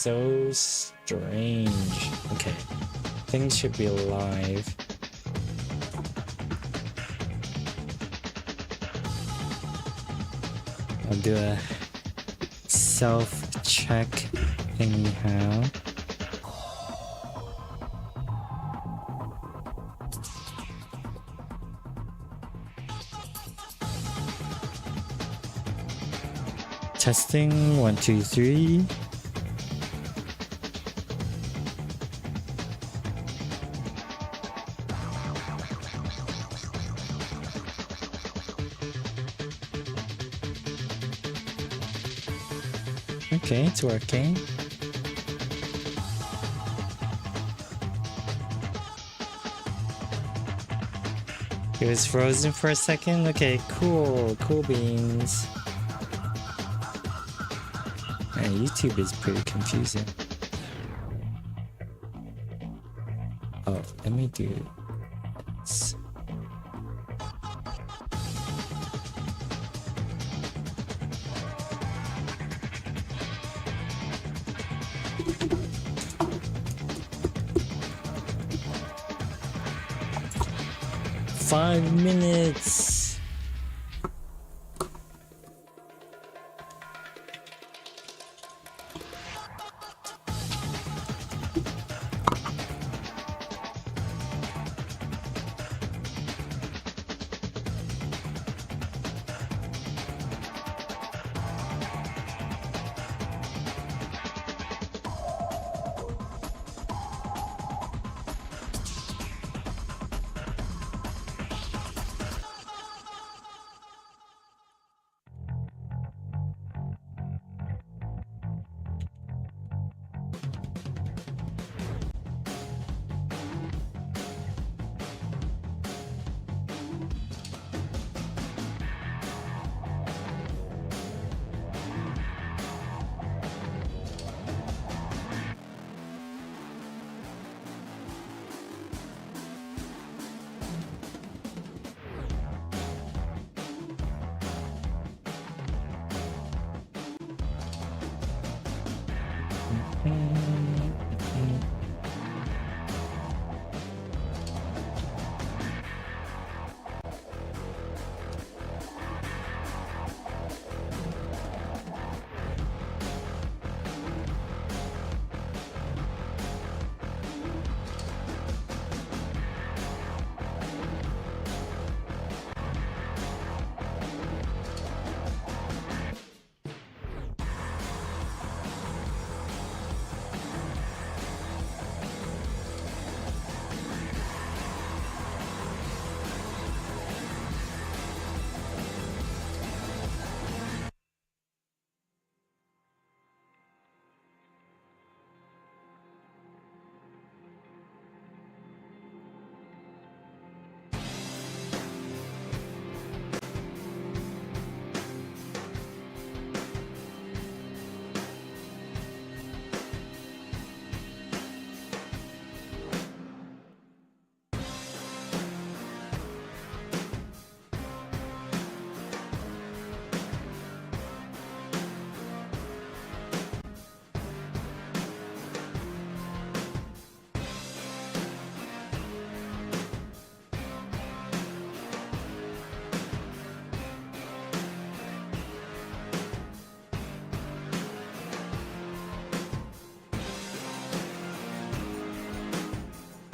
So strange. Okay, things should be alive. I'll do a self-check anyhow. Testing 1 2 3. Okay, it's working. It was frozen for a second. Okay, cool. Cool beans. YouTube is pretty confusing. Oh, let me do this. Five minutes.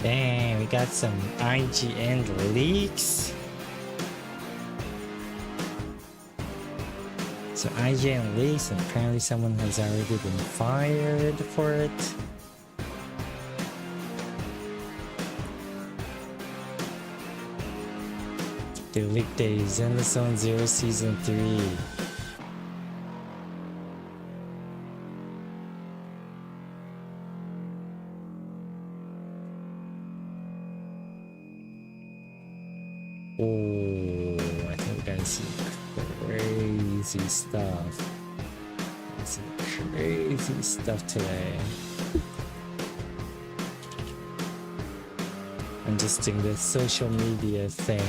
Dang, we got some IGN leaks. So IGN leaks, and apparently someone has already been fired for it. The leak day, Zenless Zone Zero Season 3. Oh, I think we got some crazy stuff. Some crazy stuff today. I'm just doing this social media thing.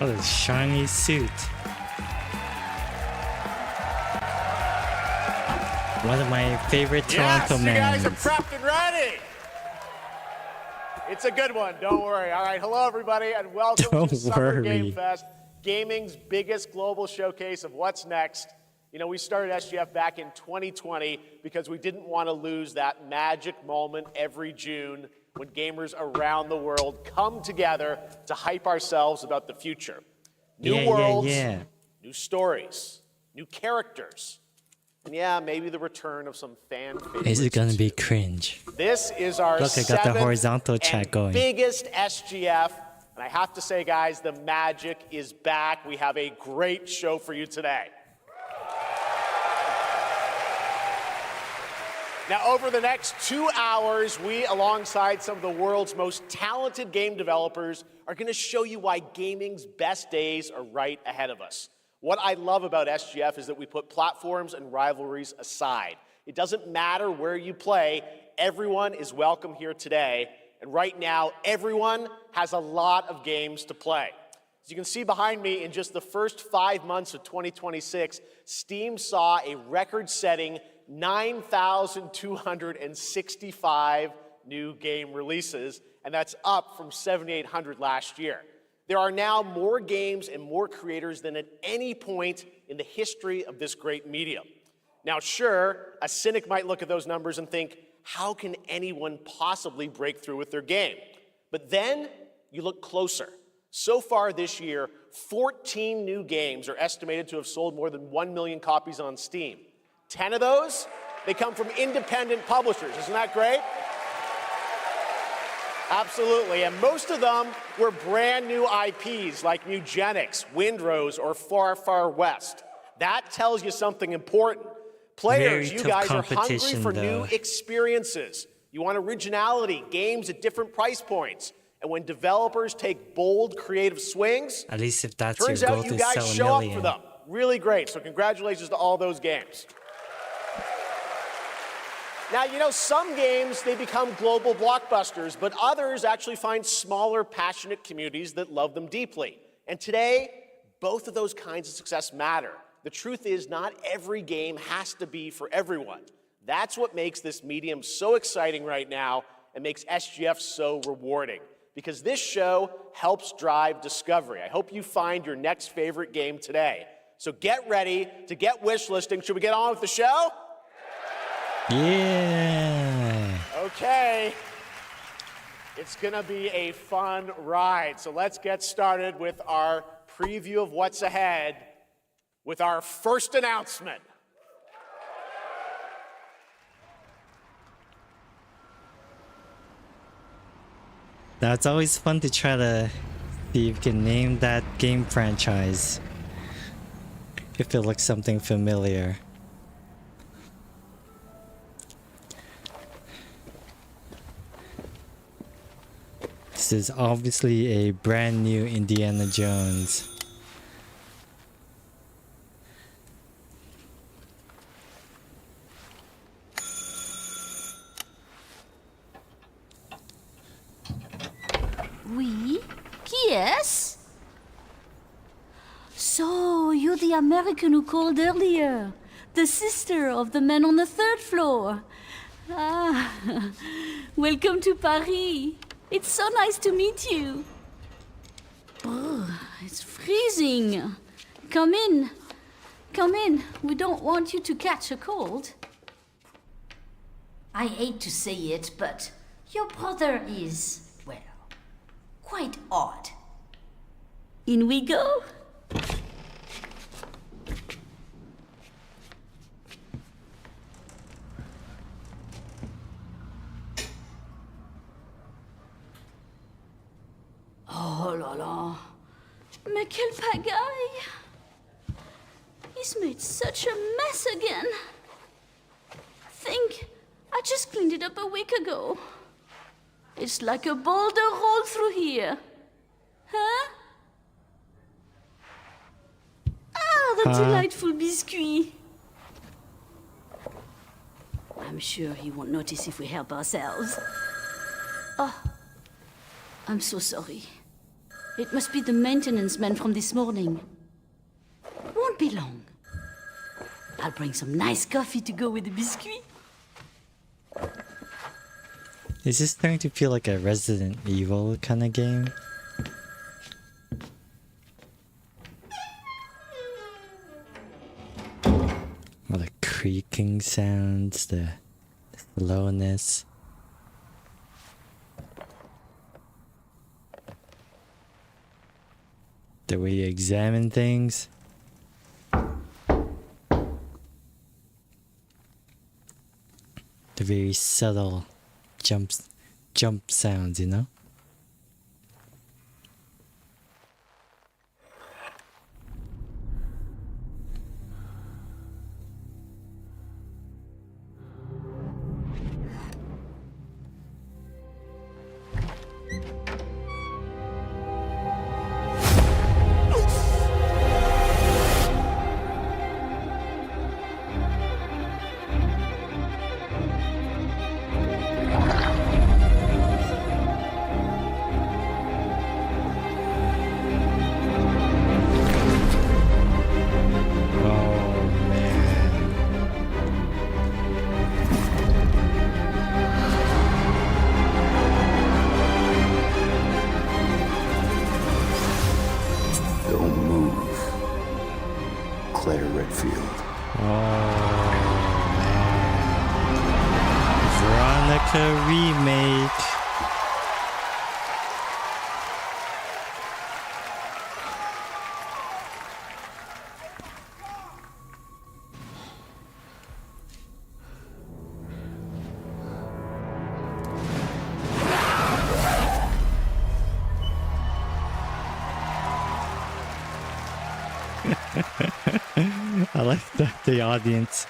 What a shiny suit. One of my favorite Toronto yes, men. You guys are prepped and ready. It's a good one. Don't worry. All right. Hello, everybody, and welcome to Summer Game Fest, gaming's biggest global showcase of what's next. You know, we started SGF back in 2020 because we didn't want to lose that magic moment every June when gamers around the world come together to hype ourselves about the future. New worlds, new stories, new characters. And yeah, maybe the return of some fan favorites. Is it gonna be cringe? This is our Look, I got the horizontal chat going. Biggest SGF. And I have to say, guys, the magic is back. We have a great show for you today. Now, over the next 2 hours, we, alongside some of the world's most talented game developers, are going to show you why gaming's best days are right ahead of us. What I love about SGF is that we put platforms and rivalries aside. It doesn't matter where you play, everyone is welcome here today. And right now, everyone has a lot of games to play. As you can see behind me, in just the first 5 months of 2026, Steam saw a record-setting 9,265 new game releases, and that's up from 7,800 last year. There are now more games and more creators than at any point in the history of this great medium. Now, sure, a cynic might look at those numbers and think, how can anyone possibly break through with their game? But then you look closer. So far this year, 14 new games are estimated to have sold more than 1 million copies on Steam. 10 of those, they come from independent publishers. Isn't that great? Absolutely, and most of them were brand new IPs like Mugenics, Windrose, or Far Far West. That tells you something important. Players, you guys are hungry for new experiences. You want originality, games at different price points. And when developers take bold, creative swings, at least if that's turns your goal, out you guys show up for them. Really great, so congratulations to all those games. Now, you know, some games, they become global blockbusters, but others actually find smaller, passionate communities that love them deeply. And today, both of those kinds of success matter. The truth is, not every game has to be for everyone. That's what makes this medium so exciting right now and makes SGF so rewarding. Because this show helps drive discovery. I hope you find your next favorite game today. So get ready to get wish listing. Should we get on with the show? Yeah. Okay. It's going to be a fun ride. So let's get started with our preview of what's ahead with our first announcement. Now, it's always fun to try to see if you can name that game franchise if it looks something familiar. This is obviously a brand new Indiana Jones. Oui? Qui est-ce? So, you're the American who called earlier. The sister of the man on the third floor. Ah, welcome to Paris. It's so nice to meet you. Oh, it's freezing. Come in. Come in. We don't want you to catch a cold. I hate to say it, but your brother is, well, quite odd. In we go. Oh là là. Mais quelle pagaille! He's made such a mess again. Think, I just cleaned it up a week ago. It's like a boulder rolled through here. Huh? Ah, the delightful biscuit. I'm sure he won't notice if we help ourselves. Oh, I'm so sorry. It must be the maintenance man from this morning. Won't be long. I'll bring some nice coffee to go with the biscuit. Is this starting to feel like a Resident Evil kind of game? All the creaking sounds, the slowness. The way you examine things. The very subtle jump sounds, you know? Don't move. Claire Redfield. Veronica remake. I like the audience,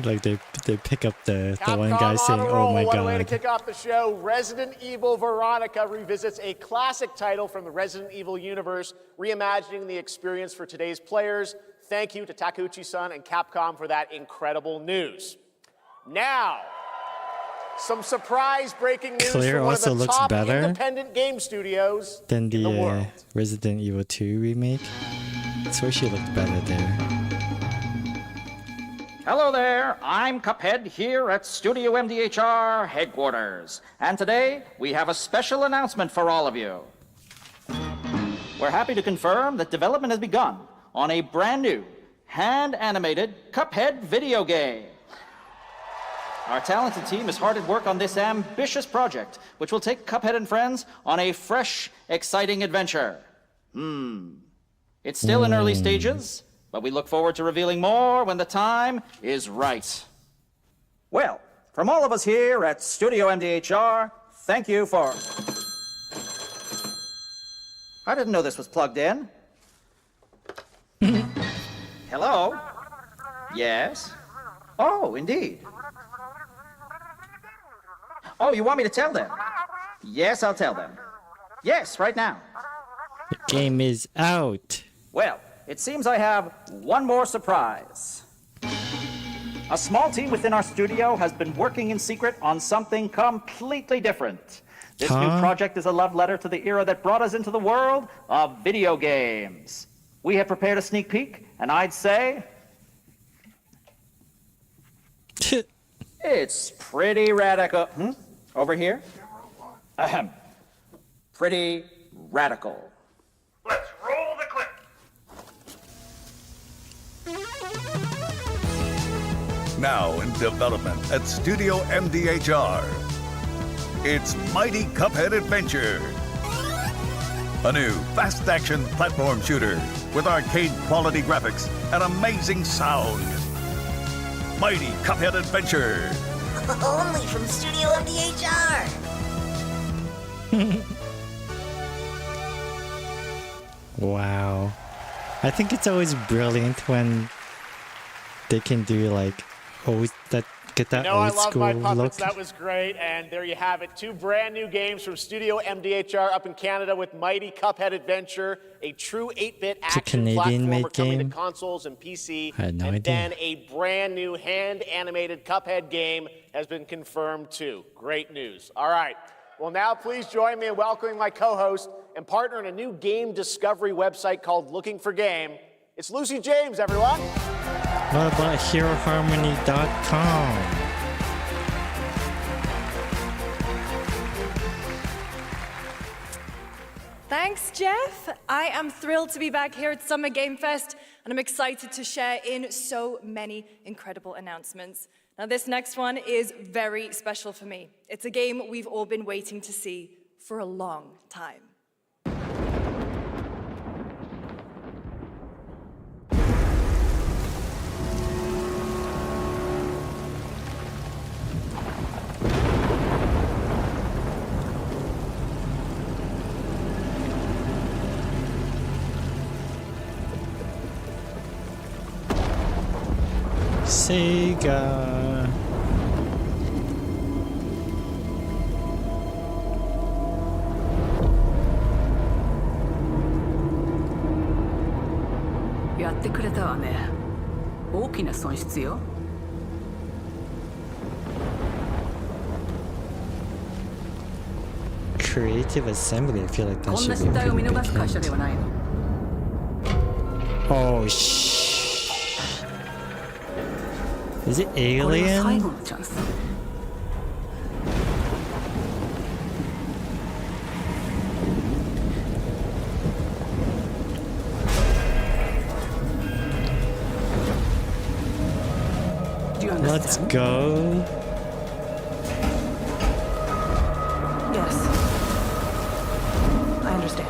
like they pick up the one guy Capcom saying, on a "Oh roll. my One way to god." kick off the show, Resident Evil Veronica revisits a classic title from the Resident Evil universe, reimagining the experience for today's players. Thank you to Takeuchi-san and Capcom for that incredible news. Now, some surprise breaking news Claire from one also of the looks top better independent game studios Then in the the world. Resident Evil 2 remake. I swear she looked better there. Hello there, I'm Cuphead here at Studio MDHR headquarters. And today, we have a special announcement for all of you. We're happy to confirm that development has begun on a brand new, hand-animated Cuphead video game. Our talented team is hard at work on this ambitious project, which will take Cuphead and friends on a fresh, exciting adventure. It's still in early stages, but we look forward to revealing more when the time is right. Well, from all of us here at Studio MDHR, thank you for... I didn't know this was plugged in. Hello? Yes? Oh, indeed. Oh, you want me to tell them? Yes, I'll tell them. Yes, right now. The game is out. Well, it seems I have one more surprise. A small team within our studio has been working in secret on something completely different. This new project is a love letter to the era that brought us into the world of video games. We have prepared a sneak peek, and I'd say it's pretty radical. Over here? Ahem. Pretty radical. Let's roll the clip. Now in development at Studio MDHR. It's Mighty Cuphead Adventure. A new fast-action platform shooter with arcade-quality graphics and amazing sound. Mighty Cuphead Adventure. Only from Studio MDHR. Wow. I think it's always brilliant when they can do like get that No, I old love school my puppets. look. That was great. And there you have it. 2 brand new games from Studio MDHR up in Canada with Mighty Cuphead Adventure, a true 8-bit action Canadian-made platformer coming game? to consoles and PC. I had no and idea. then a brand new hand-animated Cuphead game has been confirmed too. Great news. All right. Well, now please join me in welcoming my co-host and partner in a new game discovery website called Looking for Game. It's Lucy James, everyone. What about HeroHarmony.com? Thanks, Jeff. I am thrilled to be back here at Summer Game Fest, and I'm excited to share in so many incredible announcements. Now, this next one is very special for me. It's a game we've all been waiting to see for a long time. Sega. Creative Assembly, I feel like that should be a pretty big hint. Oh, is it Alien? Let's go. Yes. I understand.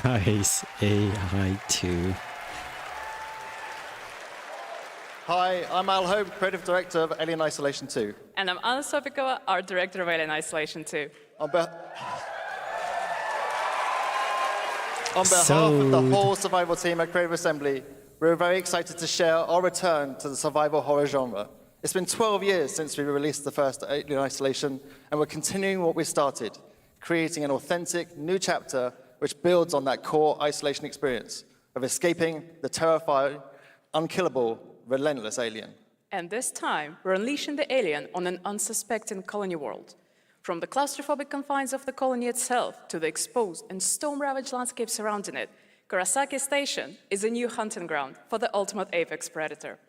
Nice AI2. Hi, I'm Al Hope, Creative Director of Alien Isolation 2. And I'm Anna Sopikova, Art Director of Alien Isolation 2. On behalf of the whole survival team at Creative Assembly, we're very excited to share our return to the survival horror genre. It's been 12 years since we released the first Alien Isolation, and we're continuing what we started, creating an authentic new chapter which builds on that core isolation experience of escaping the terrifying, unkillable, relentless alien. And this time, we're unleashing the alien on an unsuspecting colony world. From the claustrophobic confines of the colony itself to the exposed and storm-ravaged landscape surrounding it, Kurosaki Station is a new hunting ground for the ultimate apex predator.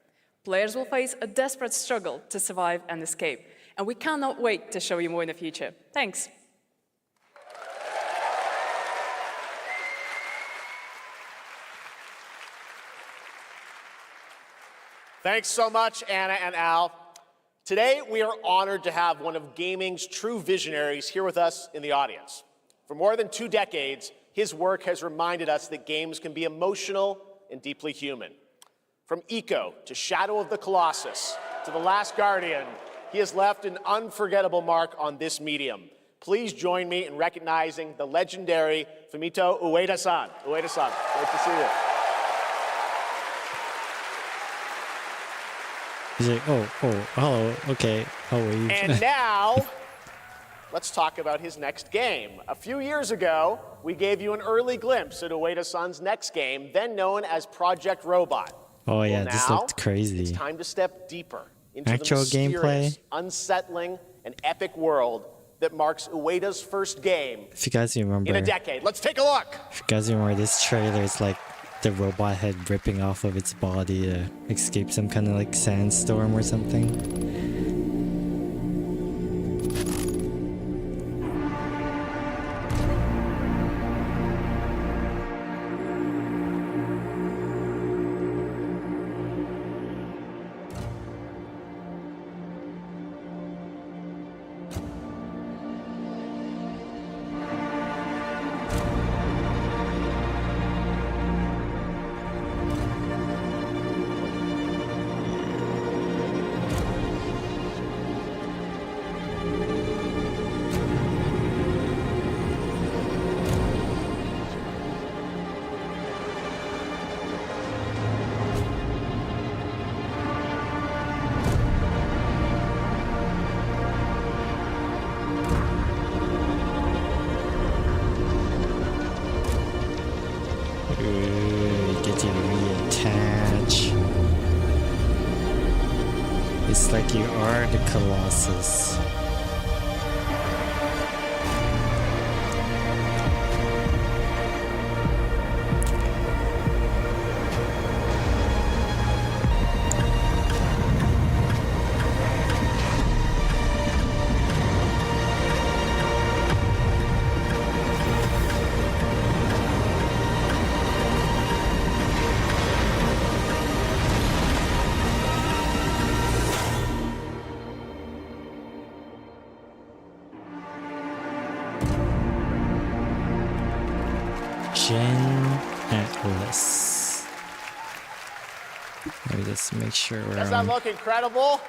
Players will face a desperate struggle to survive and escape, and we cannot wait to show you more in the future. Thanks. Thanks so much, Anna and Al. Today, we are honored to have one of gaming's true visionaries here with us in the audience. For more than 2 decades, his work has reminded us that games can be emotional and deeply human. From Ico to Shadow of the Colossus to The Last Guardian, he has left an unforgettable mark on this medium. Please join me in recognizing the legendary Fumito Ueda-san. Ueda-san, great to see you. He's like, oh, hello, okay, I'll wave. And now, let's talk about his next game. A few years ago, we gave you an early glimpse at Ueda-san's next game, then known as Project Robot. Oh yeah, Well, this now, looked crazy. It's time to step deeper into Actual the mysterious, gameplay? unsettling, and epic world that marks Ueda's first game If you guys remember, in a decade. Let's take a look. if you guys remember this trailer, it's like the robot head ripping off of its body to escape some kind of like sandstorm or something. Ooh, you get to reattach. It's like you are the Colossus. Gen Atlas. Let me just make sure we're Does that on look incredible?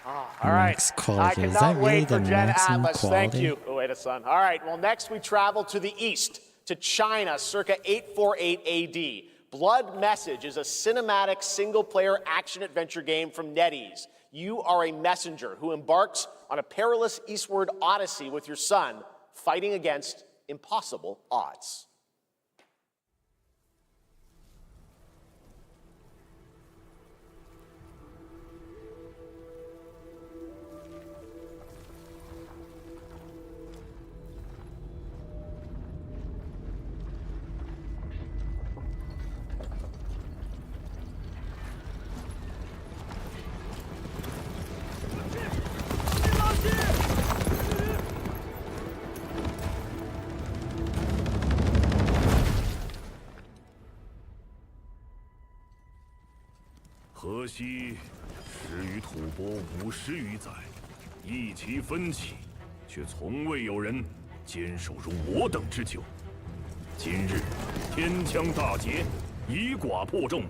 Oh, all right. max quality. I Is cannot that really wait the for Gen maximum Atlas. quality? Thank you, Ueda-san. All right, well, next we travel to the east, to China, circa 848 AD. Blood Message is a cinematic single-player action-adventure game from NetEase. You are a messenger who embarks on a perilous eastward odyssey with your son, fighting against impossible odds.河西始于吐蕃50余载，一齐分起，却从未有人坚守如我等之久。今日天枪大捷，以寡破众，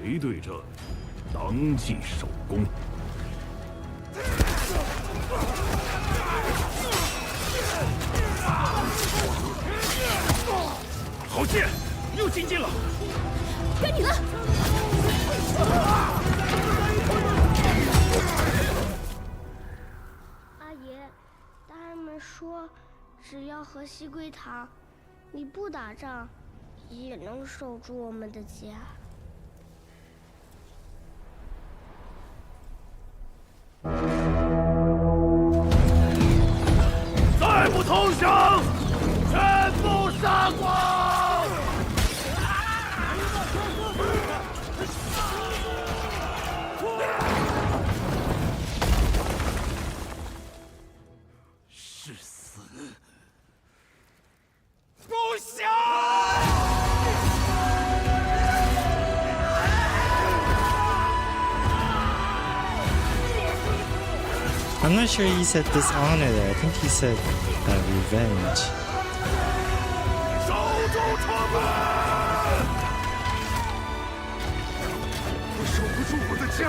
裴对这当即首功。好剑，又进进了，该你了。阿爷，大人们说，只要河西归唐，你不打仗，也能守住我们的家。再不投降，全部杀光！是死不降！ I'm not sure he said dishonor there. I think he said revenge. 守住城门！我守不住我的家，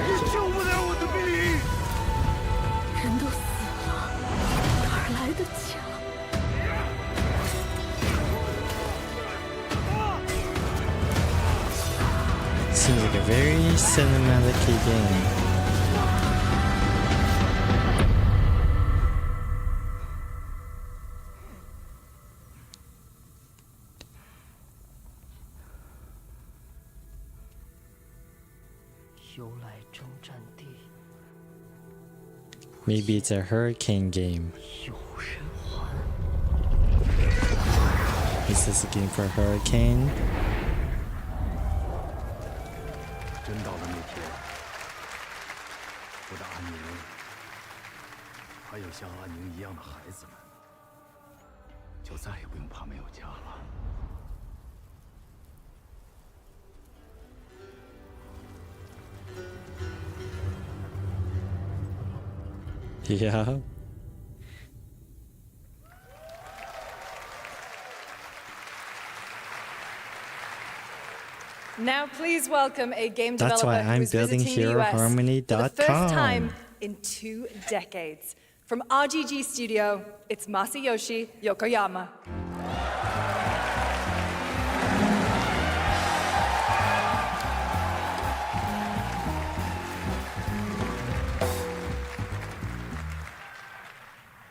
也救不了我的命。人都死了，哪儿来的家？ Seems like a very cinematic game. Maybe it's a hurricane game. Is this a game for hurricane? 真到了那天，我的安宁，还有像安宁一样的孩子们，就再也不用怕没有家了。 Yeah. Now, please welcome a game That's developer why I'm who's building visiting the US HeroHarmony.com. for the first time in 2 decades. From RGG Studio, it's Masayoshi Yokoyama.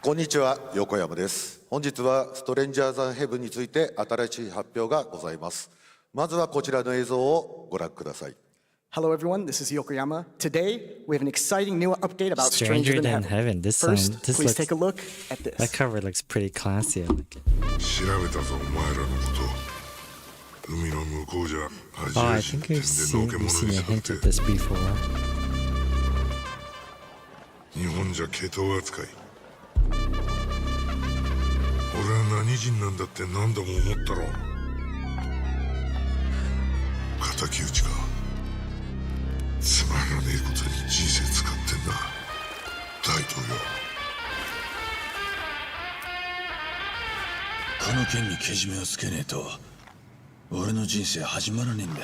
Konnichiwa, Yokoyama です。本日はストレンジャーズ・ヘブンについて新しい発表がございます。まずはこちらの映像をご覧ください。Hello everyone, this is Yokoyama. Today, we have an exciting new update about Stranger Than Heaven. This First, this please looks, take a look at this. That cover looks pretty classy. I like it. Oh, I think we've seen a hint of this before. 日本じゃ毛頭扱い。俺は何人なんだって何度も思ったろ。敵討ちか。つまらねえことに人生使ってんだ。大統領。この件にけじめをつけねえと、俺の人生始まらねえんだ。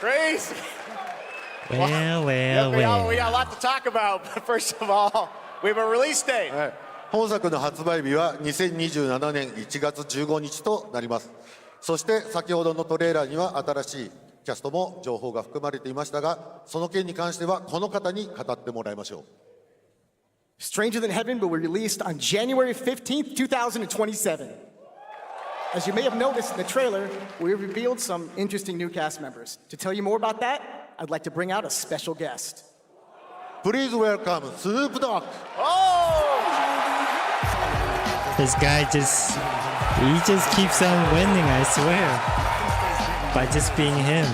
Crazy. Well. We got a lot to talk about, but first of all, we have a release date. 本作の発売日は2027年1月15日となります。そして先ほどのトレーラーには新しいキャストも情報が含まれていましたが、その件に関してはこの方に語ってもらいましょう。Stranger Than Heaven will be released on January 15th, 2027. As you may have noticed in the trailer, we revealed some interesting new cast members. To tell you more about that, I'd like to bring out a special guest. Please welcome Snoop Dogg. This guy just keeps on winning, I swear, by just being him.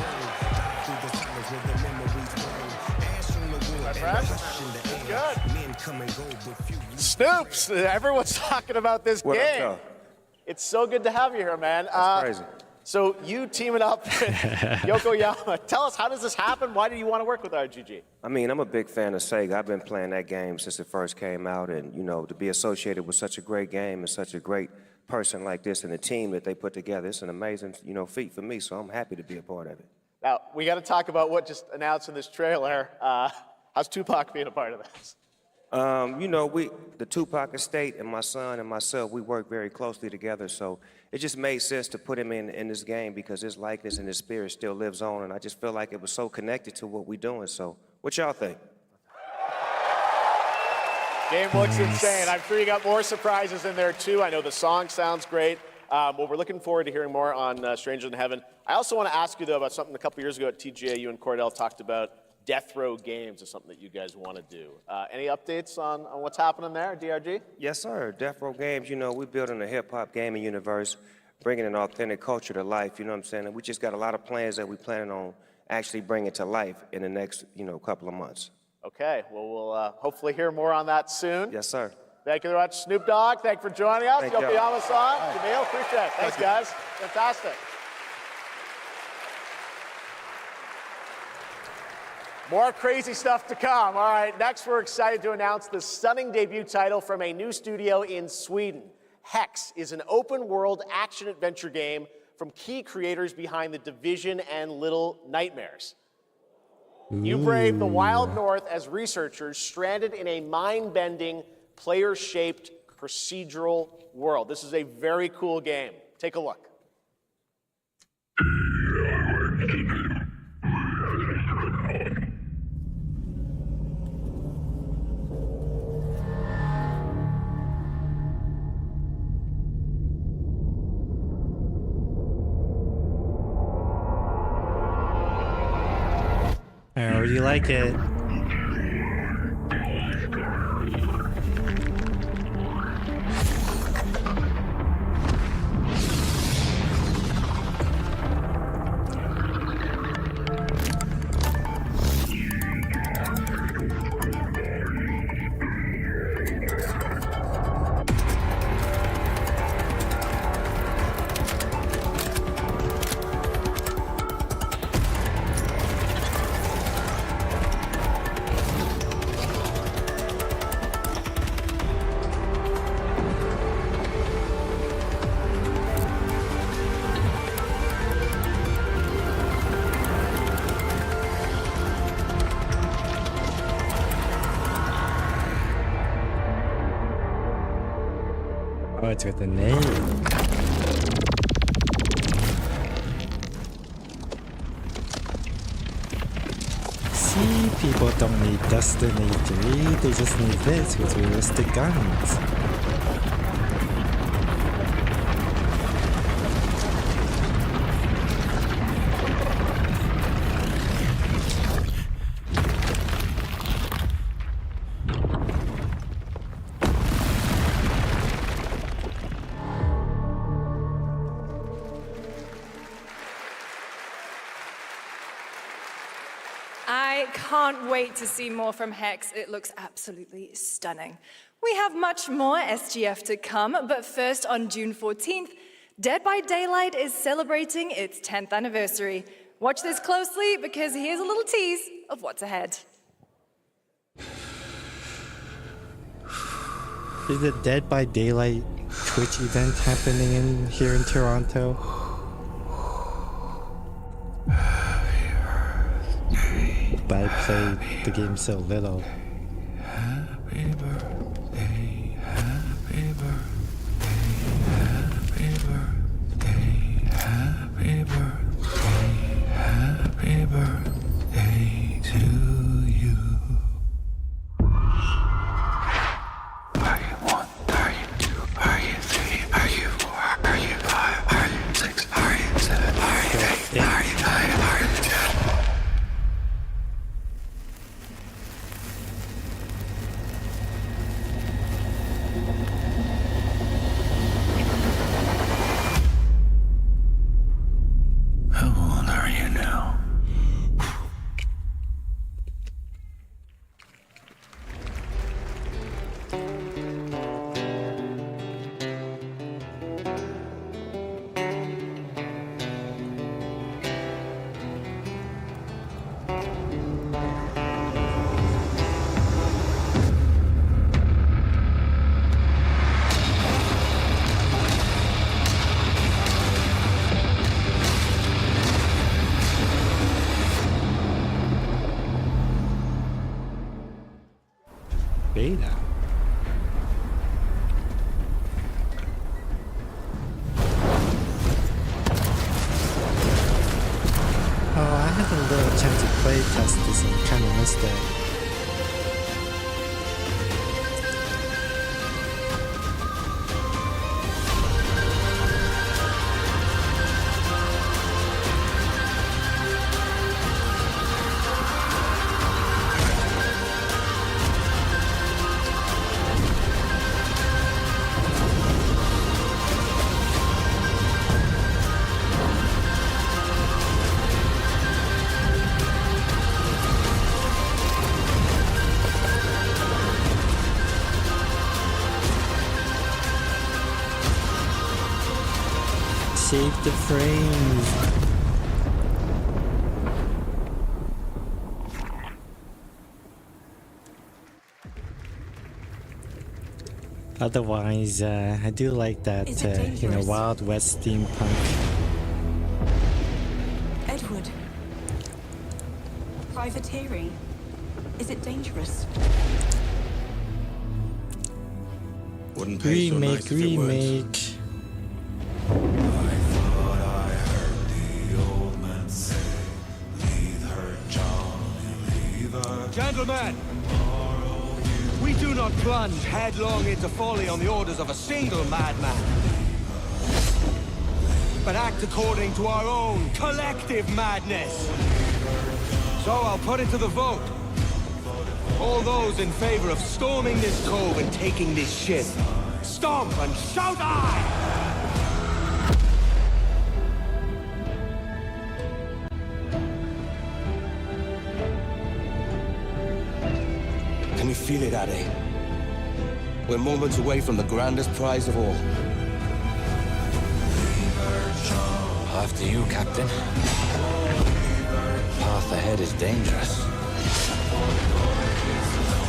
Snoops, everyone's talking about this game. It's so good to have you here, man. That's crazy. So you teaming up with Yokoyama. Tell us, how does this happen? Why do you want to work with RGG? I mean, I'm a big fan of Sega. I've been playing that game since it first came out, and you know, to be associated with such a great game and such a great person like this and the team that they put together, it's an amazing, feat for me. So I'm happy to be a part of it. Now we got to talk about what just announced in this trailer. How's Tupac being a part of this? The Tupac estate and my son and myself, we work very closely together, so it just made sense to put him in this game because his likeness and his spirit still lives on, and I just feel like it was so connected to what we're doing. So what y'all think? Game looks insane. I'm sure you got more surprises in there too. I know the song sounds great. Well, we're looking forward to hearing more on Stranger Than Heaven. I also want to ask you, though, about something a couple years ago at TGA you and Cordell talked about. Death Row Games is something that you guys want to do. Any updates on what's happening there, DRG? Yes, sir. Death Row Games, we're building a hip-hop gaming universe, bringing an authentic culture to life, you know what I'm saying? And we just got a lot of plans that we're planning on actually bringing to life in the next, couple of months. Okay, well, we'll hopefully hear more on that soon. Yes, sir. Thank you very much, Snoop Dogg. Thank you for joining us. Yokoyama-san, Jamil, appreciate it. Thanks, guys. Fantastic. More crazy stuff to come. All right, next we're excited to announce the stunning debut title from a new studio in Sweden. Hex is an open-world action-adventure game from key creators behind The Division and Little Nightmares. You brave the wild north as researchers stranded in a mind-bending, player-shaped procedural world. This is a very cool game. Take a look. I already like it. Oh, it's with a name. See, people don't need Destiny 3, they just need this with realistic guns. I can't wait to see more from Hex. It looks absolutely stunning. We have much more SGF to come, but first on June 14th, Dead by Daylight is celebrating its 10th anniversary. Watch this closely because here's a little tease of what's ahead. Is the Dead by Daylight Twitch event happening here in Toronto? But I played the game so little. Happy birthday, happy birthday, happy birthday, happy birthday, happy birthday to you. Are you 1? Are you 2? Are you 3? Are you 4? Are you 5? Are you 6? Are you 7? Are you 8? Are you 9? Are you 10? How old are you now? Beta. Oh, I had a little chance to play test this and kind of missed it. Save the frames. Otherwise, I do like that, Wild West steampunk. Edward. Privateering. Is it dangerous? Wouldn't pay so nice if it was. Gentlemen, we do not plunge headlong into folly on the orders of a single madman, but act according to our own collective madness. So I'll put it to the vote. All those in favor of storming this cove and taking this ship, stomp and shout aye! Can you feel it, Addy? We're moments away from the grandest prize of all. After you, Captain. Path ahead is dangerous.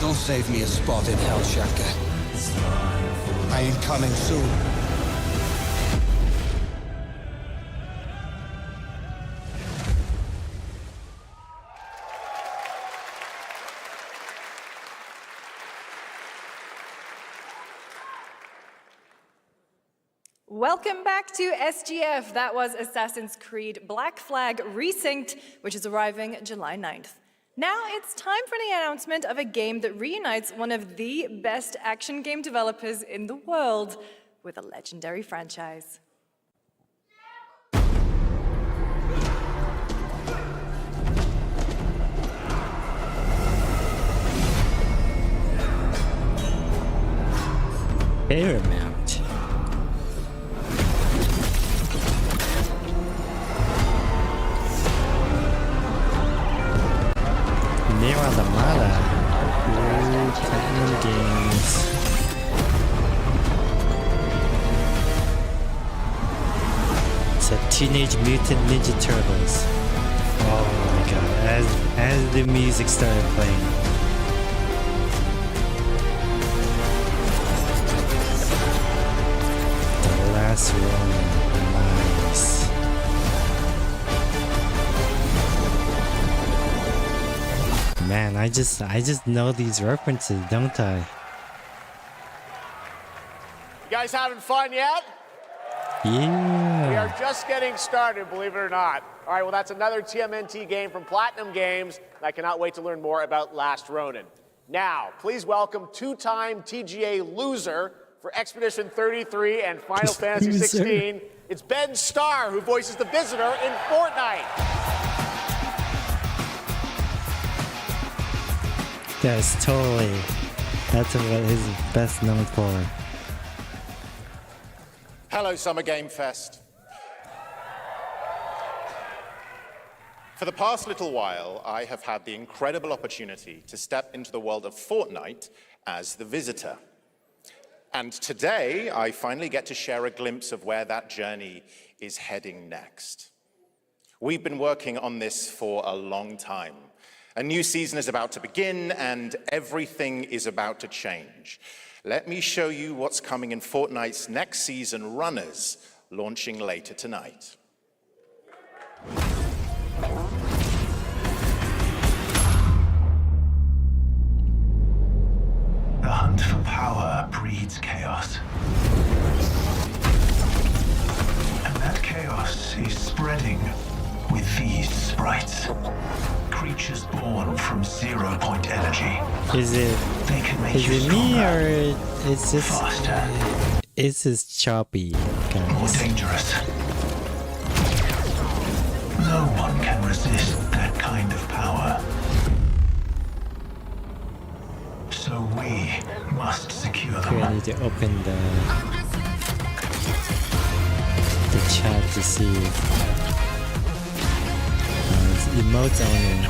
Don't save me a spot in hell, Shaka. I ain't coming soon. Welcome back to SGF. That was Assassin's Creed Black Flag Resynced, which is arriving July 9th. Now it's time for the announcement of a game that reunites one of the best action game developers in the world with a legendary franchise. Paramount. Nier Automata. Ooh, Platinum Games. It's a Teenage Mutant Ninja Turtles. Oh my god, as the music started playing. The Last Ronin. Nice. Man, I just know these references, don't I? You guys having fun yet? Yeah. We are just getting started, believe it or not. All right, well, that's another TMNT game from Platinum Games, and I cannot wait to learn more about Last Ronin. Now, please welcome two-time TGA loser for Expedition 33 and Final Fantasy 16. It's Ben Starr, who voices the Visitor in Fortnite. That's what he's best known for. Hello, Summer Game Fest. For the past little while, I have had the incredible opportunity to step into the world of Fortnite as the Visitor. And today, I finally get to share a glimpse of where that journey is heading next. We've been working on this for a long time. A new season is about to begin, and everything is about to change. Let me show you what's coming in Fortnite's next season, Runners, launching later tonight. The hunt for power breeds chaos. And that chaos is spreading with these sprites. Creatures born from 0-point energy. Is it me or is this faster, is this choppy, guys? more dangerous? No one can resist that kind of power. So we must secure them. Okay, I need to open the chat to see. It's emotes only.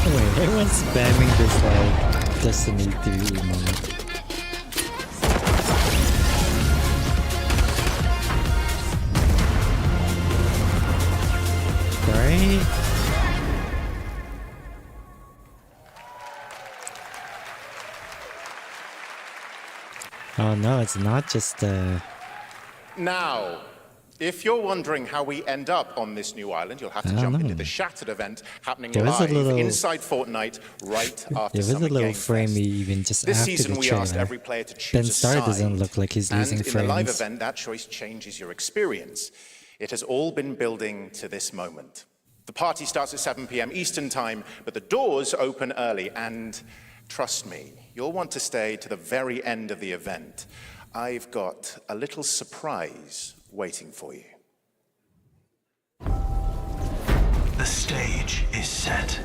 Wait, everyone's spamming this like Destiny 3 emote. Right? Oh no, it's not just Now, if you're wondering how we end up on this new island, you'll have to jump into the Shattered event happening live inside Fortnite right after It was a Summer little Game framey even just This after season the we asked trailer. every player to choose Ben a Starr doesn't side, look like he's losing and in the live frames. event, that choice changes your experience. It has all been building to this moment. The party starts at 7 p.m. Eastern Time, but the doors open early, and trust me, you'll want to stay to the very end of the event. I've got a little surprise waiting for you. The stage is set.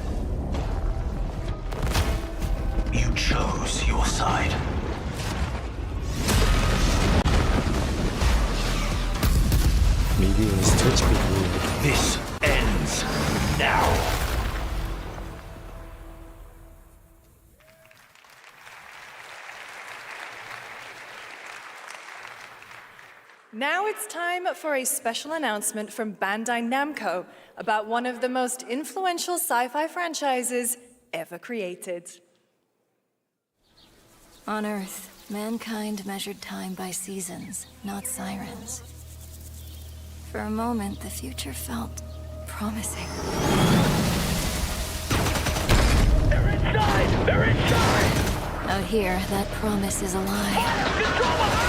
You chose your side. Maybe it was Twitch people. This ends now. Now it's time for a special announcement from Bandai Namco about one of the most influential sci-fi franchises ever created. On Earth, mankind measured time by seasons, not sirens. For a moment, the future felt promising. inside! They're inside! Out here, that promise is a lie.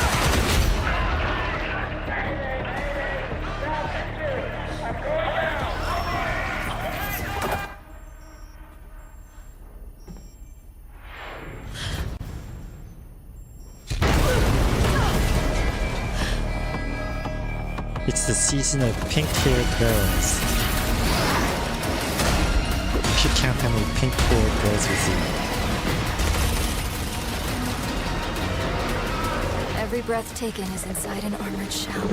It's the season of pink-haired girls. You should count how many pink-haired girls we see. Every breath taken is inside an armored shell.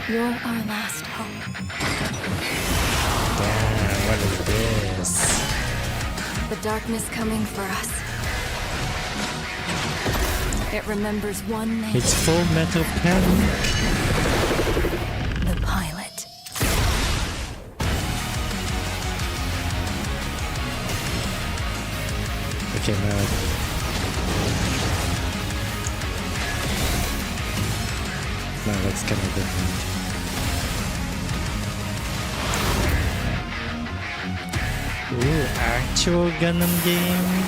You're our last hope. Damn, what is this? The darkness coming for us. It remembers one name. It's Full Metal Panic. The pilot. Okay, now. No, that's kind of different. Ooh, actual Gundam game?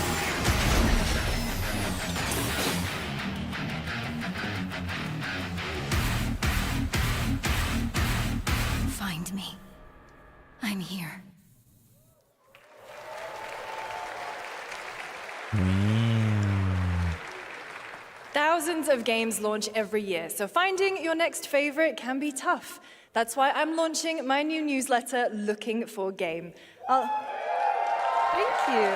Find me. I'm here. Thousands of games launch every year, so finding your next favorite can be tough. That's why I'm launching my new newsletter, Looking for Game. Thank you.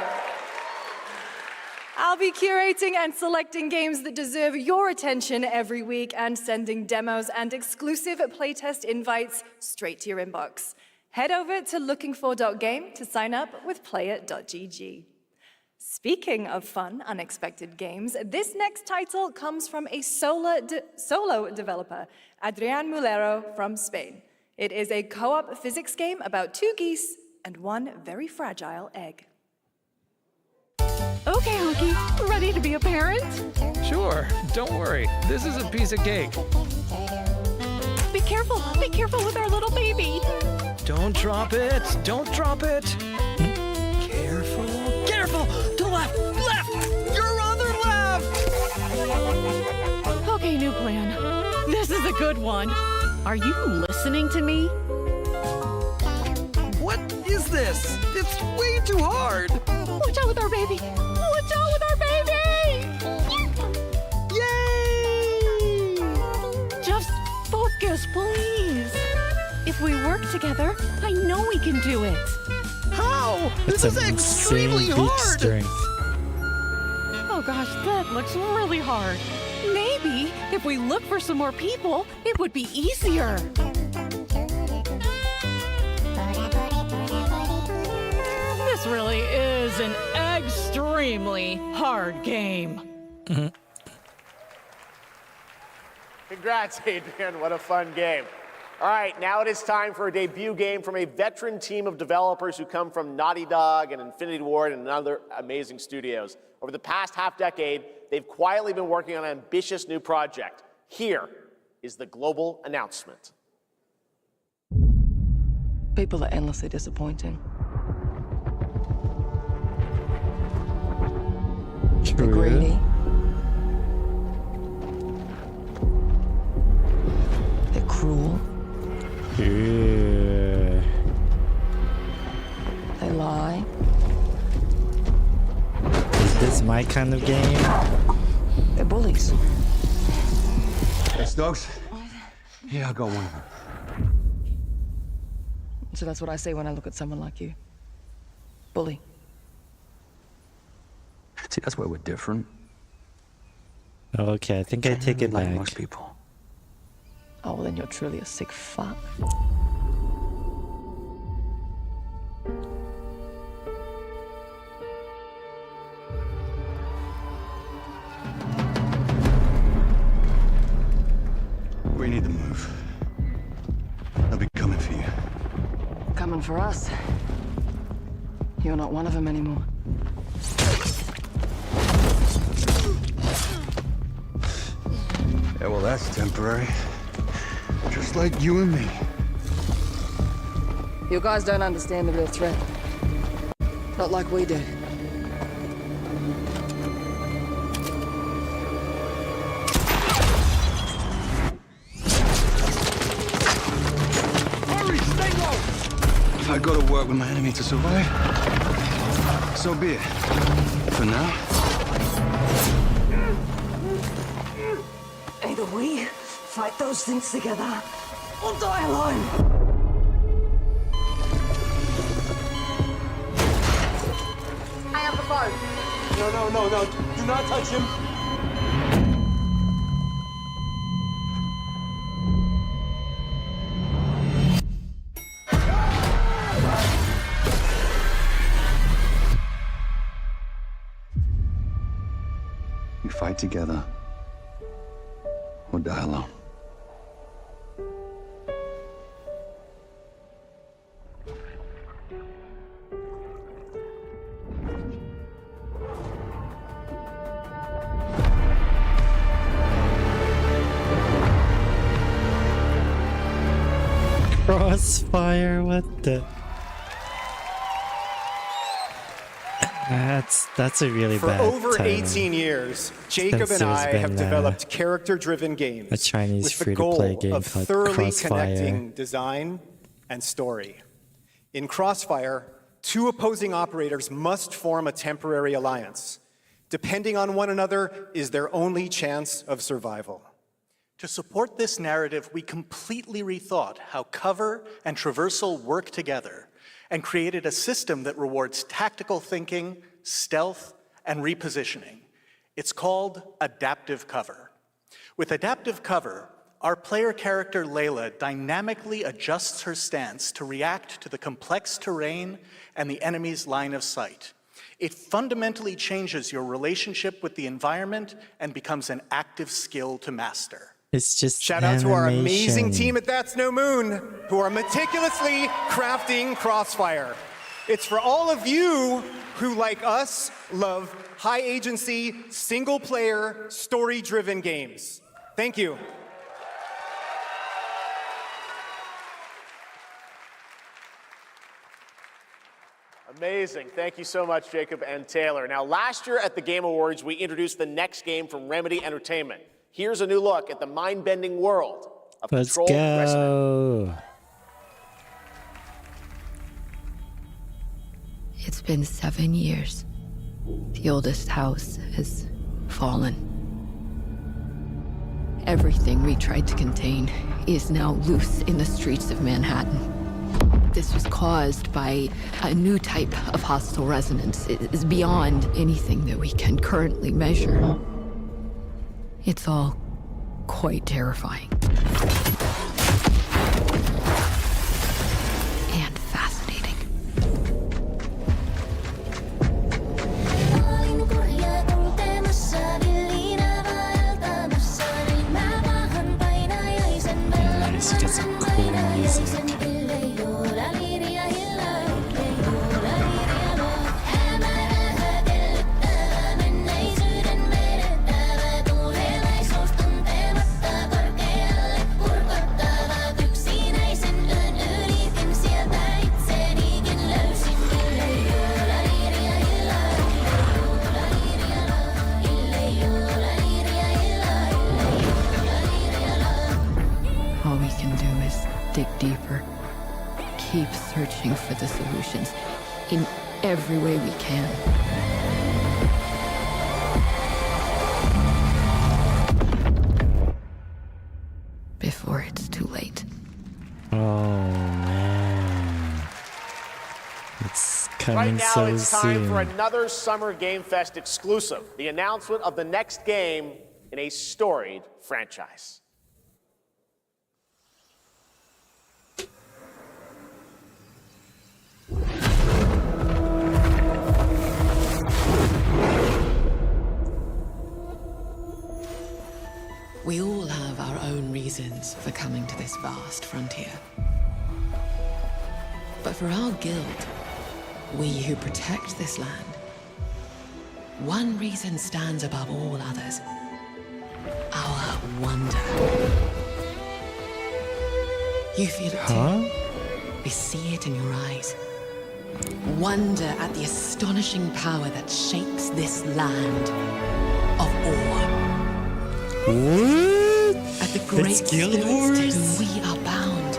I'll be curating and selecting games that deserve your attention every week and sending demos and exclusive playtest invites straight to your inbox. Head over to lookingfor.game to sign up with play.it.gg. Speaking of fun, unexpected games, this next title comes from a solo developer, Adrián Mulero from Spain. It is a co-op physics game about two geese and one very fragile egg. Okay, Honky, ready to be a parent? Sure, don't worry. This is a piece of cake. Be careful with our little baby. Don't drop it, don't drop it. Careful, careful, to left, your other left. Okay, new plan. This is a good one. Are you listening to me? What is this? It's way too hard. Watch out with our baby. Watch out with our baby. Yay! Just focus, please. If we work together, I know we can do it. How? It's This is an extremely insane beak hard. strength. Oh gosh, that looks really hard. Maybe if we look for some more people, it would be easier. This really is an extremely hard game. Congrats, Adrian. What a fun game. All right, now it is time for a debut game from a veteran team of developers who come from Naughty Dog and Infinity Ward and other amazing studios. Over the past half-decade, they've quietly been working on an ambitious new project. Here is the global announcement. People are endlessly disappointing. They're greedy. They're cruel. Yeah. They lie. Is this my kind of game? They're bullies. Hey, Stokes? Yeah, I'll go one of them. So that's what I say when I look at someone like you. Bully. See, that's where we're different. Okay, I think I take it Like back. most people. Oh, well, then you're truly a sick fuck. We need to move. They'll be coming for you. Coming for us. You're not one of them anymore. Yeah, well, that's temporary. Just like you and me. You guys don't understand the real threat. Not like we do. Hurry, stay low! If I go to work with my enemy to survive, so be it. For now. Either we fight those things together, or die alone. I have the phone. No. Do not touch him. We fight together, or die alone. Crossfire, what the? That's a really For bad over title. 18 years, Jacob and Spencer's I have been, developed character-driven games a Chinese with the free-to-play goal game of called thoroughly Crossfire. connecting design and story. In Crossfire, two opposing operators must form a temporary alliance. Depending on one another is their only chance of survival. To support this narrative, we completely rethought how cover and traversal work together and created a system that rewards tactical thinking, stealth, and repositioning. It's called Adaptive Cover. With Adaptive Cover, our player character Layla dynamically adjusts her stance to react to the complex terrain and the enemy's line of sight. It fundamentally changes your relationship with the environment and becomes an active skill to master. It's just Shout out to our amazing animation. team at That's No Moon, who are meticulously crafting Crossfire. It's for all of you who, like us, love high agency, single player, story driven games. Thank you. Amazing. Thank you so much, Jacob and Taylor. Now, last year at the Game Awards, we introduced the next game from Remedy Entertainment. Here's a new look at the mind-bending world of Let's Control Resonant. go. It's been 7 years. The oldest house has fallen. Everything we tried to contain is now loose in the streets of Manhattan. This was caused by a new type of hostile resonance. It is beyond anything that we can currently measure. It's all quite terrifying. And fascinating. Nice, you get some cool music. All we can do is dig deeper. Keep searching for the solutions in every way we can. Before it's too late. Oh man. It's Right coming now, so it's time soon. for another Summer Game Fest exclusive, the announcement of the next game in a storied franchise. We all have our own reasons for coming to this vast frontier. But for our guild, we who protect this land, one reason stands above all others. Our wonder. You feel it too? I see it in your eyes. Wonder at the astonishing power that shapes this land of awe. What? At the great It's Guild spirits Wars? to whom we are bound.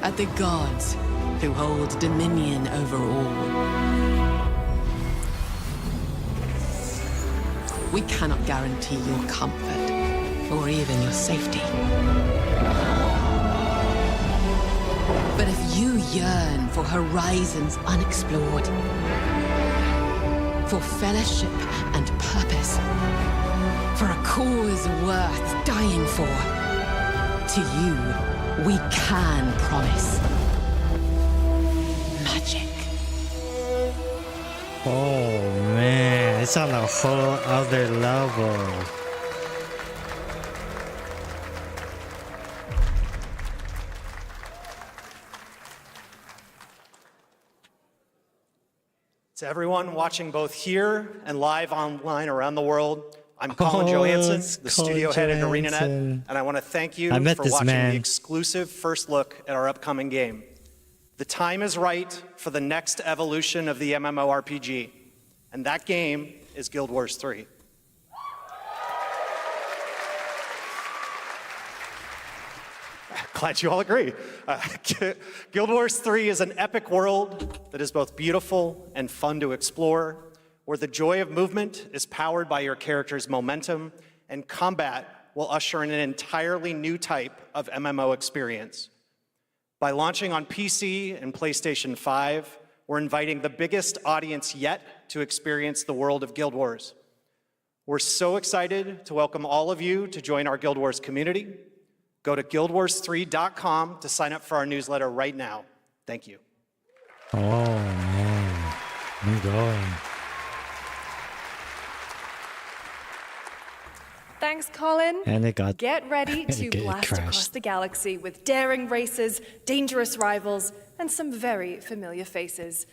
At the gods who hold dominion over all. We cannot guarantee your comfort or even your safety. But if you yearn for horizons unexplored, for fellowship and purpose, for a cause worth dying for, to you, we can promise magic. Oh man, it's on a whole other level. To everyone watching both here and live online around the world, I'm Colin Johansson, it's the Colin studio head at Johansson. ArenaNet, and I want to thank you I met for this watching man. the exclusive first look at our upcoming game. The time is right for the next evolution of the MMORPG, and that game is Guild Wars 3. Glad you all agree. Guild Wars 3 is an epic world that is both beautiful and fun to explore, where the joy of movement is powered by your character's momentum, and combat will usher in an entirely new type of MMO experience. By launching on PC and PlayStation 5, we're inviting the biggest audience yet to experience the world of Guild Wars. We're so excited to welcome all of you to join our Guild Wars community. Go to guildwars3.com to sign up for our newsletter right now. Thank you. Oh man, I'm going. Thanks, Colin. And it got Get ready to it blast crashed. across the galaxy with daring races, dangerous rivals, and some very familiar faces.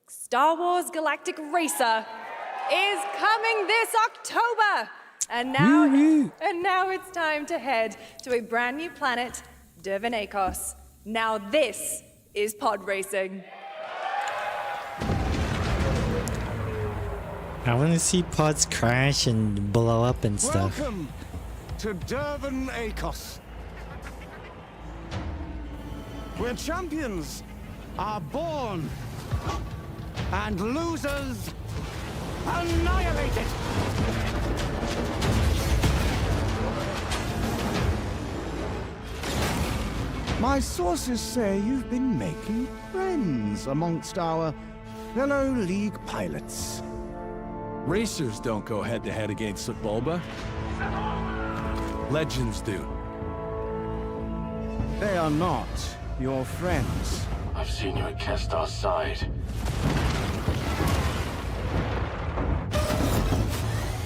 Star Wars Galactic Racer is coming this October. And now it's time to head to a brand new planet, Dervan Akos. Now this is pod racing. I want to see pods crash and blow up and stuff. Welcome to Dervan Akos, where champions are born and losers annihilated. My sources say you've been making friends amongst our fellow League pilots. Racers don't go head-to-head against Bulba. Legends do. They are not your friends. I've seen you at Kestar's side.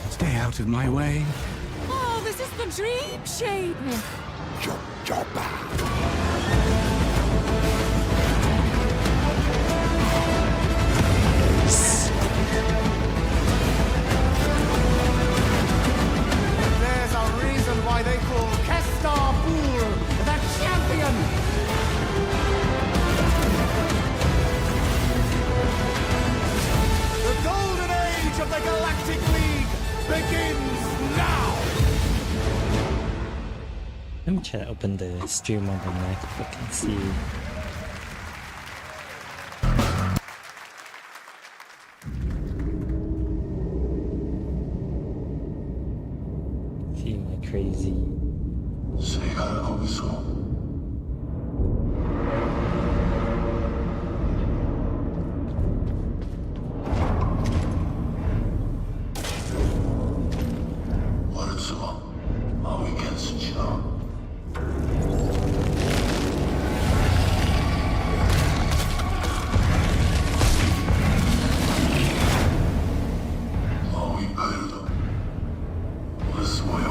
Stay out of my way. Oh, this is the dream shape. There's a reason why they call Kestar Pool the champion. The golden age of the Galactic League begins now. Let me try to open the stream on the Mac so I can see. See my crazy. 세가를 거기서 월수와 마위켄스치나 마위벨드 월수와요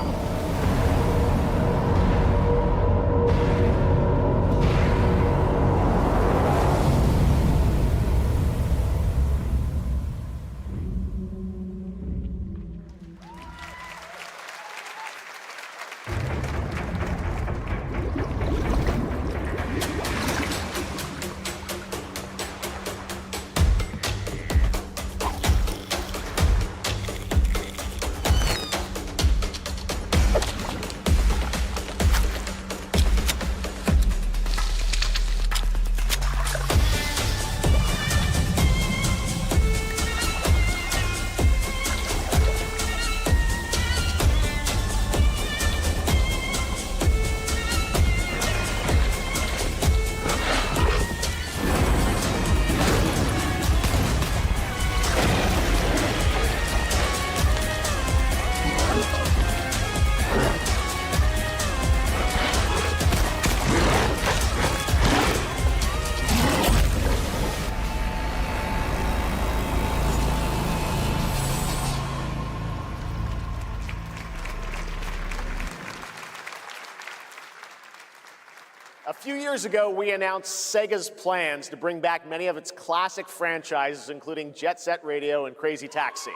A few years ago, we announced Sega's plans to bring back many of its classic franchises, including Jet Set Radio and Crazy Taxi.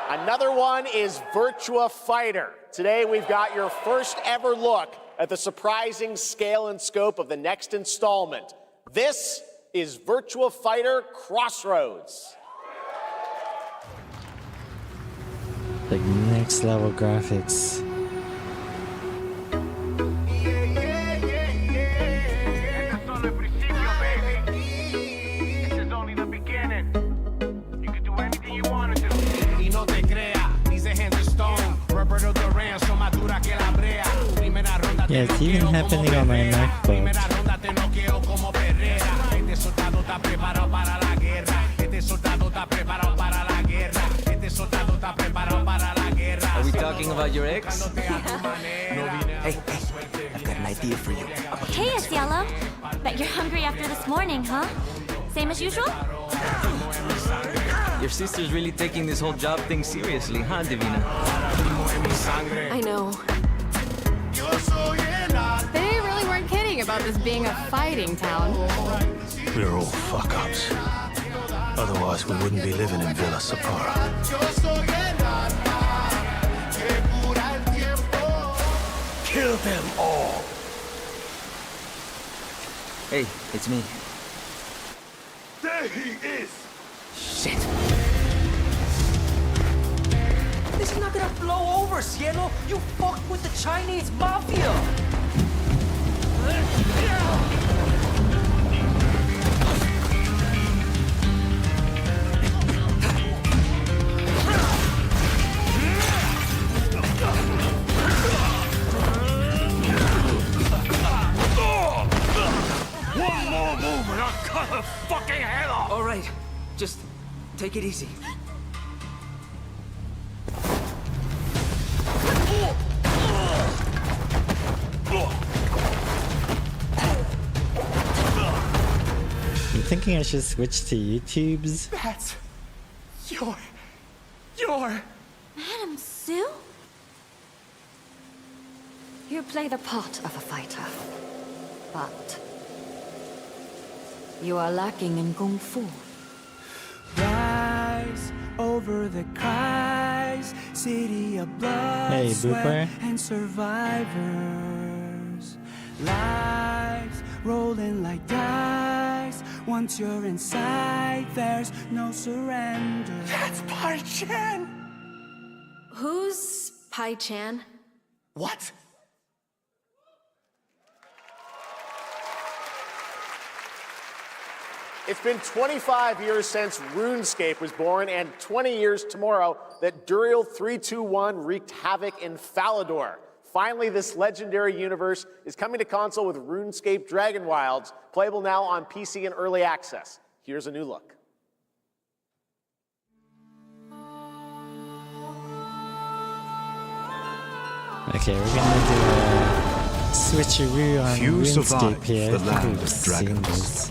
Another one is Virtua Fighter. Today, we've got your first ever look at the surprising scale and scope of the next installment. This is Virtua Fighter Crossroads. Like next level graphics. Yeah, it's even happening on my MacBook. Are we talking about your ex? Hey, I've got an idea for you. Hey, Cielo. Bet you're hungry after this morning, huh? Same as usual? Your sister's really taking this whole job thing seriously, huh, Divina? I know. They really weren't kidding about this being a fighting town. We're all fuck-ups. Otherwise, we wouldn't be living in Villa Sapara. Kill them all. Hey, it's me. There he is. Shit. This is not gonna blow over, Cielo. You fucked with the Chinese mafia. One more move and I'll cut her fucking head off. All right, just take it easy. I'm thinking I should switch to YouTube's. That's your... Madam Sue? You play the part of a fighter, but you are lacking in Kung Fu. Rise over the cries, city of blood, Hey, sweat, Booper. and survivors. Lives rolling like dice. Once you're inside, there's no surrender. That's Pai Chan! Who's Pai Chan? What? It's been 25 years since RuneScape was born, and 20 years tomorrow that Duriel 321 wreaked havoc in Falador. Finally, this legendary universe is coming to console with RuneScape Dragon Wilds, playable now on PC in early access. Here's a new look. Okay, we're gonna do a switcheroo on Few RuneScape survive here. the I think land we've of seen dragons. this.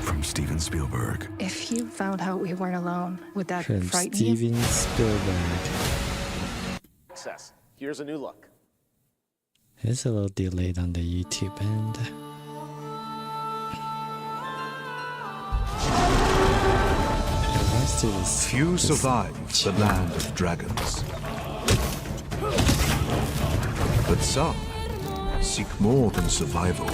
From Steven Spielberg. If you found out we weren't alone, would that From frighten you? Steven Spielberg. Access. Here's a new look. It's a little delayed on the YouTube end. Let's do this. Few this survive the land of dragons. But some seek more than survival.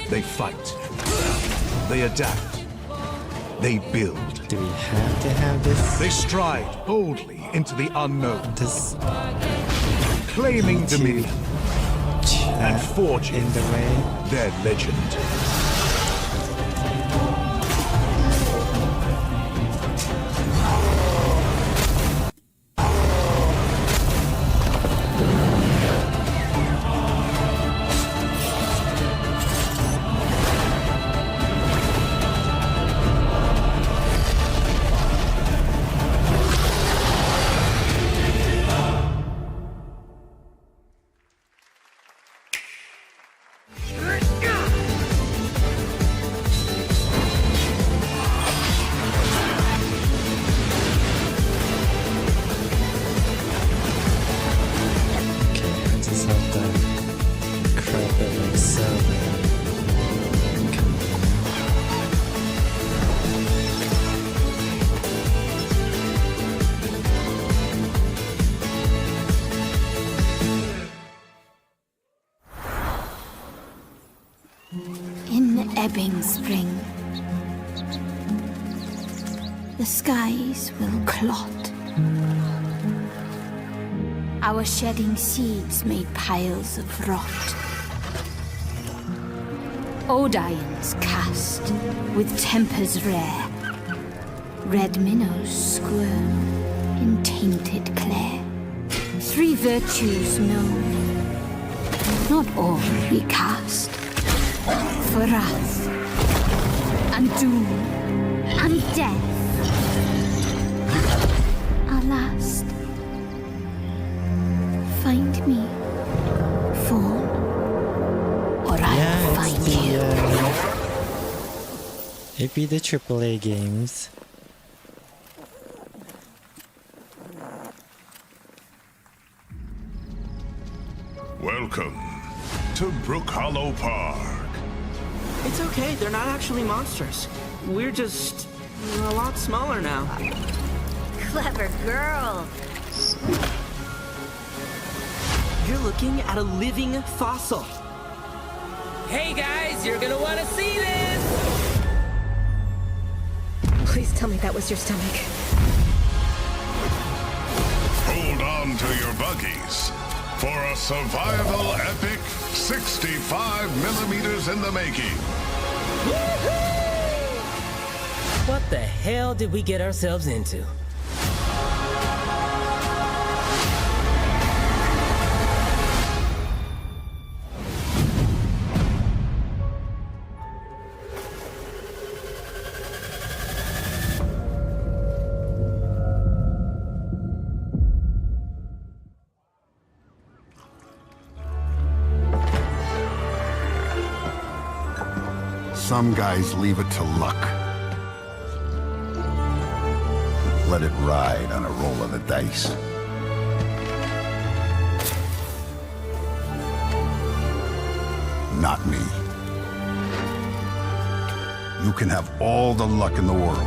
They fight. They adapt. They build. Do we have to have this? They stride boldly into the unknown. This claiming dominion and forging in the way. their legend. ebbing spring. The skies will clot. Our shedding seeds made piles of rot. Odion's cast with tempers rare. Red minnows squirm in tainted clay. Three virtues known, not all we cast. For wrath, and doom, and death. Our last. Find me, Fawn, or I'll find you. It'd be the AAA games. Welcome to Brook Hollow Park. It's okay, they're not actually monsters. We're just a lot smaller now. Clever girl. You're looking at a living fossil. Hey guys, you're gonna want to see this! Please tell me that was your stomach. Hold on to your buggies for a survival epic 65 millimeters in the making. What the hell did we get ourselves into? Some guys leave it to luck. Let it ride on a roll of the dice. Not me. You can have all the luck in the world.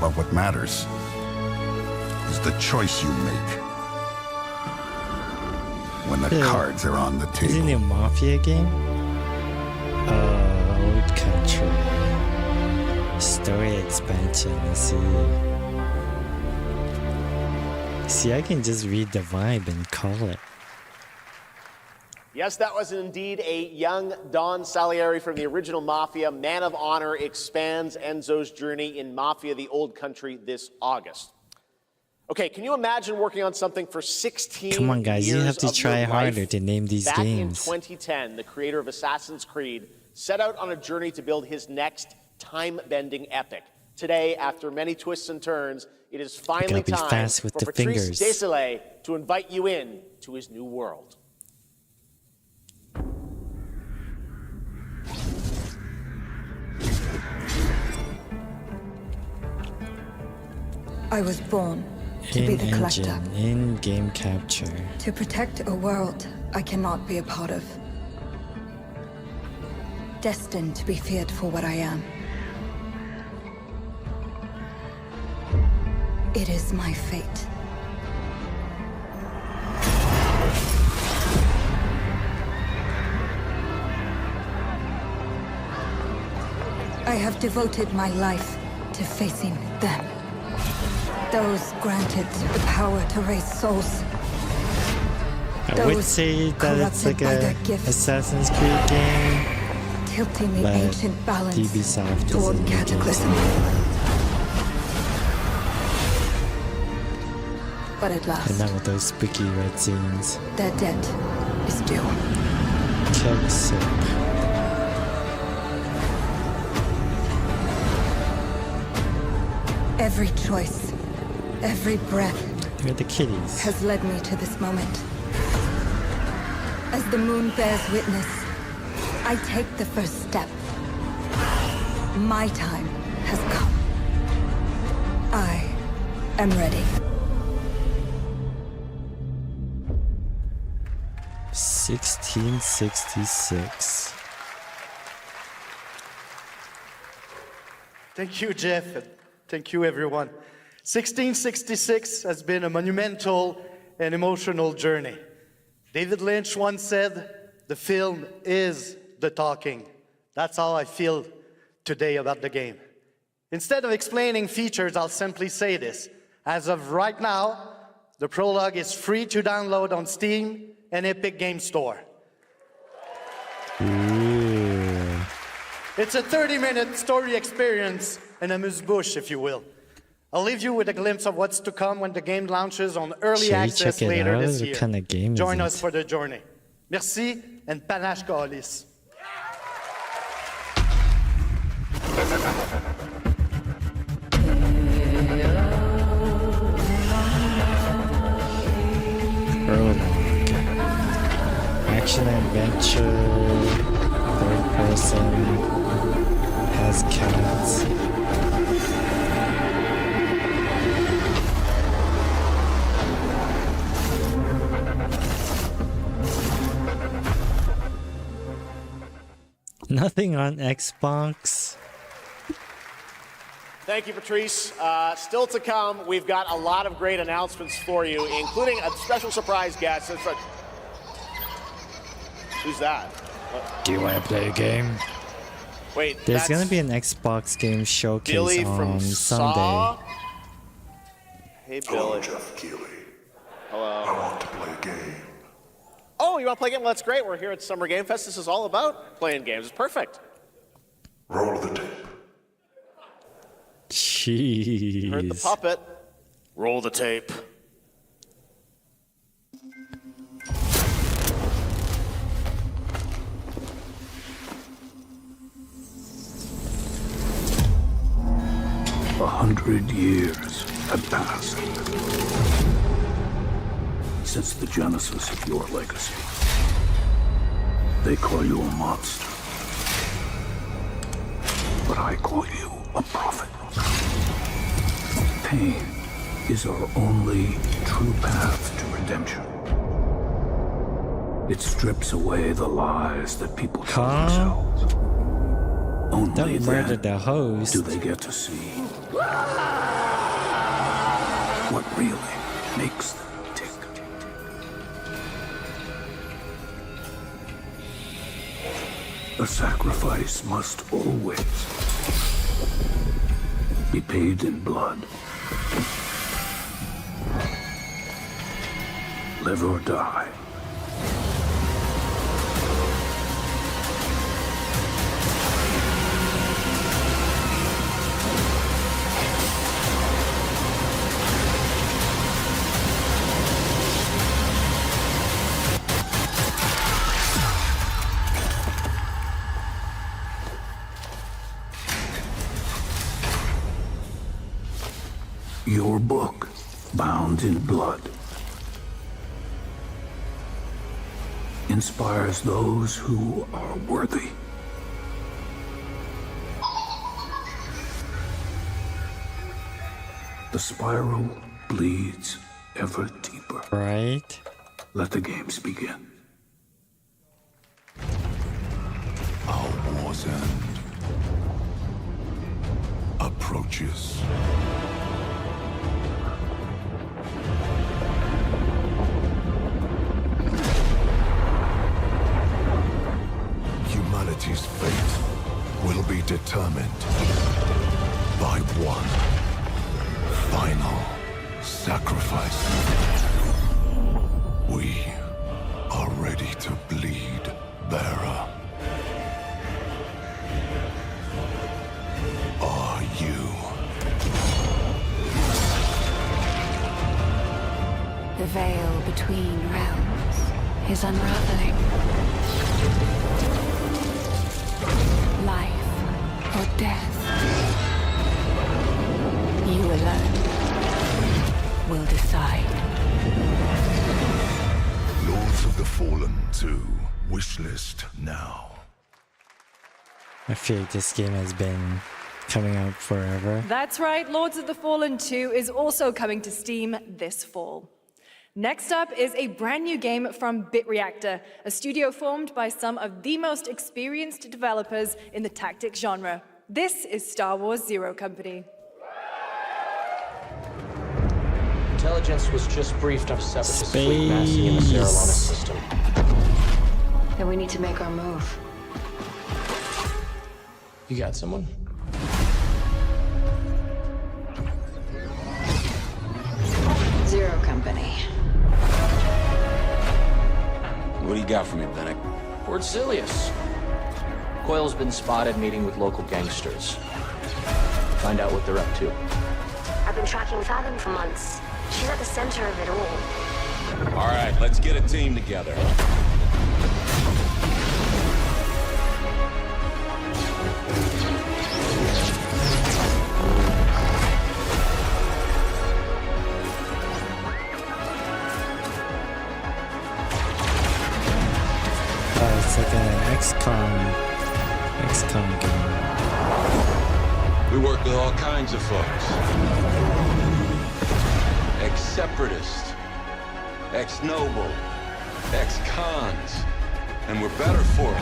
But what matters is the choice you make when the cards are on the table. Isn't it a Mafia game? Old Country. Story expansion, let's see. See, I can just read the vibe and call it. Yes, that was indeed a young Don Salieri from the original Mafia. Man of Honor expands Enzo's journey in Mafia: The Old Country this August. Okay, can you imagine working on something for 16 Come on, guys, you years have to of try your harder life? to name these Back games. in 2010, the creator of Assassin's Creed set out on a journey to build his next time-bending epic. Today, after many twists and turns, it is finally be time fast with for the Patrice fingers. Désilets to invite you in to his new world. I was born to be the collector. In-game capture. To protect a world I cannot be a part of. Destined to be feared for what I am. It is my fate. I have devoted my life to facing them. Those granted the power to raise souls. I would say that it's like a Assassin's Creed game, tilting the but ancient balance Ubisoft toward isn't making cataclysm. But at last, and not with those spooky red scenes. their debt is due. Keg soup. Every choice, every breath You're the kitties. has led me to this moment. As the moon bears witness, I take the first step. My time has come. I am ready. 1666. Thank you, Jeff, and thank you, everyone. 1666 has been a monumental and emotional journey. David Lynch once said, "The film is the talking." That's how I feel today about the game. Instead of explaining features, I'll simply say this. As of right now, the prologue is free to download on Steam and Epic Game Store. Ooh. It's a 30-minute story experience and amuse-bouche, if you will. I'll leave you with a glimpse of what's to come when the game launches on early Should you access check it later out? this What year. kind of game is Join it? us for the journey. Merci and panache Kaolis. Prologue. Action adventure. Third person. Has cats. Nothing on Xbox. Thank you, Patrice. Still to come, we've got a lot of great announcements for you, including a special surprise guest. Who's that? Do you want to play a game? Wait, There's that's gonna be an Xbox game showcase Billy on from Sunday. Saw. Hey, Hello, Billy. Jeff Keighley. Hello. I want to play a game. Oh, you want to play a game? Well, that's great. We're here at Summer Game Fest. This is all about playing games. It's perfect. Roll the tape. Jeez. Heard the puppet. Roll the tape. A 100 years have passed since the genesis of your legacy. They call you a monster, but I call you a prophet. Pain is our only true path to redemption. It strips away the lies that people tell themselves. Only Don't murder then the host. do they get to see what really makes them tick. A sacrifice must always be paid in blood. Live or die. Your book, bound in blood, inspires those who are worthy. The spiral bleeds ever deeper. Right? Let the games begin. Our war's end approaches. Humanity's fate will be determined by one final sacrifice. We are ready to bleed, Bearer. Are you? The veil between realms is unraveling. Life or death. You alone will decide. Lords of the Fallen 2. Wishlist now. I feel like this game has been coming out forever. That's right, Lords of the Fallen 2 is also coming to Steam this fall. Next up is a brand new game from BitReactor, a studio formed by some of the most experienced developers in the tactics genre. This is Star Wars Zero Company. Intelligence was just briefed of Separatist fleet massing in the Serralana system. Then we need to make our move. You got someone? Zero Company. What do you got for me, Bennick? Word Silius. Coil's been spotted meeting with local gangsters. Find out what they're up to. I've been tracking Fathom for months. She's at the center of it all. All right, let's get a team together. Oh, it's like an XCOM game. We work with all kinds of folks. Ex-separatists, ex-noble, ex-cons, and we're better for it.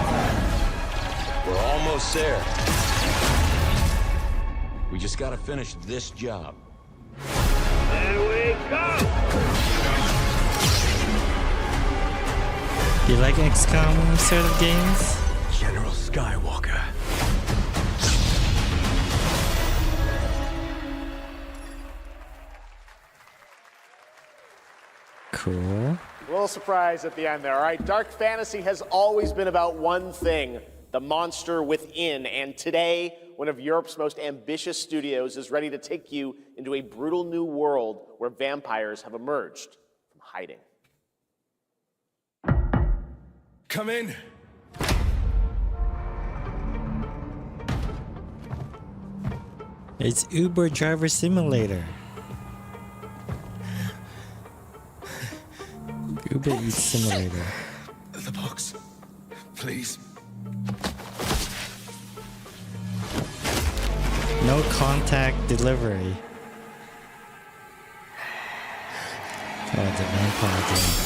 We're almost there. We just gotta finish this job. There we go! You like XCOM sort of games? General Skywalker. Cool. A little surprise at the end there. All right, dark fantasy has always been about one thing, the monster within. And today, one of Europe's most ambitious studios is ready to take you into a brutal new world where vampires have emerged from hiding. Come in. It's Uber Driver Simulator. Uber Eats Simulator. The box, please. No contact delivery. Oh, the vampire game.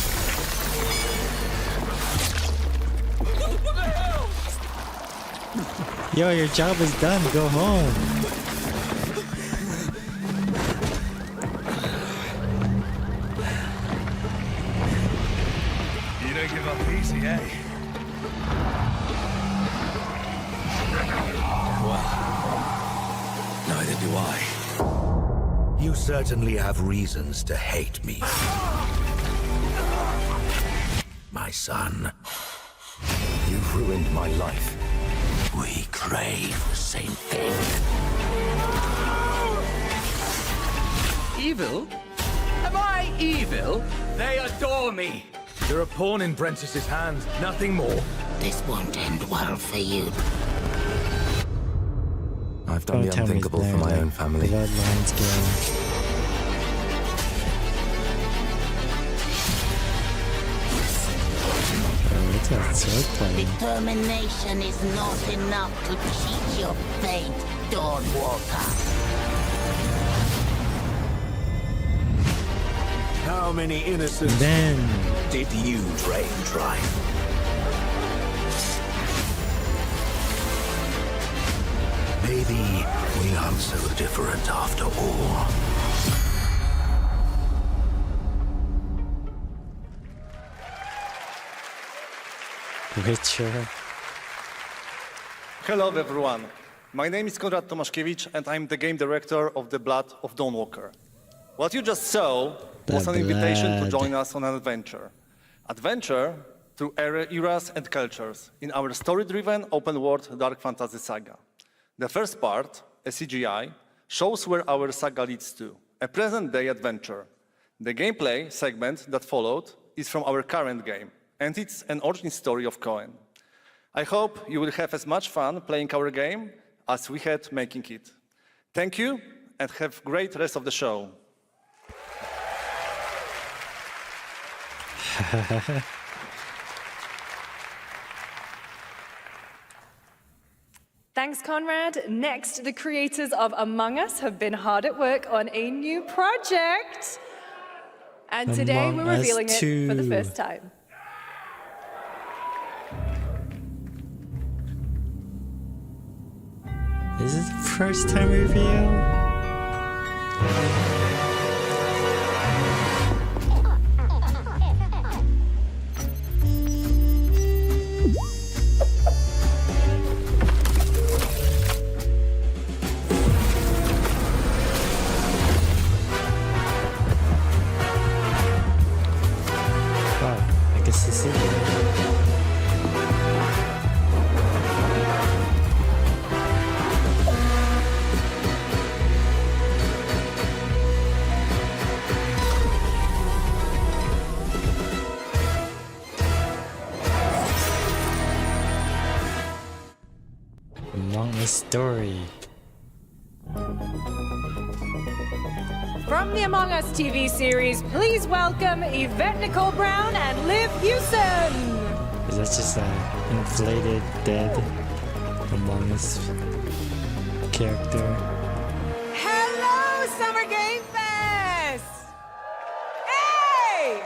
Yo, your job is done. Go home. You don't give up easy, eh? Well, neither do I. You certainly have reasons to hate me. My son, you've ruined my life. We crave the same thing. Evil? Am I evil? They adore me. You're a pawn in Brentius's hands, nothing more. This won't end well for you. I've done the unthinkable for my own family. Bloodlines game. Determination is not enough to cheat your fate, Dawnwalker. How many innocents did you drain dry? Maybe we aren't so different after all. Witcher. Hello everyone. My name is Konrad Tomaszkiewicz and I'm the game director of The Blood of Dawnwalker. What you just saw was an invitation to join us on an adventure. Adventure through eras and cultures in our story-driven open-world dark fantasy saga. The first part, a CGI, shows where our saga leads to, a present-day adventure. The gameplay segment that followed is from our current game, and it's an origin story of Cohen. I hope you will have as much fun playing our game as we had making it. Thank you, and have a great rest of the show. Thanks, Conrad. Next, the creators of Among Us have been hard at work on a new project. And today we're revealing it for the first time. Is it the first time reveal? see. Among Us story. From the Among Us TV series, please welcome Yvette Nicole Brown and Liv Hewson. Is that just an inflated dead Among Us character? Hello, Summer Game Fest! Hey!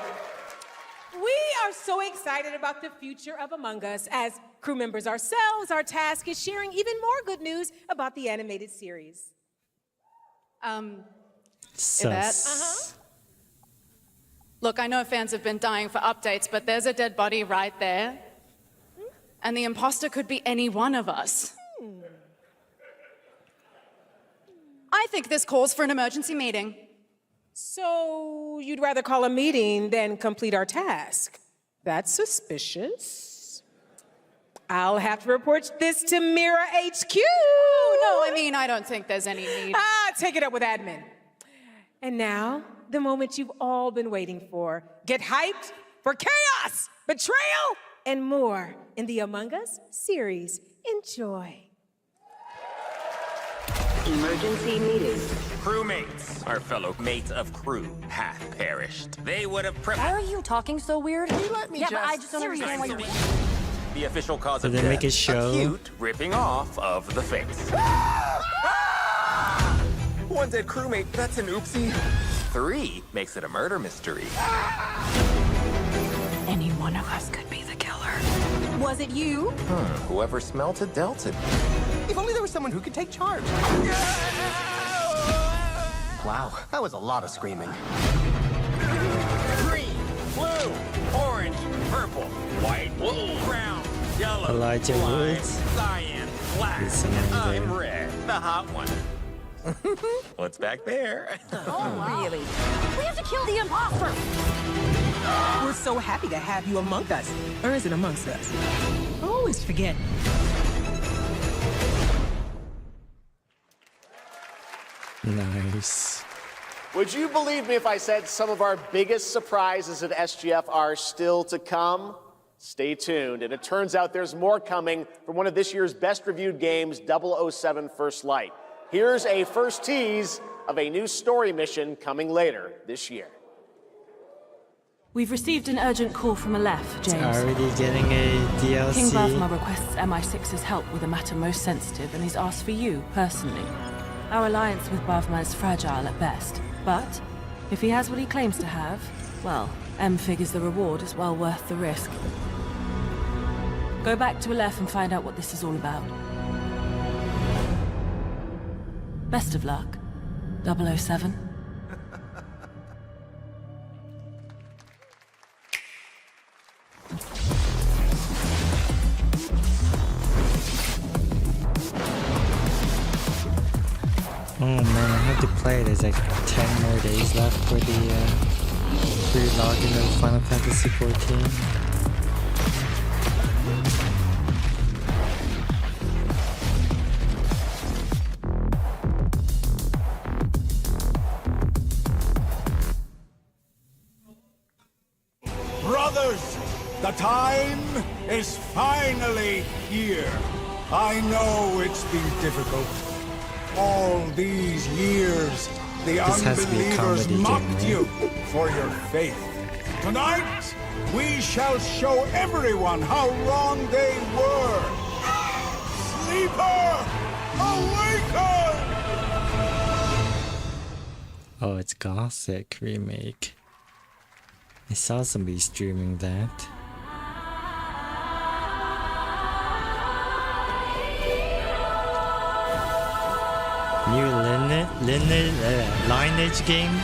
We are so excited about the future of Among Us. As crew members ourselves, our task is sharing even more good news about the animated series. Sus. Look, I know fans have been dying for updates, but there's a dead body right there. And the imposter could be any one of us. I think this calls for an emergency meeting. So you'd rather call a meeting than complete our task? That's suspicious. I'll have to report this to Mira HQ. No, I mean, I don't think there's any need. Take it up with admin. And now, the moment you've all been waiting for. Get hyped for chaos, betrayal, and more in the Among Us series. Enjoy. Emergency meeting. Crewmates, our fellow mates of crew, hath perished. They would have Why are you talking so weird? Can you let me but I just don't seriously. understand why you're... The official cause Did of they death, make a show? acute ripping off of the face. One dead crewmate, that's an oopsie. 3 makes it a murder mystery. Any one of us could be the killer. Was it you? Whoever smelt it dealt it. If only there was someone who could take charge. Wow, that was a lot of screaming. Green, blue, orange, purple, white, brown, yellow, Elijah lime, Woods. cyan, black. Is I'm red, the hot one. What's back there? Oh, really? We have to kill the imposter! We're so happy to have you among us. Or is it amongst us? I always forget. Nice. Would you believe me if I said some of our biggest surprises at SGF are still to come? Stay tuned, and it turns out there's more coming from one of this year's best reviewed games, 007 First Light. Here's a first tease of a new story mission coming later this year. We've received an urgent call from Aleph, James. Already getting a DLC. King Bavma requests MI6's help with a matter most sensitive, and he's asked for you, personally. Our alliance with Bavma is fragile at best, but if he has what he claims to have, well, M figures the reward is well worth the risk. Go back to Aleph and find out what this is all about. Best of luck, 007. Oh man, I have to play. There's like 10 more days left for the free login of Final Fantasy XIV. Brothers, the time is finally here. I know it's been difficult. All these years, the unbelievers mocked you for your faith. Tonight, we shall show everyone how wrong they were. Sleeper, awaken! Oh, it's Gothic remake. I saw somebody streaming that. New Lineage game?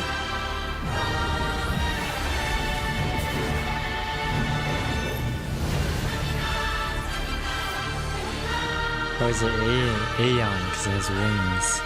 Or is it Aeon because it has wings?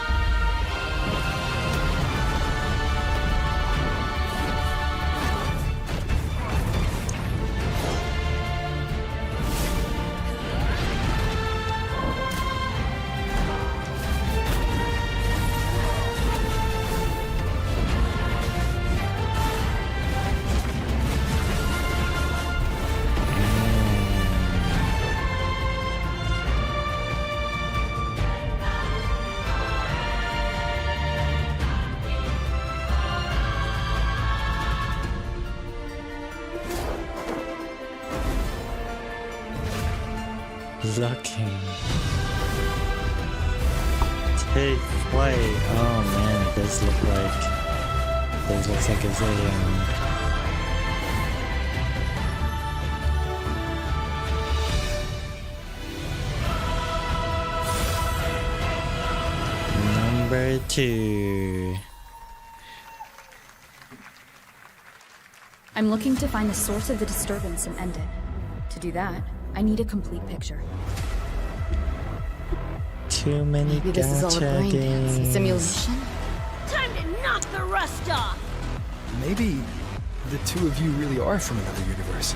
Looking. Take flight. Oh man, it does look like. It looks like it's a Number 2. I'm looking to find the source of the disturbance and end it. To do that, I need a complete picture. Too many Maybe this is all a gacha brain dance, a games. simulation? Time to knock the rust off! Maybe the two of you really are from another universe.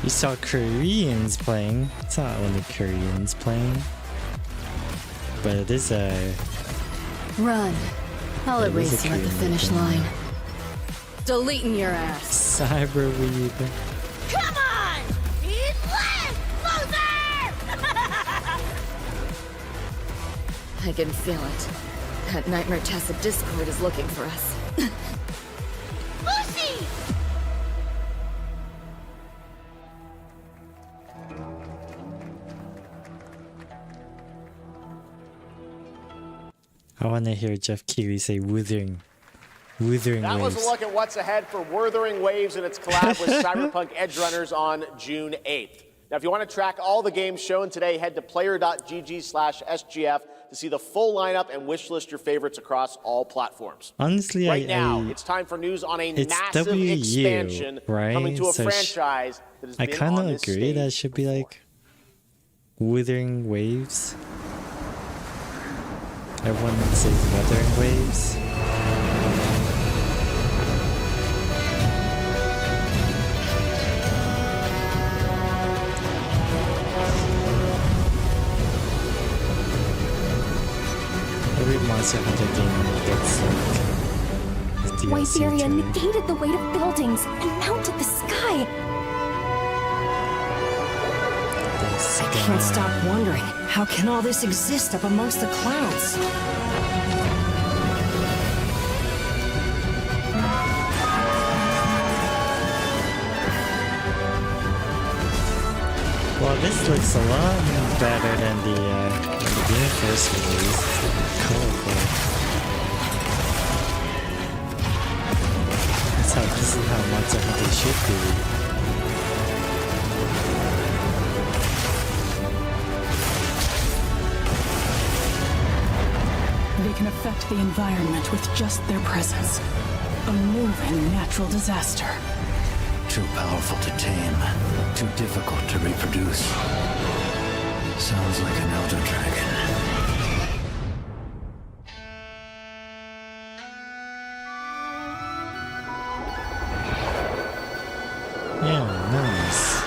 You saw Koreans playing. It's not only Koreans playing. But it is a... Run. I'll It is erase a you at the Korean finish thing. line. Deleting your ass. Cyberweeb. Come on! Eat less! Loser! I can feel it. That Nightmare Tessa Discord is looking for us. Lucy! I want to hear Jeff Keighley say Wuthering. Wuthering That Waves. was a look at what's ahead for Wuthering Waves and its collab with Cyberpunk Edge Runners on June 8th. Now, if you want to track all the games shown today, head to player.gg/SGF to see the full lineup and wishlist your favorites across all platforms. Honestly, Right now, it's time for news on a it's massive WU, expansion right? coming to a So franchise that has I been kind on of this agree stage that should be like Wuthering Waves. Everyone says Wuthering Waves. Every Monster Hunter game gets like DLC Wyberia to it. negated the weight of buildings and mounted the sky. I can't stop wondering, how can all this exist up amongst the clouds? Well, this looks a lot better than the game first release. It's colorful. This is how Monster Hunter should be. They can affect the environment with just their presence. A moving natural disaster. Too powerful to tame, too difficult to reproduce. Sounds like an elder dragon. Yeah, nice.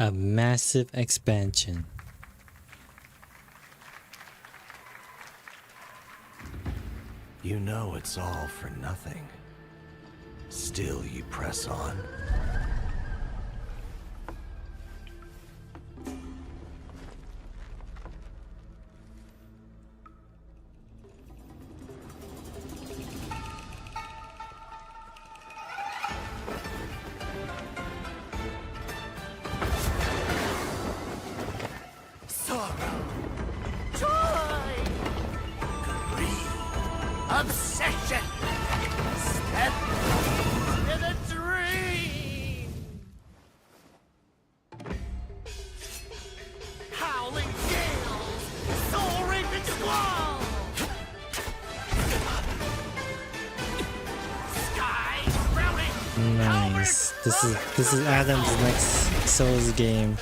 A massive expansion. You know it's all for nothing. Still you press on. Obsession! Step in a dream! Howling gales! Soul-raping squall! Sky sprouting! Nice. This is Adam's next Souls game.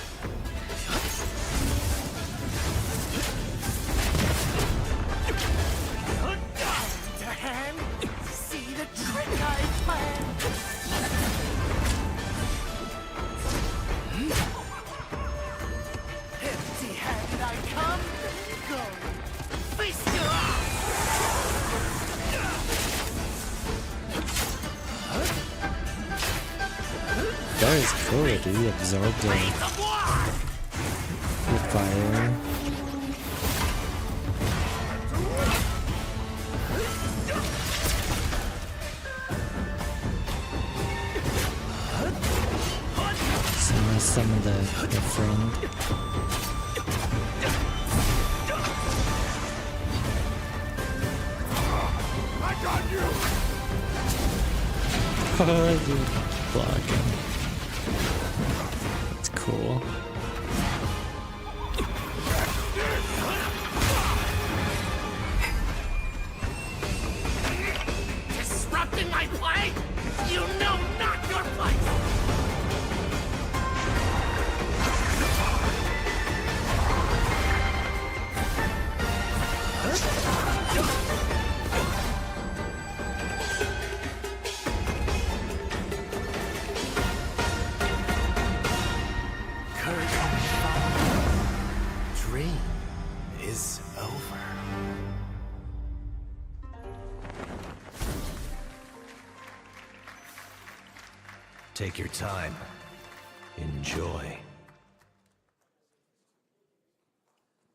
See the trick I planned! Empty-handed I come, go! Face your Oh, he absorbed it. The fire. Some of the friend. I got you. Oh, dude, blocking. That's cool. Disrupting my play? You know not your place! Dream is over. Take your time. Enjoy.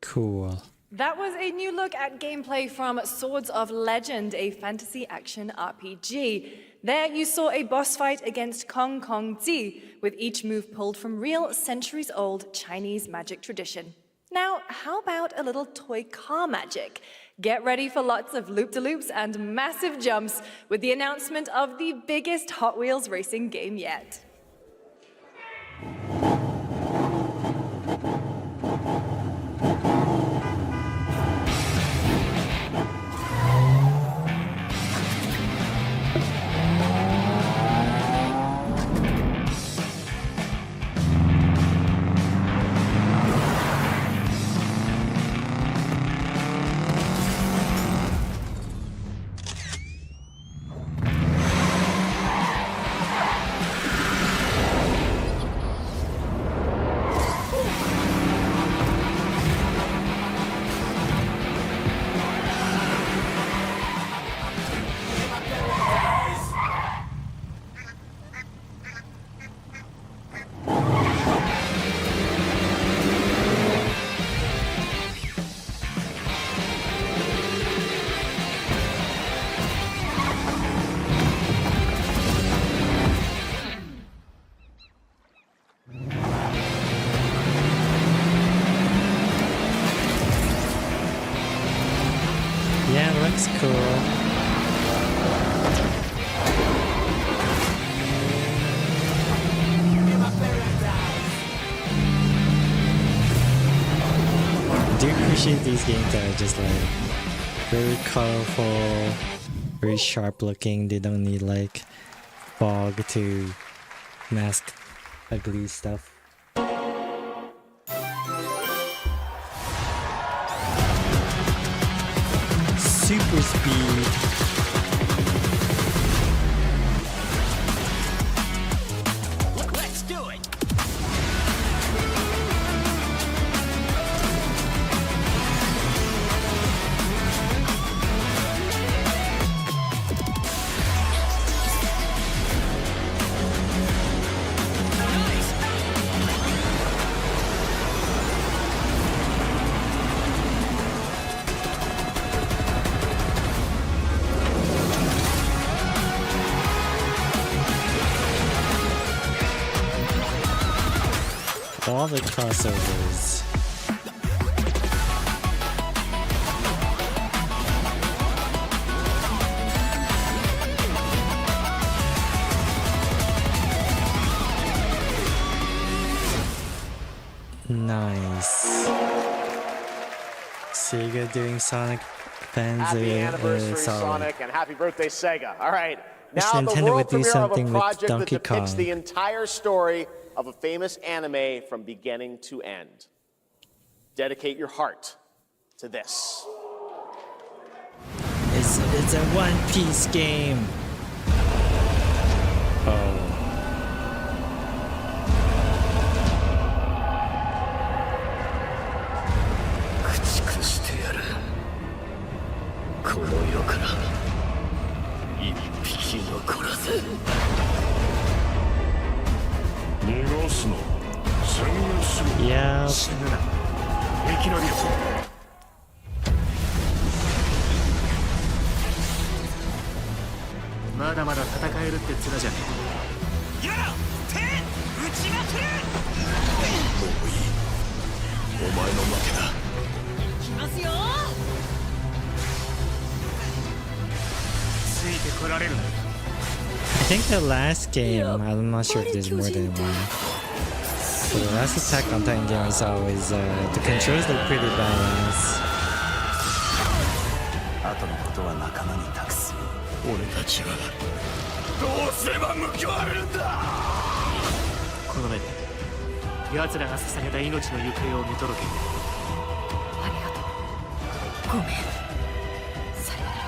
Cool. That was a new look at gameplay from Swords of Legend, a fantasy action RPG. There you saw a boss fight against Kong Kong Zi, with each move pulled from real centuries-old Chinese magic tradition. Now, how about a little toy car magic? Get ready for lots of loop-de-loops and massive jumps with the announcement of the biggest Hot Wheels racing game yet. Yeah, it looks cool. I do appreciate these games that are just like very colorful, very sharp looking. They don't need like fog to mask ugly stuff. Super speed. Let's do it! All the crossovers. Nice. Sega doing Sonic fans. Happy anniversary, Sonic, and happy birthday, Sega. All right, now the Nintendo world would do premiere of a something with project that Donkey depicts Kong. the entire story of a famous anime from beginning to end. Dedicate your heart to this. It's a One Piece game. Oh. Yeah. 死ぬな生き延びよまだまだ戦えるって面じゃねえやら手打ちまくれもういいお前の負けだ来ますよついてこられるな I think the last game, I'm not sure if there's more than one. So the last Attack on Titan game I saw was the controls look pretty badass. 後のことは仲間に託す俺たちはどうすれば報われるんだこの目で奴らが捧げた命の行方を見届けるありがとうごめんさよなら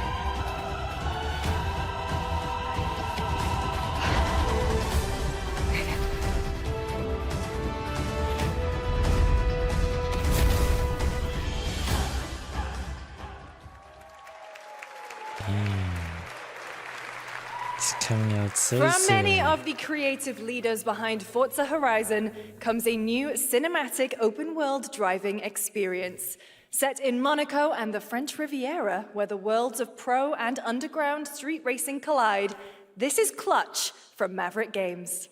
It's coming out so From soon. many of the creative leaders behind Forza Horizon comes a new cinematic open-world driving experience. Set in Monaco and the French Riviera, where the worlds of pro and underground street racing collide, this is Clutch from Maverick Games.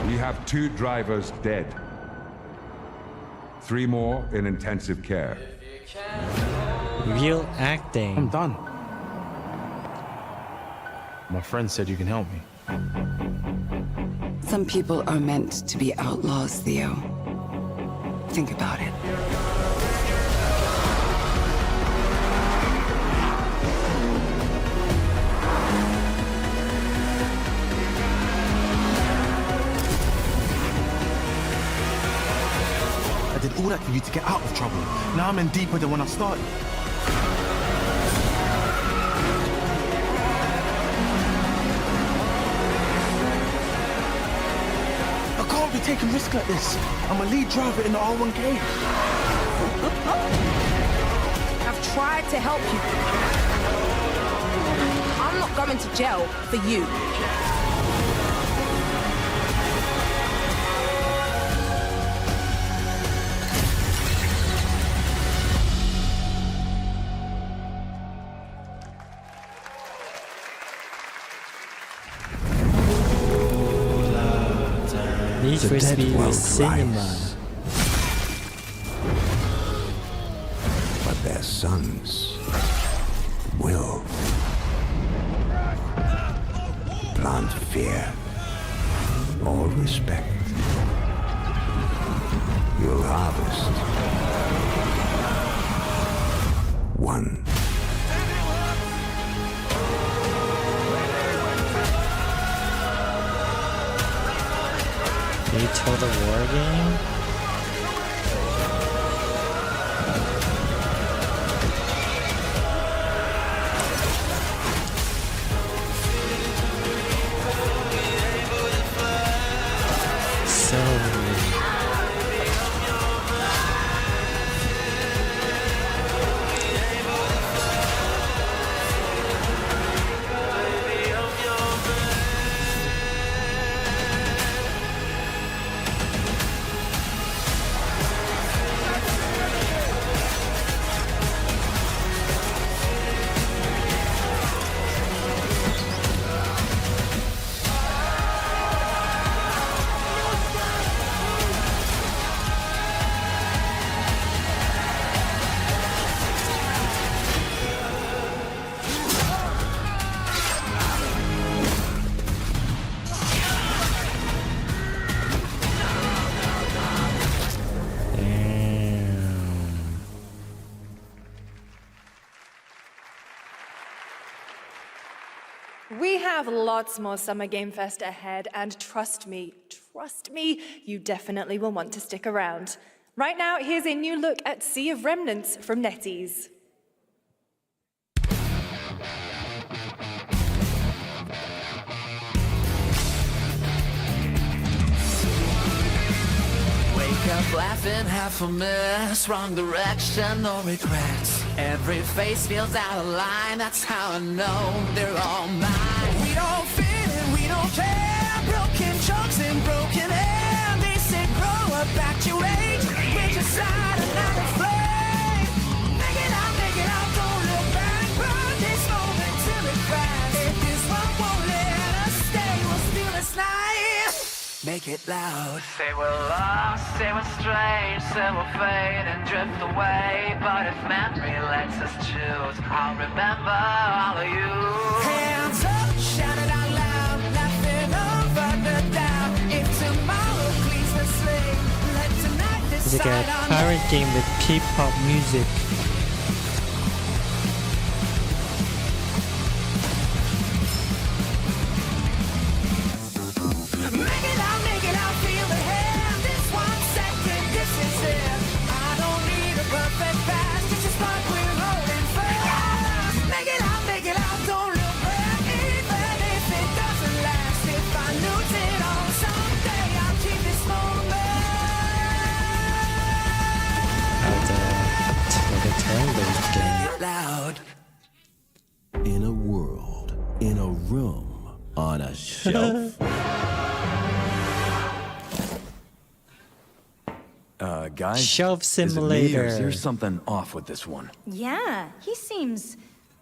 We have 2 drivers dead. 3 more in intensive care. Real acting. I'm done. My friend said you can help me. Some people are meant to be outlaws, Theo. Think about it. I did all that for you to get out of trouble. Now I'm in deeper than when I started. I can't be taking risks like this. I'm a lead driver in the R1K. I've tried to help you. I'm not going to jail for you. Need for Speed was cinema. But their sons will plant fear or respect. You'll harvest one. Total War game? So We have lots more Summer Game Fest ahead, and trust me, you definitely will want to stick around. Right now, here's a new look at Sea of Remnants from NetEase. laughing, half a miss, wrong direction, no regrets. Every face feels out of line, that's how I know they're all mine. We don't fit and we don't care, broken jokes and broken air. They say grow up, act your age, with your side and not a flame. Make it out, don't look back, burn this moment till it cracks. If this one won't let us stay, we'll steal this night. Make it loud. Say we're lost, say we're strange, say we'll fade and drift away. But if memory lets us choose, I'll remember all of you. Hands up, shout it out loud, laughing over the doubt. If tomorrow cleans the slate, let tonight It's like decide a on pirate game with K-pop music. Make it out, feel the hand. This 1 second, this is it. I don't need a perfect past, just a spark we're holding fast. Make it out, don't look back, even if it doesn't last. If I lose it all someday, I'll keep this moment. Like a turn-based game. Loud. In a world, in a room, on a shelf. Guys? Shelf Is it me, or simulator. is there something off with this one? Yeah, he seems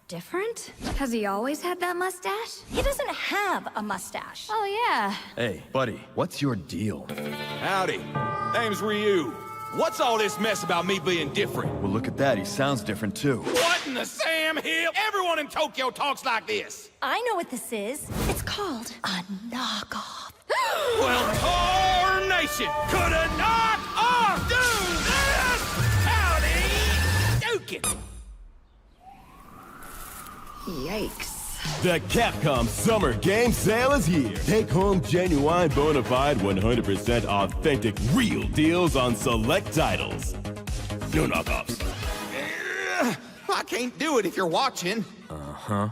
different. Has he always had that mustache? He doesn't have a mustache. Oh, yeah. Hey, buddy, what's your deal? Howdy. Name's Ryu. What's all this mess about me being different? Well, look at that. He sounds different, too. What in the Sam Hill? Everyone in Tokyo talks like this. I know what this is. It's called a knockoff. Well, Tarnation could a knock off do this? Howdy, Duke it. Yikes. The Capcom Summer Game Sale is here. Take home genuine, bona fide, 100% authentic, real deals on select titles. No knockoffs. I can't do it if you're watching. Uh-huh.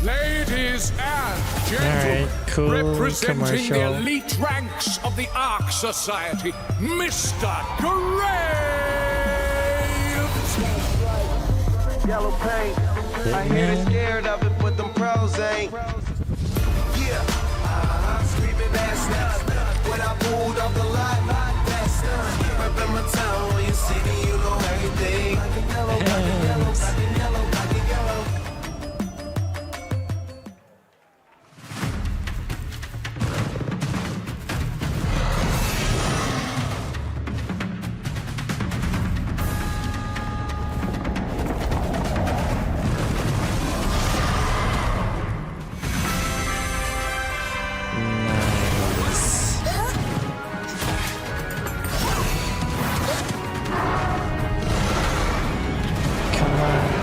Ladies and gentlemen, Alright, cool representing commercial. the elite ranks of the Ark Society, Mr. Graves! Yellow paint. I hear they scared of it, but them pros ain't. Yeah, screaming ass nuts. When I pulled off the lot, that's done. Rep in my town, when you see me, you know everything. Black and yellow, black and yellow, black and yellow, black and yellow.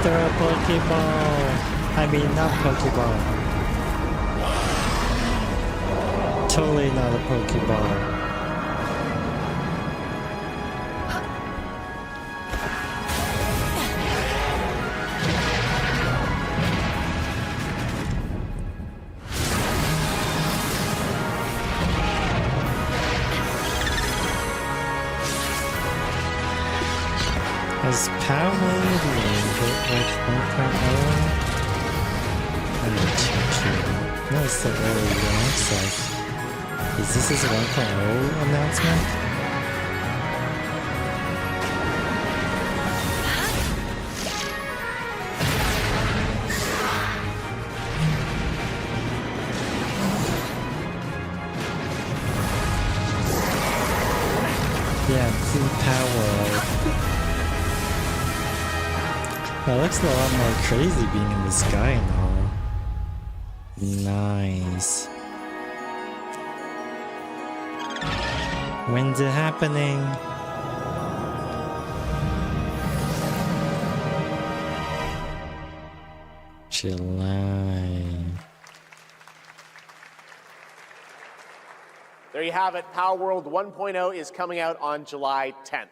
Throw a Pokeball. I mean, not Pokeball. Totally not a Pokeball. Has Power like 1.0? I'm not too sure. No, it's the early launch site. Is this his 1.0 announcement? Yeah, Blue Power. That looks a lot more crazy being in the sky now. Nice. When's it happening? July. There you have it. Power World 1.0 is coming out on July 10th.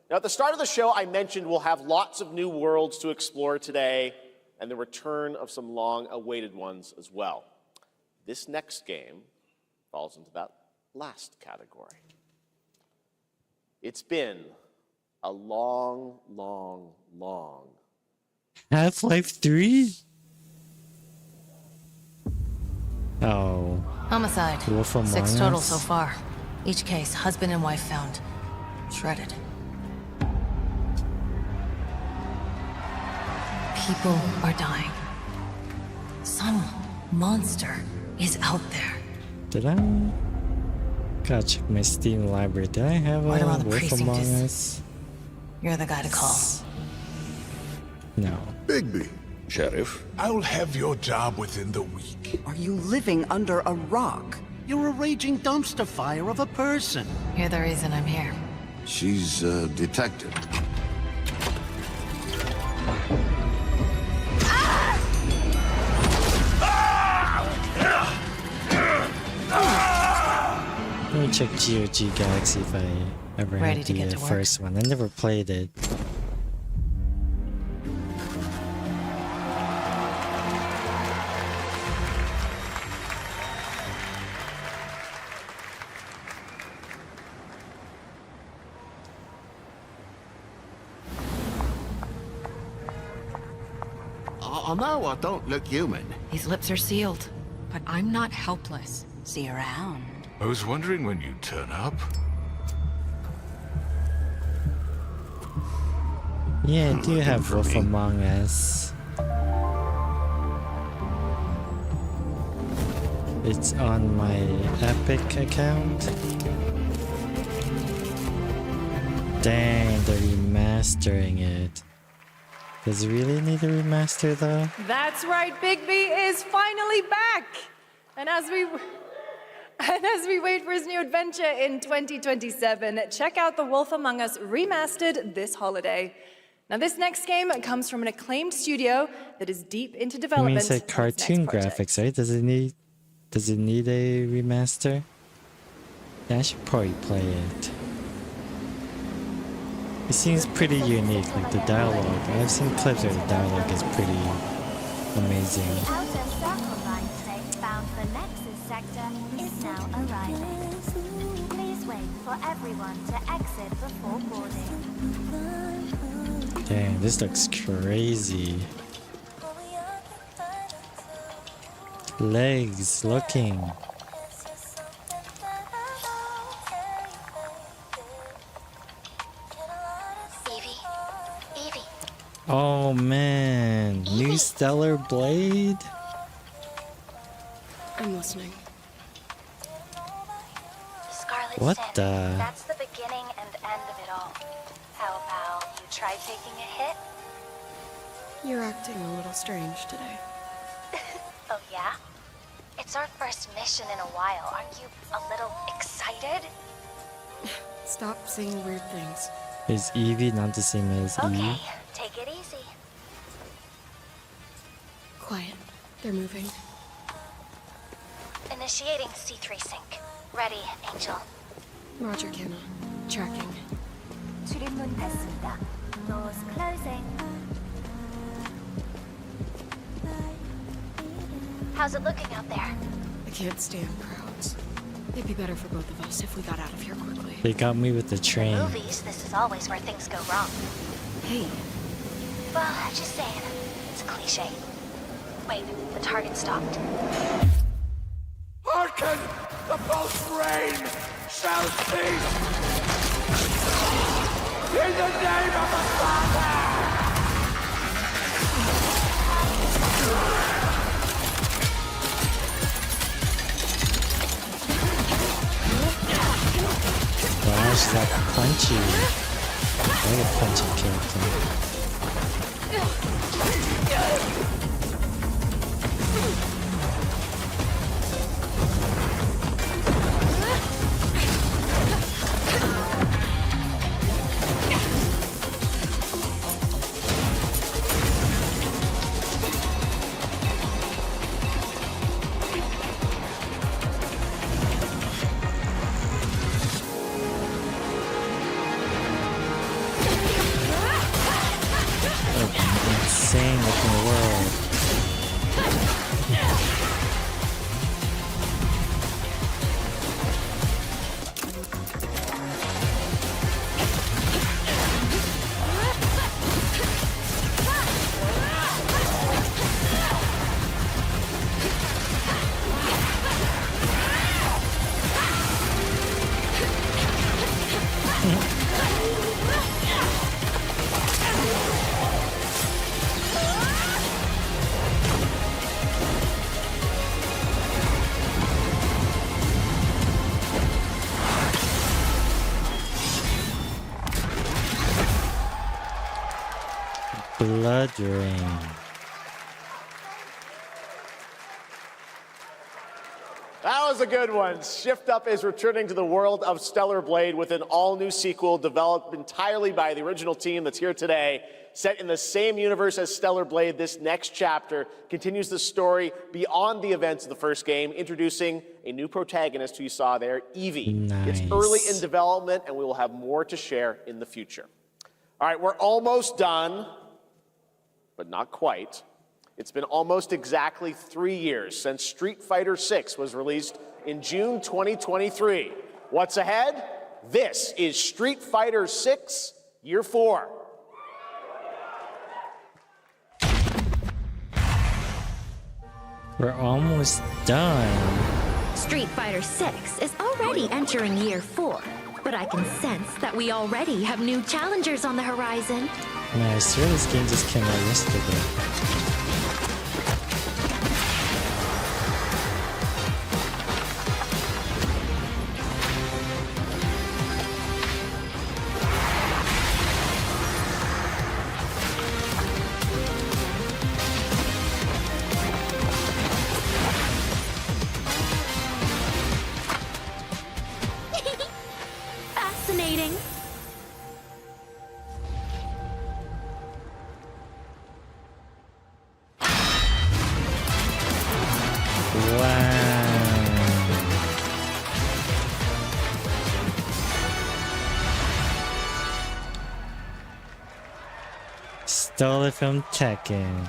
Now, at the start of the show, I mentioned we'll have lots of new worlds to explore today and the return of some long-awaited ones as well. This next game falls into that last category. It's been a long, long, long. Half-Life 3? Oh. Homicide. Wolf Among 6 total Us? so far. Each case, husband and wife found. Shredded. People are dying. Some monster is out there. Did I? Gotta check my Steam library. Did I have a Word around the Wolf precinct Among is- Us? You're the guy to call. No. Bigby, Sheriff? I'll have your job within the week. Are you living under a rock? You're a raging dumpster fire of a person. You're the reason I'm here. She's a detective. Let me check GOG Galaxy if I ever Ready had to get the to work? first one. I never played it. I know I don't look human. These lips are sealed. But I'm not helpless. See you around. I was wondering when you'd turn up. Yeah, I do have Wolf Among Us. It's on my Epic account. Dang, they're remastering it. Does it really need a remaster though? That's right, Bigby is finally back! And as we wait for his new adventure in 2027, check out The Wolf Among Us Remastered this holiday. Now, this next game comes from an acclaimed studio that is deep into I mean, development. it's like cartoon graphics, right? Does it need a remaster? Yeah, I should probably play it. It seems pretty unique, like the dialogue. I've seen clips where the dialogue is pretty amazing. The outer circle line train bound for Nexus sector is now arriving. Please wait for everyone to exit before boarding. Dang, this looks crazy. Legs looking. Oh man, new Stellar Blade? I'm listening. Scarlet What Sin, the? that's the beginning and end of it all. How about you try taking a hit? You're acting a little strange today. Oh yeah? It's our first mission in a while. Aren't you a little excited? Stop saying weird things. Is Eevee not the same as Okay, Eve? take it easy. Quiet. They're moving. Initiating C3 sync. Ready, Angel. Roger, Kenna. Tracking. 출입문 닫습니다. Doors closing. How's it looking out there? I can't stand crowds. It'd be better for both of us if we got out of here quickly. They got me with the train. Movies, this is always where things go wrong. Hey. Well, just saying. It's a cliche. Wait, the target stopped. Hearken! The pulse rain shall cease! In the name of the Father! Wow, she's like punchy. Very punchy character. Insane looking world. Blood Rain. That was a good one. Shift Up is returning to the world of Stellar Blade with an all-new sequel developed entirely by the original team that's here today. Set in the same universe as Stellar Blade, this next chapter continues the story beyond the events of the first game, introducing a new protagonist who you saw there, Evie. Nice. It's early in development, and we will have more to share in the future. All right, we're almost done, but not quite. It's been almost exactly 3 years since Street Fighter VI was released in June 2023. What's ahead? This is Street Fighter VI Year 4. We're almost done. Street Fighter VI is already entering Year 4, but I can sense that we already have new challengers on the horizon. Man, I swear this game just came out yesterday. Fascinating. Stole it from Tekken.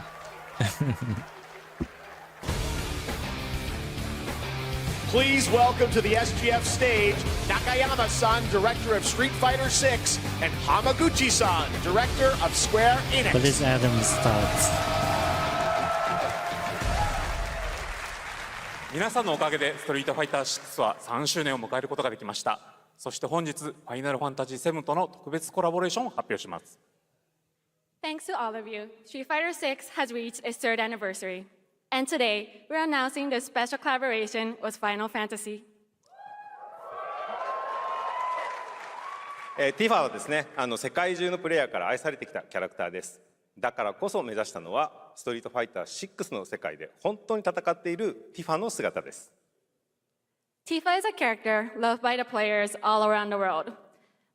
Please welcome to the SGF stage, Nakayama-san, director of Street Fighter VI, and Hamaguchi-san, director of Square Enix. What is Adam's thoughts? 皆さんのおかげでストリートファイター6は3周年を迎えることができました。そして本日、ファイナルファンタジー7との特別コラボレーションを発表します。Thanks to all of you, Street Fighter VI has reached its 3rd anniversary. And today, we're announcing this special collaboration with Final Fantasy. ティファはですね、世界中のプレイヤーから愛されてきたキャラクターです。だからこそ目指したのは、ストリートファイター6の世界で本当に戦っているティファの姿です。Tifa is a character loved by the players all around the world.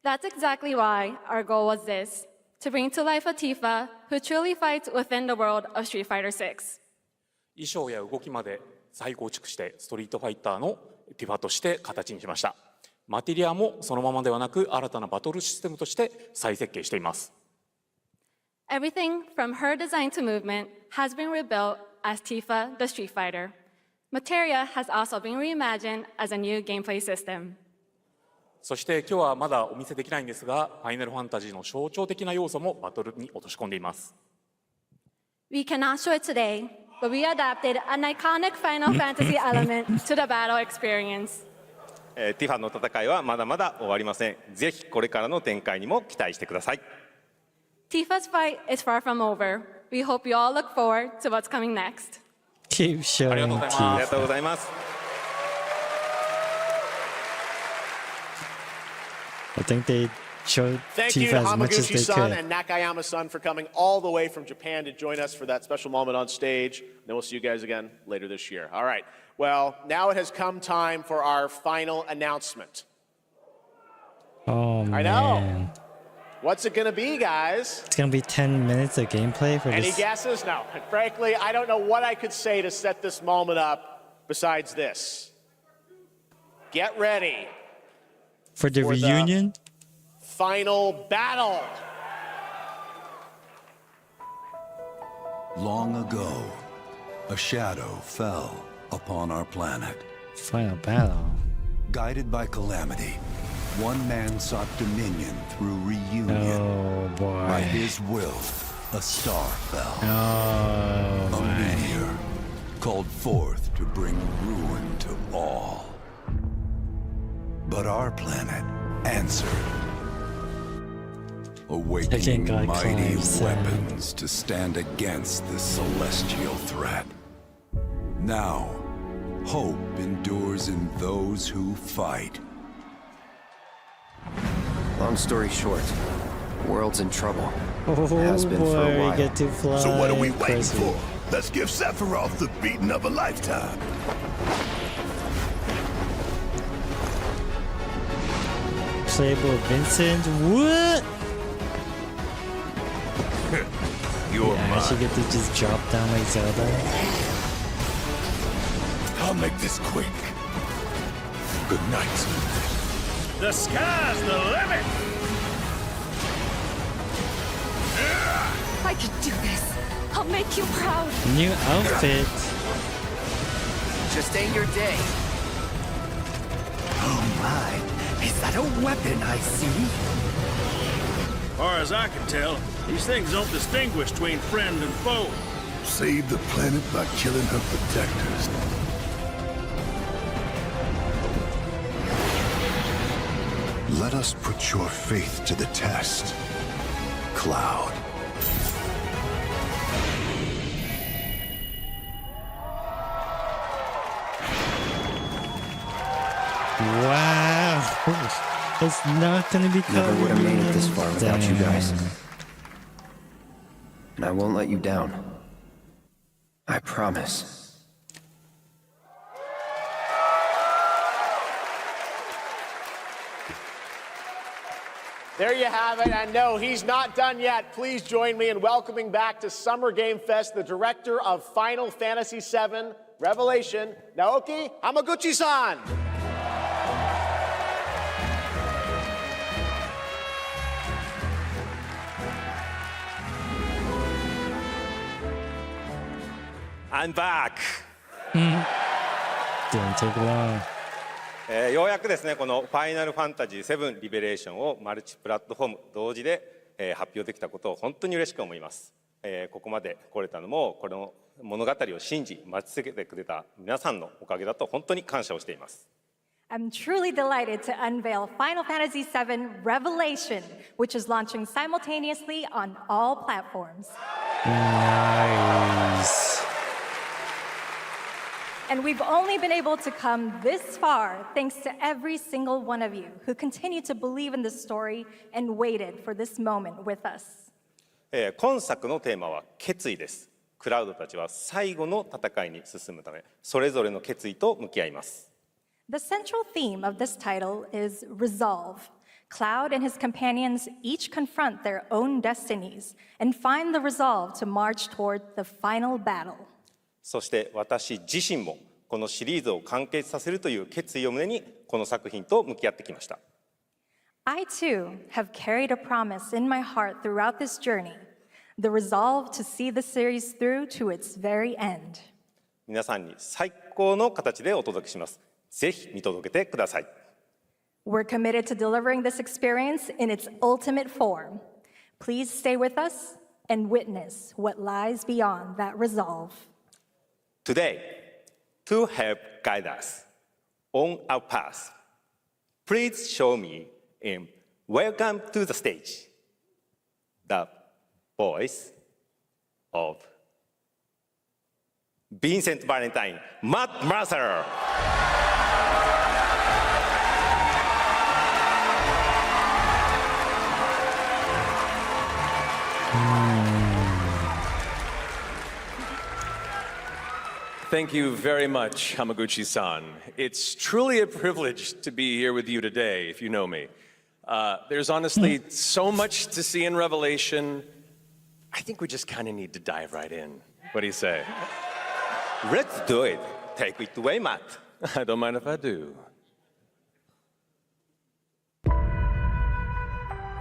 That's exactly why our goal was this, to bring to life a Tifa who truly fights within the world of Street Fighter VI. 衣装や動きまで再構築してストリートファイターのティファとして形にしました。マテリアもそのままではなく新たなバトルシステムとして再設計しています。Everything from her design to movement has been rebuilt as Tifa the Street Fighter. Materia has also been reimagined as a new gameplay system. そして今日はまだお見せできないんですが、ファイナルファンタジーの象徴的な要素もバトルに落とし込んでいます。We cannot show it today, but we adapted an iconic Final Fantasy element to the battle experience. ティファの戦いはまだまだ終わりません。ぜひこれからの展開にも期待してください。Tifa's fight is far from over. We hope you all look forward to what's coming next. Keep showing ありがとうございます。I think they showed Thank you to Tifa as much as they Hamaguchi-san could. and Nakayama-san for coming all the way from Japan to join us for that special moment on stage. Then we'll see you guys again later this year. All right. Well, now it has come time for our final announcement. Oh, man. I know. What's it going to be, guys? It's going to be 10 minutes of gameplay for Any this. guesses? No. Frankly, I don't know what I could say to set this moment up besides this. Get ready. For the reunion? Final battle. Long ago, a shadow fell upon our planet. Final battle. Guided by calamity, one man sought dominion through reunion. Oh boy. By his will, a star fell. Oh, a meteor called forth to bring ruin to all. But our planet answered, awakening mighty weapons to stand against this celestial threat. Now, hope endures in those who fight. Long story short, world's in trouble. Oh Has been for a boy, we while. get to fly. So what are we waiting Crazy. for? Let's give Sephiroth the beating of a lifetime. Playable Vincent, what? You're I actually get to just drop down like Zelda. I'll make this quick. Good night. The sky's the limit! I could do this. I'll make you proud. New outfit. Just ain't your day. Oh my, is that a weapon I see? Far as I can tell, these things don't distinguish between friend and foe. Save the planet by killing her protectors. Let us put your faith to the test, Cloud. Wow. It's not gonna be covered. Never would have made it this far without you guys. Damn. And I won't let you down. I promise. There you have it, and no, he's not done yet. Please join me in welcoming back to Summer Game Fest the director of Final Fantasy VII Revelation, Naoki Hamaguchi-san. I'm back! Didn't take long. ようやくですね、このファイナルファンタジー7リベレーションをマルチプラットフォーム同時で、発表できたことを本当に嬉しく思います。ここまで来れたのも、この物語を信じ、待ち続けてくれた皆さんのおかげだと本当に感謝をしています。I'm truly delighted to unveil Final Fantasy VII Revelation, which is launching simultaneously on all platforms. Nice. And we've only been able to come this far thanks to every single one of you who continue to believe in this story and waited for this moment with us. 今作のテーマは決意です。クラウドたちは最後の戦いに進むため、それぞれの決意と向き合います。The central theme of this title is resolve. Cloud and his companions each confront their own destinies and find the resolve to march toward the final battle. そして私自身もこのシリーズを完結させるという決意を胸にこの作品と向き合ってきました。I too have carried a promise in my heart throughout this journey, the resolve to see the series through to its very end. 皆さんに最高の形でお届けします。ぜひ見届けてください。We're committed to delivering this experience in its ultimate form. Please stay with us and witness what lies beyond that resolve. Today, to help guide us on our path, please show me in Welcome to the Stage, the voice of Vincent Valentine, Matt Mercer. Thank you very much, Hamaguchi-san. It's truly a privilege to be here with you today, if you know me. There's honestly so much to see in Revelation. I think we just kind of need to dive right in. What do you say? Let's do it. Take it away, Matt. I don't mind if I do.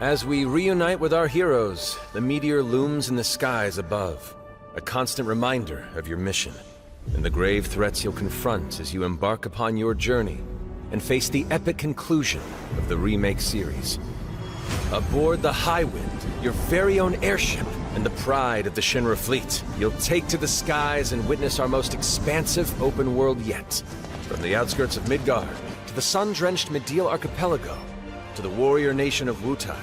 As we reunite with our heroes, the meteor looms in the skies above, a constant reminder of your mission and the grave threats you'll confront as you embark upon your journey and face the epic conclusion of the remake series. Aboard the Highwind, your very own airship and the pride of the Shinra fleet, you'll take to the skies and witness our most expansive open world yet. From the outskirts of Midgard, to the sun-drenched Mideel Archipelago, to the warrior nation of Wutai.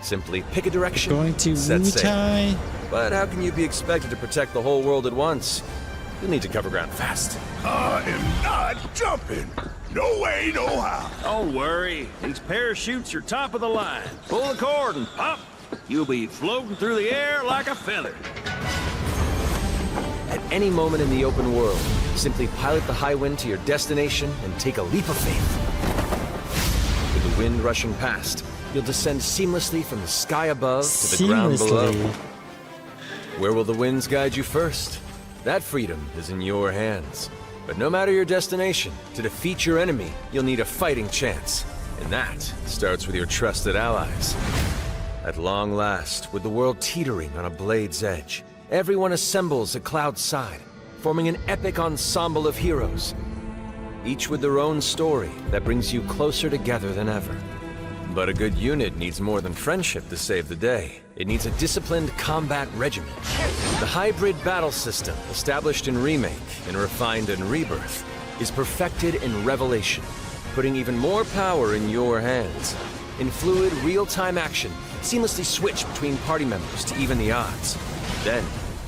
Simply pick a direction, Going to set sail. Wutai. But how can you be expected to protect the whole world at once? You'll need to cover ground fast. I am not jumping. No way, no how. Don't worry. These parachutes are top of the line. Pull the cord and pop. you'll be floating through the air like a feather. At any moment in the open world, simply pilot the Highwind to your destination and take a leap of faith. With the wind rushing past, you'll descend seamlessly from the sky above to the ground below. Where will the winds guide you first? That freedom is in your hands. But no matter your destination, to defeat your enemy, you'll need a fighting chance. And that starts with your trusted allies. At long last, with the world teetering on a blade's edge, everyone assembles at Cloud's side, forming an epic ensemble of heroes. Each with their own story that brings you closer together than ever. But a good unit needs more than friendship to save the day. It needs a disciplined combat regiment. The hybrid battle system, established in Remake and refined in Rebirth, is perfected in Revelation, putting even more power in your hands. In fluid, real-time action, seamlessly switch between party members to even the odds. Then,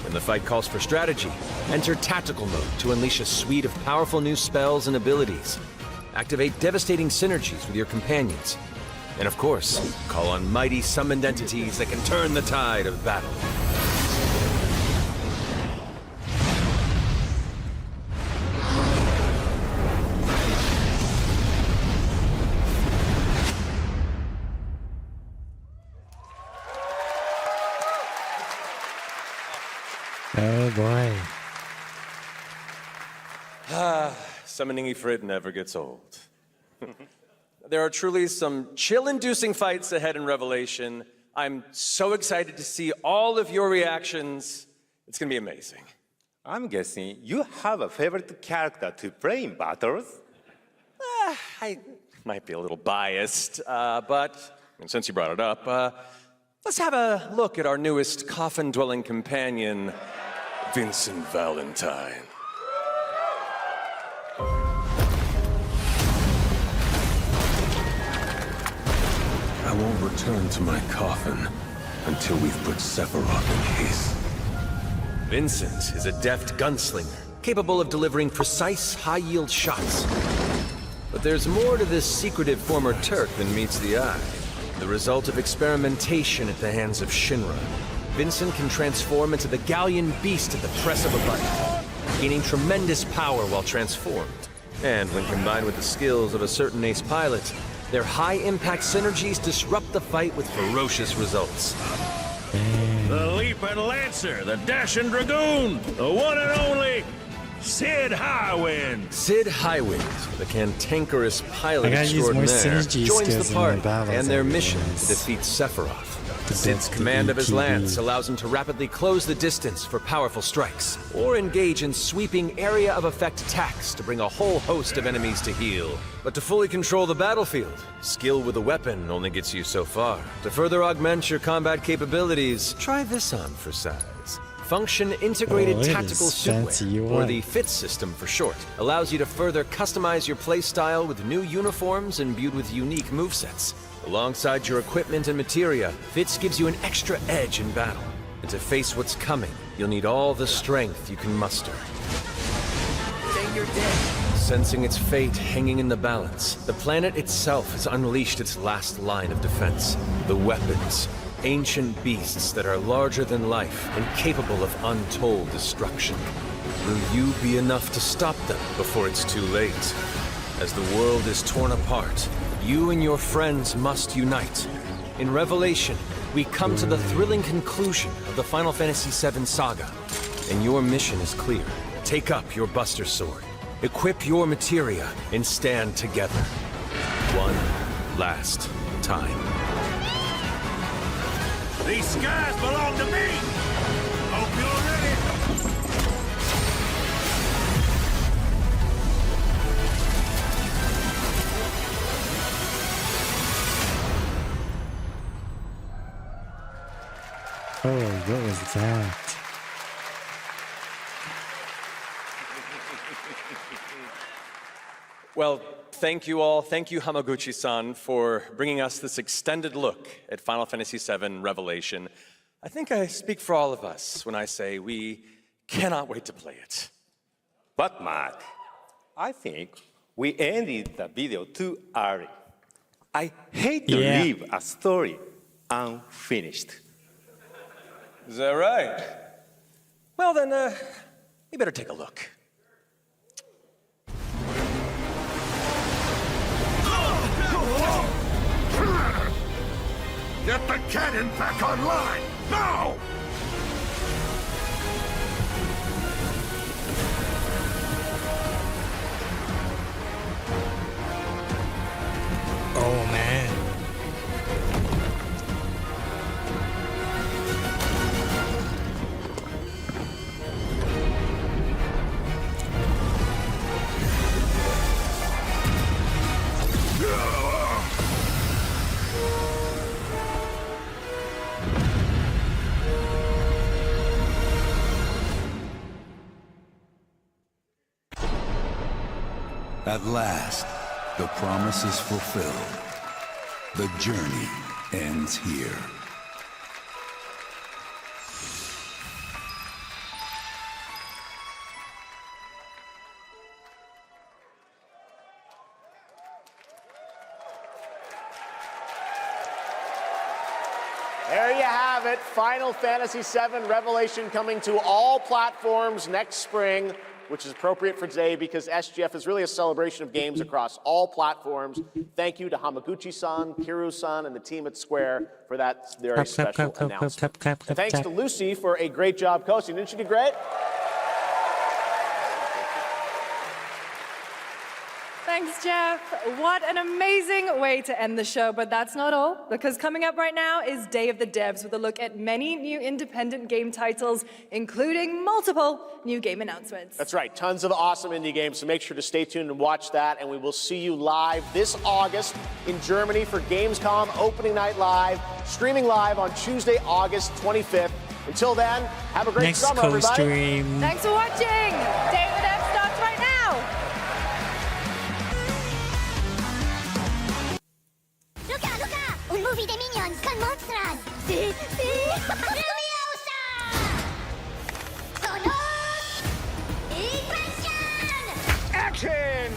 when the fight calls for strategy, enter tactical mode to unleash a suite of powerful new spells and abilities. Activate devastating synergies with your companions. And of course, call on mighty summoned entities that can turn the tide of battle. Oh boy. Summoning Ifrit never gets old. There are truly some chill-inducing fights ahead in Revelation. I'm so excited to see all of your reactions. It's gonna be amazing. I'm guessing you have a favorite character to play in battles? I might be a little biased, but since you brought it up, let's have a look at our newest coffin-dwelling companion, Vincent Valentine. I won't return to my coffin until we've put Sephiroth in his. Vincent is a deft gunslinger, capable of delivering precise, high-yield shots. But there's more to this secretive former Turk than meets the eye. The result of experimentation at the hands of Shinra. Vincent can transform into the Galleon Beast at the press of a button, gaining tremendous power while transformed. And when combined with the skills of a certain ace pilot, their high-impact synergies disrupt the fight with ferocious results. The Leaping Lancer, the Dashing Dragoon, the one and only Sid Highwind. Sid Highwind, the cantankerous pilot I gotta use more extraordinaire, synergy joins skills the in my party battles and their every mission once. to defeat Sephiroth. The Sid's big command of his EPB. lance allows him to rapidly close the distance for powerful strikes, or engage in sweeping area of effect attacks to bring a whole host of enemies to heel. But to fully control the battlefield, skill with a weapon only gets you so far. To further augment your combat capabilities, try this on for size. Function Integrated Oh, it Tactical is fancy Suitwear, or UI. the FIT system for short, allows you to further customize your playstyle with new uniforms imbued with unique movesets. Alongside your equipment and materia, FITS gives you an extra edge in battle. And to face what's coming, you'll need all the strength you can muster. Sensing its fate hanging in the balance, the planet itself has unleashed its last line of defense. The weapons. Ancient beasts that are larger than life and capable of untold destruction. Will you be enough to stop them before it's too late? As the world is torn apart, you and your friends must unite. In Revelation, we come to the thrilling conclusion of the Final Fantasy VII saga. And your mission is clear. Take up your Buster Sword, equip your materia, and stand together. One last time. These skies belong to me! Hope you're ready! Oh, what was that? Well, thank you all. Thank you, Hamaguchi-san, for bringing us this extended look at Final Fantasy VII Revelation. I think I speak for all of us when I say we cannot wait to play it. But Mark, I think we ended the video too early. I hate to leave a story unfinished. Is that right? Well then, you better take a look. Get the cannon back online, now! Oh man. At last, the promise is fulfilled. The journey ends here. There you have it. Final Fantasy VII Revelation coming to all platforms next spring, which is appropriate for today because SGF is really a celebration of games across all platforms. Thank you to Hamaguchi-san, Kiru-san, and the team at Square for that very special announcement. And thanks to Lucy for a great job coaching. Didn't she do great? Thanks, Jeff. What an amazing way to end the show, but that's not all, because coming up right now is Day of the Devs with a look at many new independent game titles, including multiple new game announcements. That's right, tons of awesome indie games, so make sure to stay tuned and watch that, and we will see you live this August in Germany for Gamescom Opening Night Live, streaming live on Tuesday, August 25th. Until then, have a great summer, everybody. Stream. Thanks for watching. Day of the Devs starts right now. Un movie de minions con monsters! Sí, sí! ¡Leviosa! ¡Sonos! ¡Ignition! Action!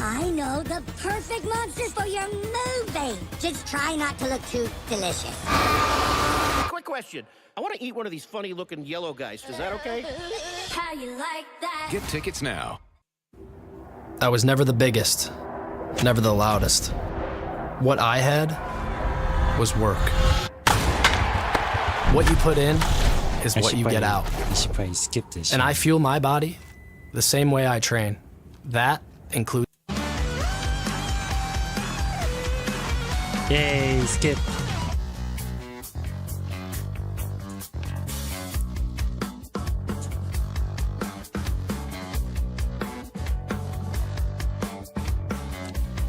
I know the perfect monsters for your movie! Just try not to look too delicious. Quick question. I want to eat one of these funny-looking yellow guys. Is that okay? How you like that? Get tickets now. I was never the biggest, never the loudest. What I had was work. What you put in is what you get out. I should probably skip this. And I fuel my body the same way I train. That includes... Yay, skip.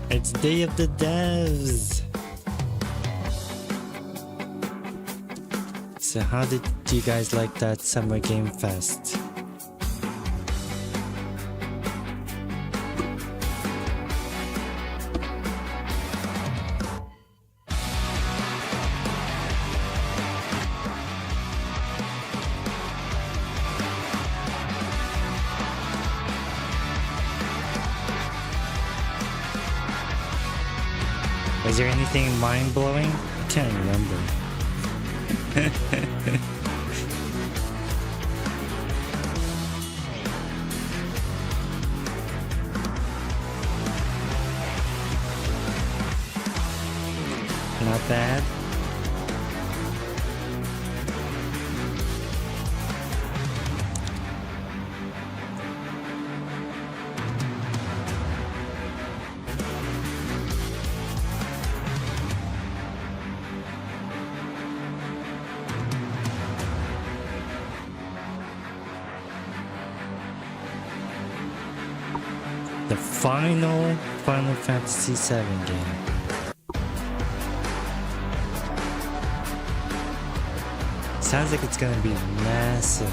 It's Day of the Devs. So how did you guys like that Summer Game Fest? Was there anything mind-blowing? I can't remember. Not bad. The final Final Fantasy VII game. Sounds like it's gonna be massive.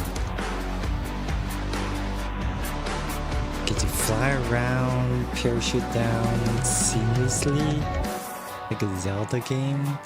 Get to fly around, parachute down seamlessly, like a Zelda game.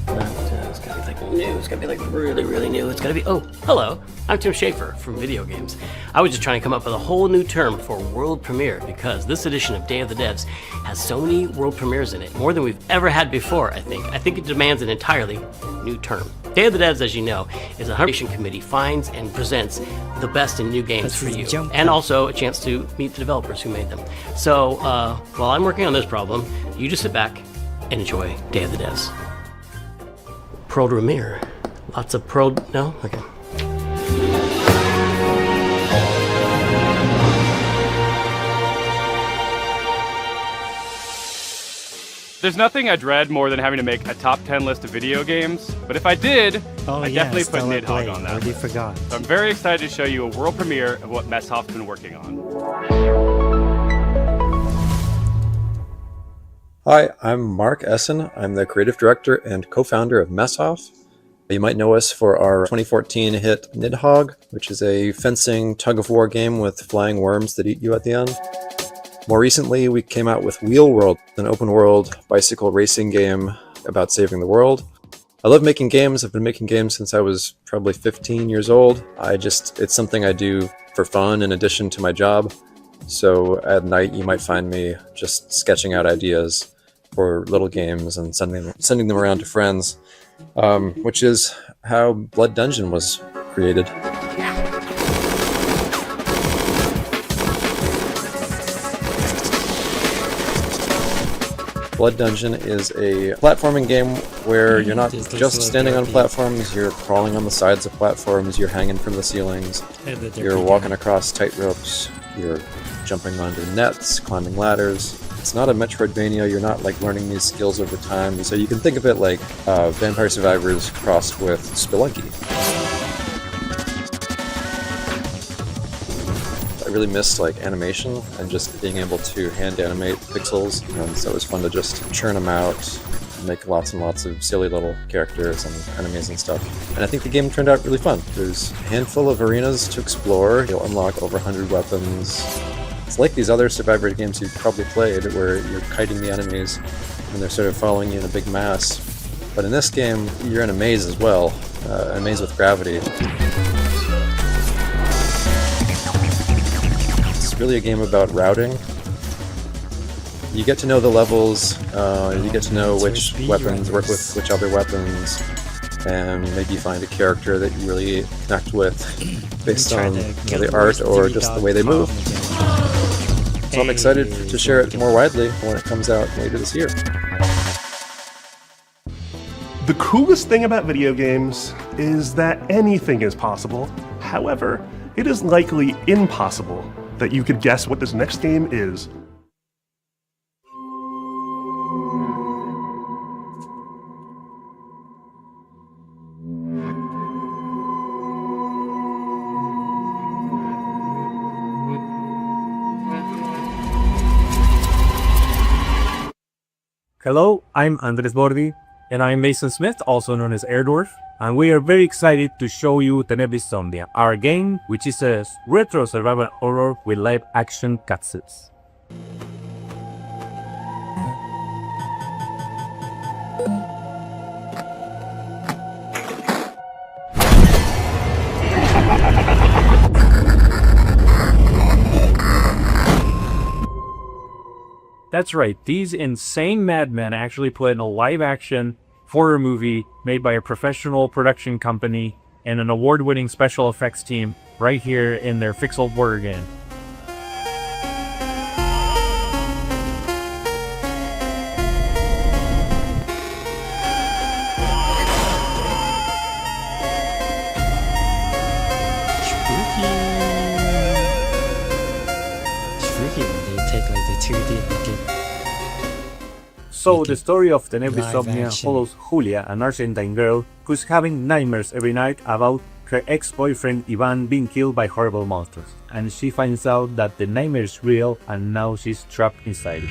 That is gonna be like new. It's gonna be like really, really new. It's gonna be, oh, hello, I'm Tim Schafer from Video Games. I was just trying to come up with a whole new term for world premiere because this edition of Day of the Devs has so many world premieres in it, more than we've ever had before, I think. I think it demands an entirely new term. Day of the Devs, as you know, is a curation committee finds and presents the best in new games for you, and also a chance to meet the developers who made them. So while I'm working on this problem, you just sit back and enjoy Day of the Devs. Pro premiere. Lots of pro. No? Okay. There's nothing I dread more than having to make a top 10 list of video games, but if I did, I'd definitely put Nidhogg on that. Already forgot. So I'm very excited to show you a world premiere of what Messhoff's been working on. Hi, I'm Mark Essen. I'm the creative director and co-founder of Messhoff. You might know us for our 2014 hit Nidhogg, which is a fencing tug-of-war game with flying worms that eat you at the end. More recently, we came out with Wheel World, an open-world bicycle racing game about saving the world. I love making games. I've been making games since I was probably 15 years old. It's something I do for fun in addition to my job. So at night, you might find me just sketching out ideas for little games and sending them around to friends, which is how Blood Dungeon was created. Blood Dungeon is a platforming game where you're not just standing on platforms, you're crawling on the sides of platforms, you're hanging from the ceilings, you're walking across tight ropes, you're jumping onto nets, climbing ladders. It's not a Metroidvania, you're not like learning these skills over time, so you can think of it like Vampire Survivors crossed with Spelunky. I really missed like animation and just being able to hand animate pixels, so it was fun to just churn them out, make lots and lots of silly little characters and enemies and stuff. And I think the game turned out really fun. There's a handful of arenas to explore, you'll unlock over 100 weapons. It's like these other Survivor games you've probably played where you're kiting the enemies and they're sort of following you in a big mass. But in this game, you're in a maze as well, a maze with gravity. Really a game about routing. You get to know the levels, you get to know which weapons work with which other weapons, and maybe you find a character that you really connect with based on the art or just the way they move. So I'm excited to share it more widely when it comes out later this year. The coolest thing about video games is that anything is possible. However, it is likely impossible that you could guess what this next game is. Hello, I'm Andres Bordi. And I'm Mason Smith, also known as Airdwarf, and we are very excited to show you Tenebris Somnia, our game, which is a retro survival horror with live action cutscenes. That's right, these insane madmen actually put in a live-action horror movie made by a professional production company and an award-winning special effects team right here in their Fixel horror game. So the story of Tenebris Somnia follows Julia, an Argentine girl who's having nightmares every night about her ex-boyfriend Ivan being killed by horrible monsters. And she finds out that the nightmare is real and now she's trapped inside it.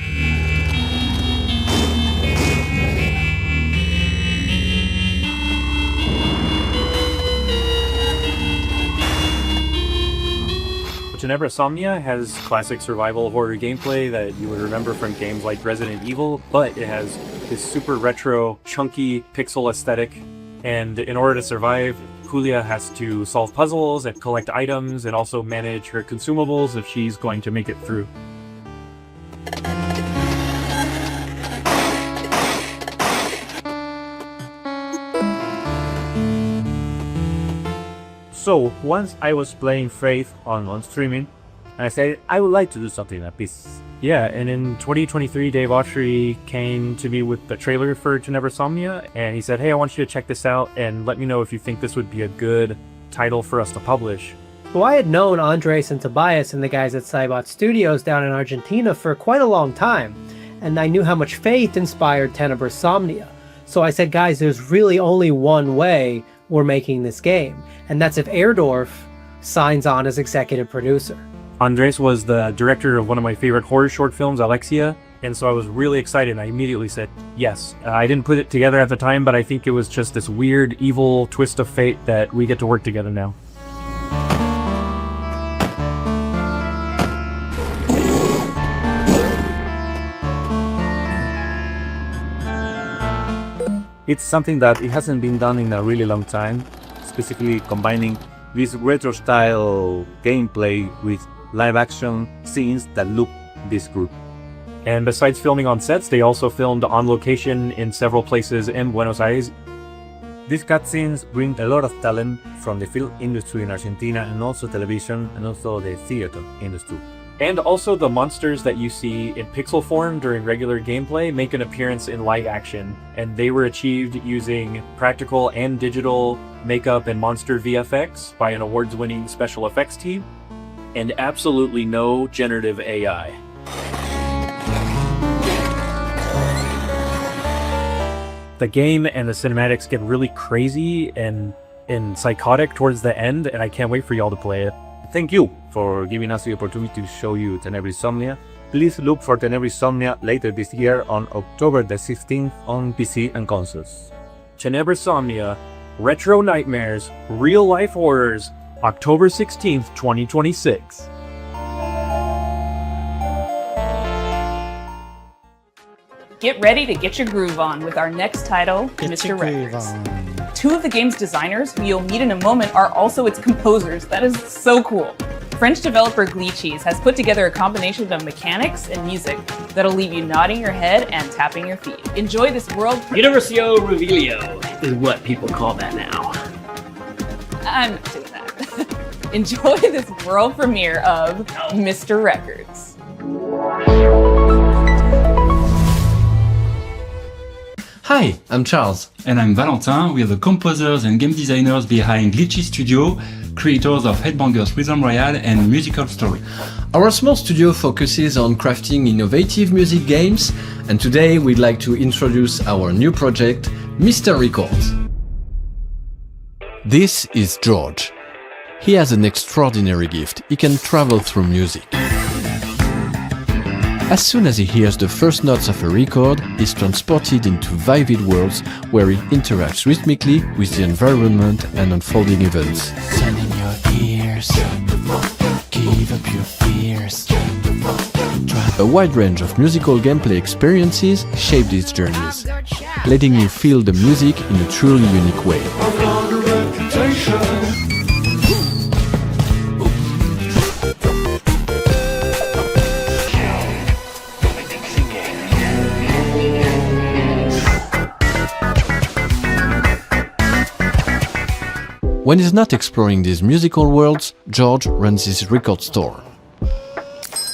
Tenebris Somnia has classic survival horror gameplay that you would remember from games like Resident Evil, but it has this super retro, chunky pixel aesthetic And in order to survive, Julia has to solve puzzles and collect items and also manage her consumables if she's going to make it through. So once I was playing Faith on streaming, and I said I would like to do something like this. Yeah, and in 2023, Dave Autry came to me with the trailer for Tenebris Somnia, and he said, hey, I want you to check this out and let me know if you think this would be a good title for us to publish. Well, I had known Andres and Tobias and the guys at Cybot Studios down in Argentina for quite a long time, and I knew how much Faith inspired Tenebris Somnia. So I said, guys, there's really only one way we're making this game, and that's if Erdorf signs on as executive producer. Andres was the director of one of my favorite horror short films, Alexia, and so I was really excited. I immediately said yes. I didn't put it together at the time, but I think it was just this weird, evil twist of fate that we get to work together now. It's something that it hasn't been done in a really long time, specifically combining this retro-style gameplay with live-action scenes that look this group. And besides filming on sets, they also filmed on location in several places in Buenos Aires. These cutscenes bring a lot of talent from the film industry in Argentina and also television and also the theater industry. And also the monsters that you see in pixel form during regular gameplay make an appearance in live action, and they were achieved using practical and digital makeup and monster VFX by an awards-winning special effects team, and absolutely no generative AI. The game and the cinematics get really crazy and psychotic towards the end, and I can't wait for y'all to play it. Thank you for giving us the opportunity to show you Tenebris Somnia. Please look for Tenebris Somnia later this year on October the 16th on PC and consoles. Tenebris Somnia, Retro Nightmares, Real Life Horrors, October 16th, 2026. Get ready to get your groove on with our next title, Mr. Records. Two of the game's designers, who you'll meet in a moment, are also its composers. That is so cool. French developer Glitchies has put together a combination of mechanics and music that'll leave you nodding your head and tapping your feet. Enjoy this world. Universio Revelio is what people call that now. I'm not doing that. Enjoy this world premiere of Mr. Records. Hi, I'm Charles. And I'm Valentin. We are the composers and game designers behind Glitchy Studio, creators of Headbangers Rhythm Royale and Musical Story. Our small studio focuses on crafting innovative music games, and today we'd like to introduce our new project, Mr. Records. This is George. He has an extraordinary gift. He can travel through music. As soon as he hears the first notes of a record, he's transported into vivid worlds where he interacts rhythmically with the environment and unfolding events. Turn in your ears, give up your fears. A wide range of musical gameplay experiences shape these journeys, letting you feel the music in a truly unique way. When he's not exploring these musical worlds, George runs his record store.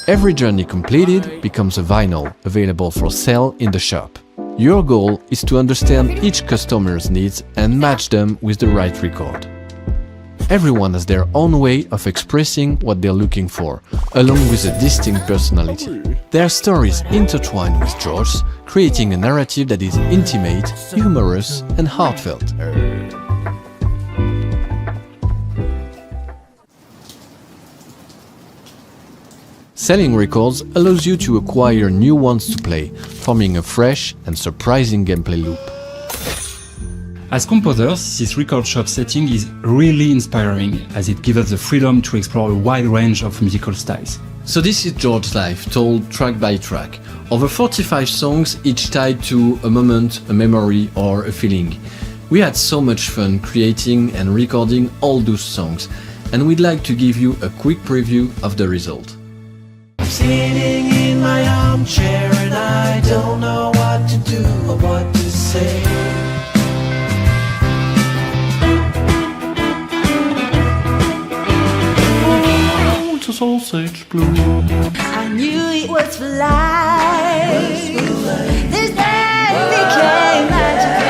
Every journey completed becomes a vinyl available for sale in the shop. Your goal is to understand each customer's needs and match them with the right record. Everyone has their own way of expressing what they're looking for, along with a distinct personality. Their stories intertwine with George's, creating a narrative that is intimate, humorous, and heartfelt. Selling records allows you to acquire new ones to play, forming a fresh and surprising gameplay loop. As composers, this record shop setting is really inspiring, as it gives us the freedom to explore a wide range of musical styles. So this is George's life, told track by track. Over 45 songs, each tied to a moment, a memory, or a feeling. We had so much fun creating and recording all those songs, and we'd like to give you a quick preview of the result. I'm sitting in my armchair and I don't know what to do or what to say. Oh, it's a sausage blue. I knew it was for life. This day became magical.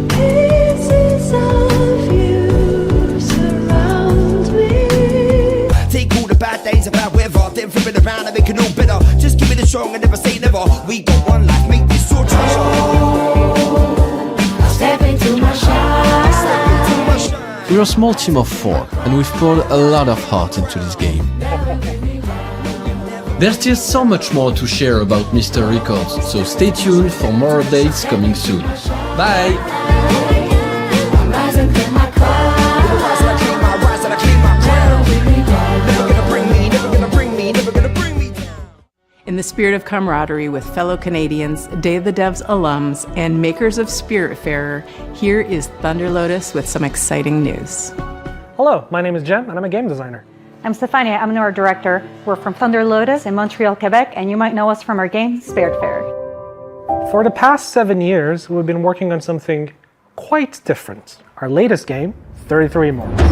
Pieces of you surround me. Take all the bad days of our weather, then flip it around and make it all better. Just give it a strong and never say never. We got one life, make this so treasure. Step into my shine. We're a small team of 4, and we've poured a lot of heart into this game. There's still so much more to share about Mr. Records, so stay tuned for more updates coming soon. Bye! Rise and clear my crown. Rise and I clean my rise and I clean my crown. Never gonna bring me, never gonna bring me, never gonna bring me down. In the spirit of camaraderie with fellow Canadians, Day of the Devs alums, and makers of Spiritfarer, here is Thunder Lotus with some exciting news. Hello, my name is Jem, and I'm a game designer. I'm Stefania, I'm an art director. We're from Thunder Lotus in Montreal, Quebec, and you might know us from our game, Spiritfarer. For the past 7 years, we've been working on something quite different. Our latest game, 33 Immortals.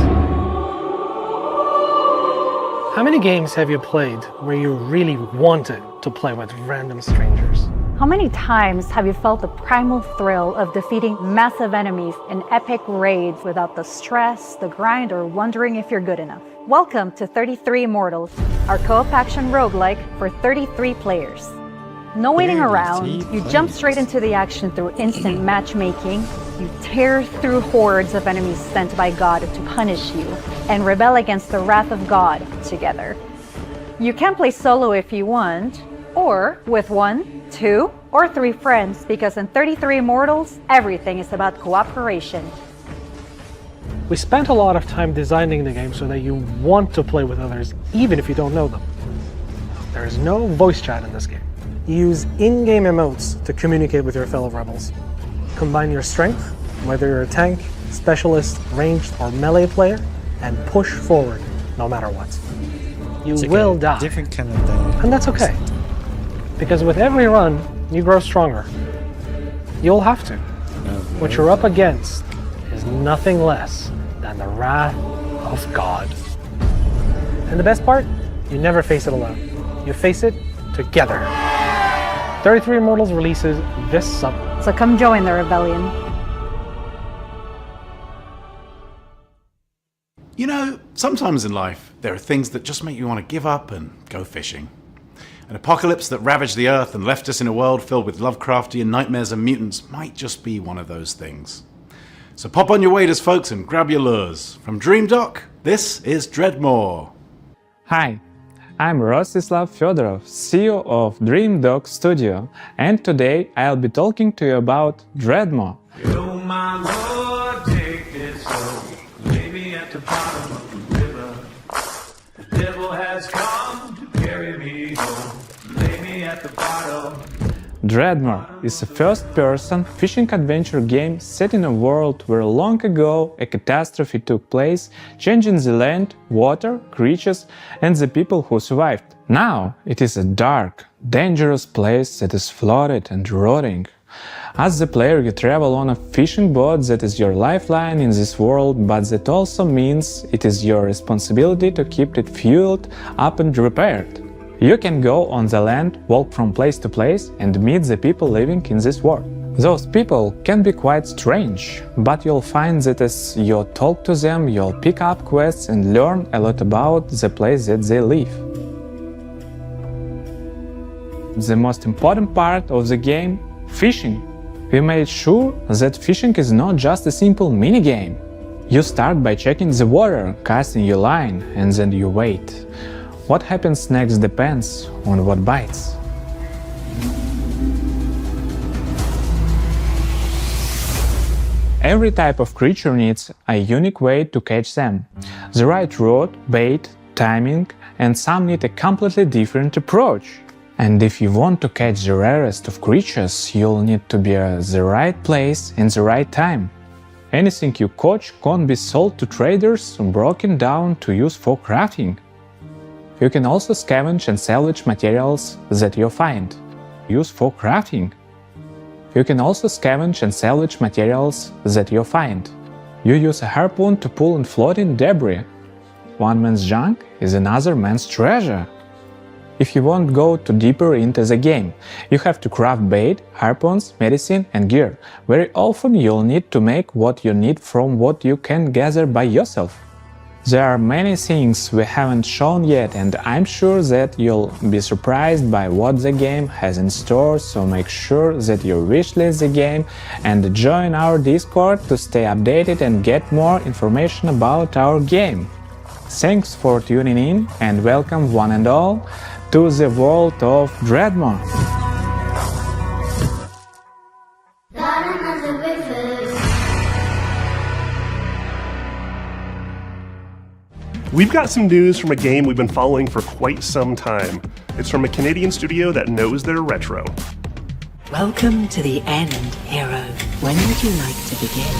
How many games have you played where you really wanted to play with random strangers? How many times have you felt the primal thrill of defeating massive enemies in epic raids without the stress, the grind, or wondering if you're good enough? Welcome to 33 Immortals, our co-op action roguelike for 33 players. No waiting around, you jump straight into the action through instant matchmaking, you tear through hordes of enemies sent by God to punish you, and rebel against the wrath of God together. You can play solo if you want, or with 1, 2, or 3 friends, because in 33 Immortals, everything is about cooperation. We spent a lot of time designing the game so that you want to play with others, even if you don't know them. There is no voice chat in this game. Use in-game emotes to communicate with your fellow rebels. Combine your strength, whether you're a tank, specialist, ranged, or melee player, and push forward no matter what. You will die. Different kind of thing. And that's okay. Because with every run, you grow stronger. You'll have to. What you're up against is nothing less than the wrath of God. And the best part? You never face it alone. You face it together. 33 Immortals releases this summer. So come join the rebellion. You know, sometimes in life, there are things that just make you want to give up and go fishing. An apocalypse that ravaged the Earth and left us in a world filled with Lovecraftian nightmares and mutants might just be one of those things. So pop on your waders, folks, and grab your lures. From Dream Dock, this is Dreadmore. Hi, I'm Rostislav Fedorov, CEO of Dream Dock Studio, and today I'll be talking to you about Dreadmore. Oh my Lord, take it slow. Maybe at the bottom of the river. The devil has come to carry me home. Lay me at the bottom. Dreadmore is a first-person fishing adventure game set in a world where long ago a catastrophe took place, changing the land, water, creatures, and the people who survived. Now it is a dark, dangerous place that is flooded and rotting. As the player, you travel on a fishing boat that is your lifeline in this world, but that also means it is your responsibility to keep it fueled up and repaired. You can go on the land, walk from place to place, and meet the people living in this world. Those people can be quite strange, but you'll find that as you talk to them, you'll pick up quests and learn a lot about the place that they live. The most important part of the game, fishing. We made sure that fishing is not just a simple minigame. You start by checking the water, casting your line, and then you wait. What happens next depends on what bites. Every type of creature needs a unique way to catch them. The right rod, bait, timing, and some need a completely different approach. And if you want to catch the rarest of creatures, you'll need to be at the right place in the right time. Anything you catch can't be sold to traders or broken down to use for crafting. You can also scavenge and salvage materials that you find. Use for crafting. You can also scavenge and salvage materials that you find. You use a harpoon to pull in floating debris. One man's junk is another man's treasure. If you want to go too deeper into the game, you have to craft bait, harpoons, medicine and gear. Very often you'll need to make what you need from what you can gather by yourself. There are many things we haven't shown yet, and I'm sure that you'll be surprised by what the game has in store, so make sure that you wishlist the game and join our Discord to stay updated and get more information about our game. Thanks for tuning in and welcome one and all to the world of Dreadmore. We've got some news from a game we've been following for quite some time. It's from a Canadian studio that knows their retro. Welcome to the end, hero. When would you like to begin?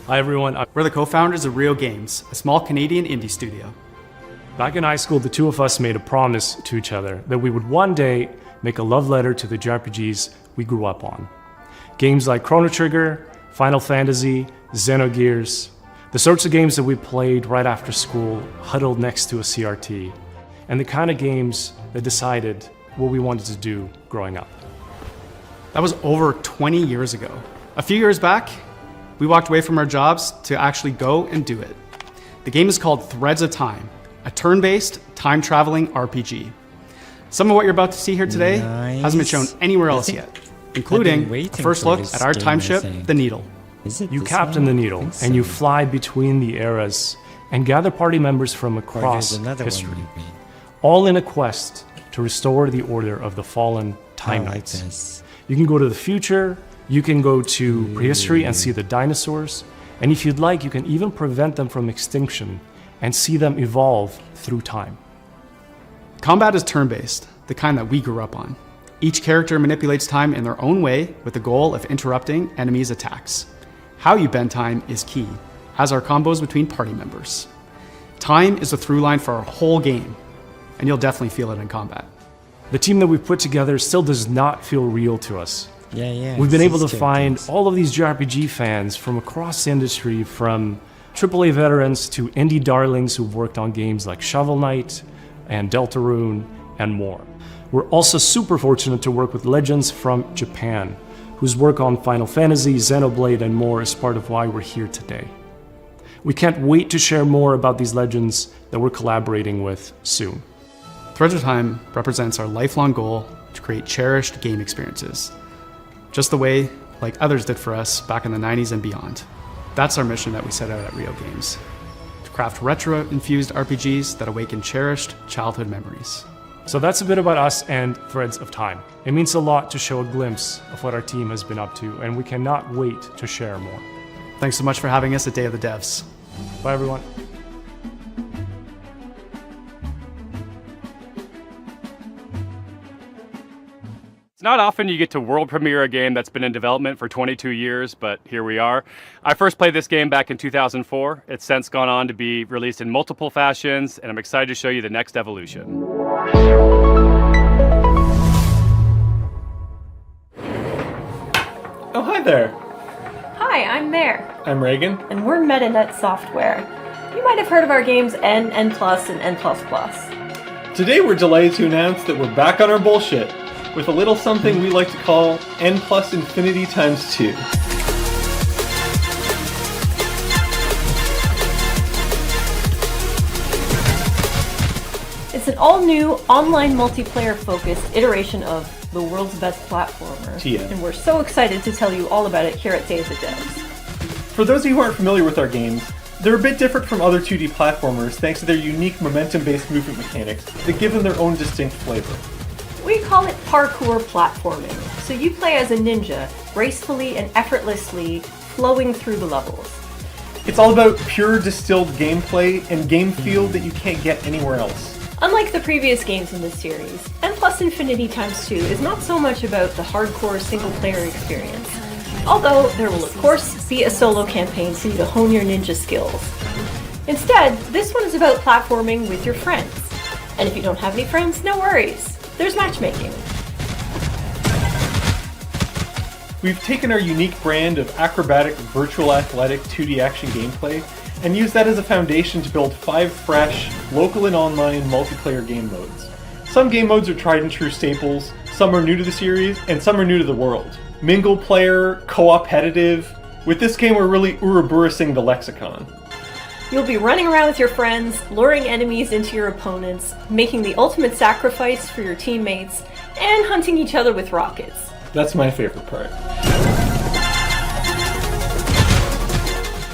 Hi everyone, we're the co-founders of Rio Games, a small Canadian indie studio. Back in high school, the two of us made a promise to each other that we would one day make a love letter to the JRPGs we grew up on. Games like Chrono Trigger, Final Fantasy, Xenogears, the sorts of games that we played right after school, huddled next to a CRT, and the kind of games that decided what we wanted to do growing up. That was over 20 years ago. A few years back, we walked away from our jobs to actually go and do it. The game is called Threads of Time, a turn-based, time-traveling RPG. Some of what you're about to see here today hasn't been shown anywhere else yet, including a first look at our time ship, the Needle. You captain the Needle, and you fly between the eras and gather party members from across history, all in a quest to restore the order of the fallen Time Knights. You can go to the future, you can go to prehistory and see the dinosaurs, and if you'd like, you can even prevent them from extinction and see them evolve through time. Combat is turn-based, the kind that we grew up on. Each character manipulates time in their own way with the goal of interrupting enemies' attacks. How you bend time is key, as are combos between party members. Time is the through line for our whole game, and you'll definitely feel it in combat. The team that we've put together still does not feel real to us. We've been able to find all of these JRPG fans from across the industry, from AAA veterans to indie darlings who've worked on games like Shovel Knight and Deltarune and more. We're also super fortunate to work with legends from Japan, whose work on Final Fantasy, Xenoblade, and more is part of why we're here today. We can't wait to share more about these legends that we're collaborating with soon. Threads of Time represents our lifelong goal to create cherished game experiences, just the way like others did for us back in the 90s and beyond. That's our mission that we set out at Rio Games, to craft retro-infused RPGs that awaken cherished childhood memories. So that's a bit about us and Threads of Time. It means a lot to show a glimpse of what our team has been up to, and we cannot wait to share more. Thanks so much for having us at Day of the Devs. Bye everyone. It's not often you get to world premiere a game that's been in development for 22 years, but here we are. I first played this game back in 2004. It's since gone on to be released in multiple fashions, and I'm excited to show you the next evolution. Oh, hi there. Hi, I'm Mare. I'm Reagan. And we're MetaNet Software. You might have heard of our games N, N+, and N++. Today we're delighted to announce that we're back on our bullshit with a little something we like to call N plus infinity times 2. It's an all-new, online multiplayer-focused iteration of the world's best platformer. TM. And we're so excited to tell you all about it here at Day of the Devs. For those of you who aren't familiar with our games, they're a bit different from other 2D platformers thanks to their unique momentum-based movement mechanics that give them their own distinct flavor. We We call it parkour platforming. So you play as a ninja, gracefully and effortlessly flowing through the levels. It's all about pure distilled gameplay and game feel that you can't get anywhere else. Unlike the previous games in this series, N+ Infinity Times 2 is not so much about the hardcore single-player experience. Although there will of course be a solo campaign for you to hone your ninja skills. Instead, this one is about platforming with your friends. And if you don't have any friends, no worries. There's matchmaking. We've taken our unique brand of acrobatic, virtual athletic 2D action gameplay and used that as a foundation to build 5 fresh, local and online multiplayer game modes. Some game modes are tried and true staples, some are new to the series, and some are new to the world. Mingle player, co-opetitive. With this game we're really Ouroboros-ing the lexicon. You'll be running around with your friends, luring enemies into your opponents, making the ultimate sacrifice for your teammates, and hunting each other with rockets. That's my favorite part.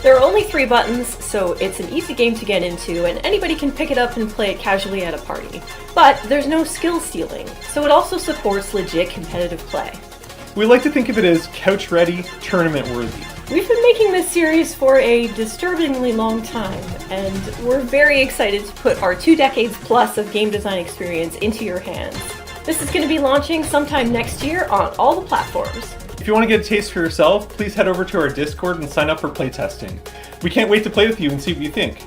There are only 3 buttons, so it's an easy game to get into, and anybody can pick it up and play it casually at a party. But there's no skill stealing, so it also supports legit competitive play. We like to think of it as couch-ready, tournament-worthy. We've been making this series for a disturbingly long time, and we're very excited to put our 2 decades plus of game design experience into your hands. This is going to be launching sometime next year on all the platforms. If you want to get a taste for yourself, please head over to our Discord and sign up for playtesting. We can't wait to play with you and see what you think.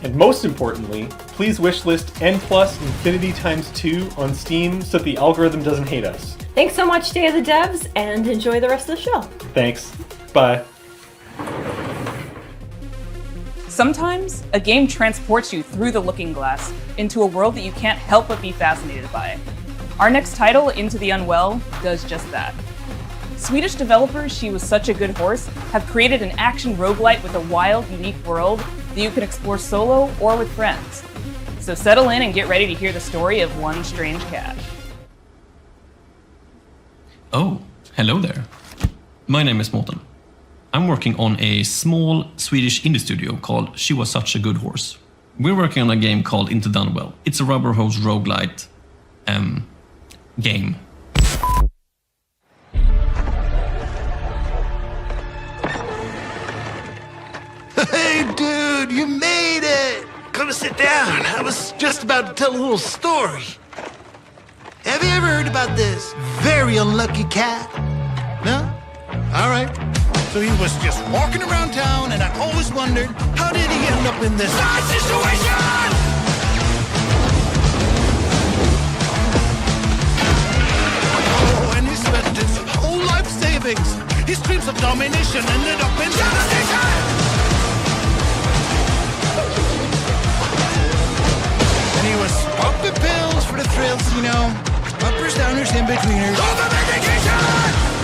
And most importantly, please wishlist N+ Infinity Times 2 on Steam so that the algorithm doesn't hate us. Thanks so much, Day of the Devs, and enjoy the rest of the show. Thanks. Bye. Sometimes, a game transports you through the looking glass into a world that you can't help but be fascinated by. Our next title, Into the Unwell, does just that. Swedish developers She Was Such a Good Horse have created an action roguelite with a wild, unique world that you can explore solo or with friends. So settle in and get ready to hear the story of one strange cat. Oh, hello there. My name is Morten. I'm working on a small Swedish indie studio called She Was Such a Good Horse. We're working on a game called Into the Unwell. It's a rubber hose roguelite game. Hey, dude, you made it! Come sit down. I was just about to tell a little story. Have you ever heard about this very unlucky cat? No? All right. So he was just walking around town, and I always wondered, how did he end up in this bad situation? Oh, and he spent his whole life savings. His dreams of domination ended up in devastation! And he was popping pills for the thrills, you know. Uppers, downers, in-betweeners. Over medication!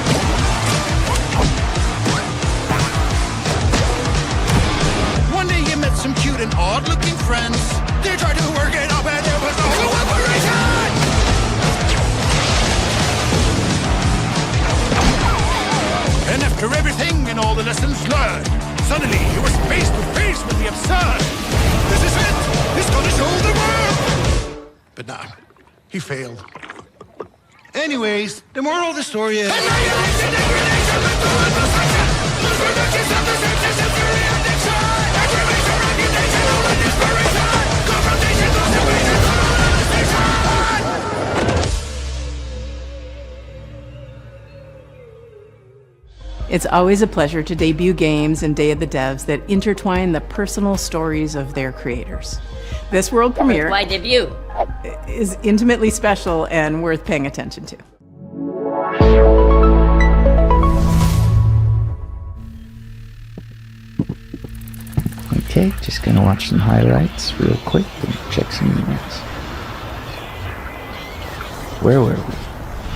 One day he met some cute and odd-looking friends. They tried to work it up and there was no cooperation! And after everything and all the lessons learned, suddenly he was face to face with the absurd. This is it! He's gonna show the world! But nah, he failed. Anyways, the moral of the story is... It's always a pleasure to debut games in Day of the Devs that intertwine the personal stories of their creators. This world premiere Why debut? is intimately special and worth paying attention to. Okay, just gonna watch some highlights real quick and check some emails. Where were we?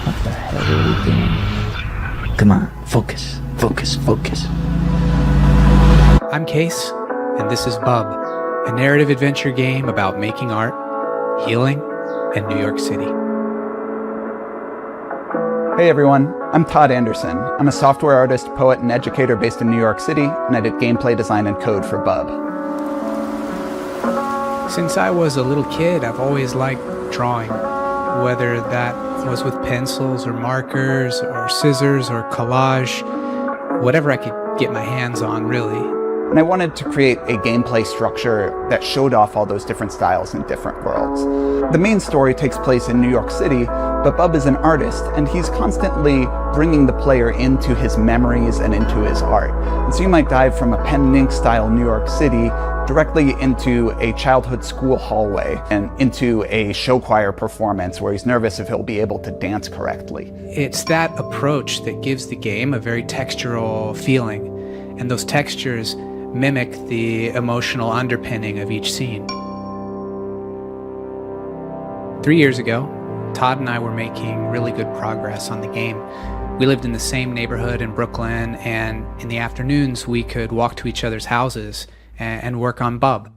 What the hell are we doing? Come on, focus, focus, focus. I'm Case, and this is Bub, a narrative adventure game about making art, healing, and New York City. Hey everyone, I'm Todd Anderson. I'm a software artist, poet, and educator based in New York City, and I did gameplay design and code for Bub. Since I was a little kid, I've always liked drawing. whether that was with pencils or markers or scissors or collage, whatever I could get my hands on, really. And I wanted to create a gameplay structure that showed off all those different styles in different worlds. The main story takes place in New York City, but Bub is an artist, and he's constantly bringing the player into his memories and into his art. And so you might dive from a pen and ink style New York City directly into a childhood school hallway and into a show choir performance where he's nervous if he'll be able to dance correctly. It's that approach that gives the game a very textural feeling, and those textures mimic the emotional underpinning of each scene. 3 years ago, Todd and I were making really good progress on the game. We lived in the same neighborhood in Brooklyn, and in the afternoons we could walk to each other's houses and work on Bub.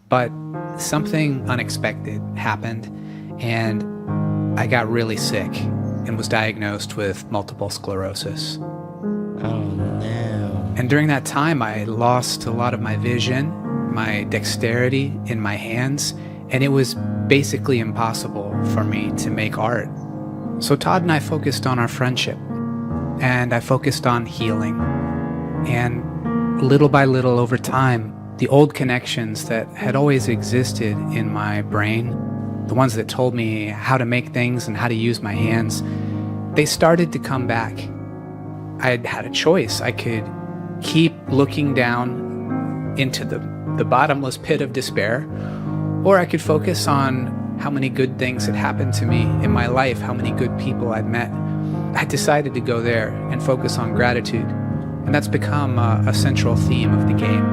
But something unexpected happened, and I got really sick and was diagnosed with multiple sclerosis. Oh no. And during that time, I lost a lot of my vision, my dexterity in my hands, and it was basically impossible for me to make art. So Todd and I focused on our friendship, and I focused on healing. And little by little over time, the old connections that had always existed in my brain, the ones that told me how to make things and how to use my hands, they started to come back. I had a choice. I could keep looking down into the bottomless pit of despair, or I could focus on how many good things had happened to me in my life, how many good people I'd met. I decided to go there and focus on gratitude, and that's become a central theme of the game.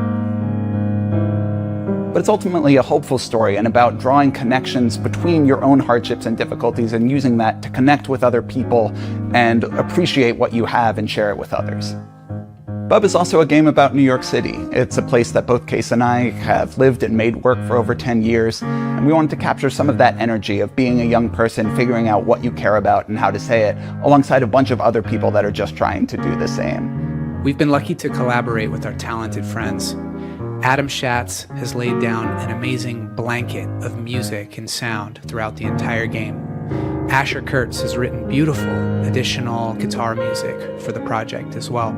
But it's ultimately a hopeful story and about drawing connections between your own hardships and difficulties and using that to connect with other people and appreciate what you have and share it with others. Bub is also a game about New York City. It's a place that both Case and I have lived and made work for over 10 years, and we wanted to capture some of that energy of being a young person, figuring out what you care about and how to say it, alongside a bunch of other people that are just trying to do the same. We've been lucky to collaborate with our talented friends. Adam Schatz has laid down an amazing blanket of music and sound throughout the entire game. Asher Kurtz has written beautiful additional guitar music for the project as well.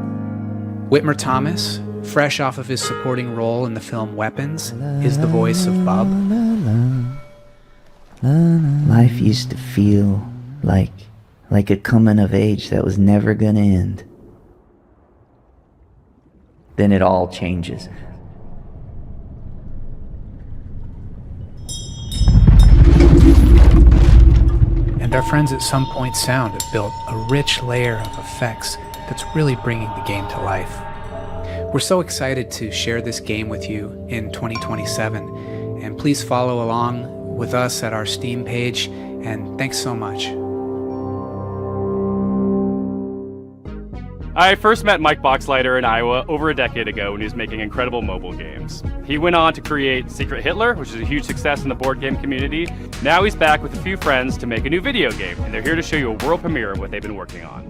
Whitmer Thomas, fresh off of his supporting role in the film Weapons, is the voice of Bub. Life used to feel like a coming of age that was never gonna end. Then it all changes. And our friends at Some Point Sound have built a rich layer of effects that's really bringing the game to life. We're so excited to share this game with you in 2027, and please follow along with us at our Steam page, and thanks so much. I first met Mike Boxleiter in Iowa over a decade ago when he was making incredible mobile games. He went on to create Secret Hitler, which is a huge success in the board game community. Now he's back with a few friends to make a new video game, and they're here to show you a world premiere of what they've been working on.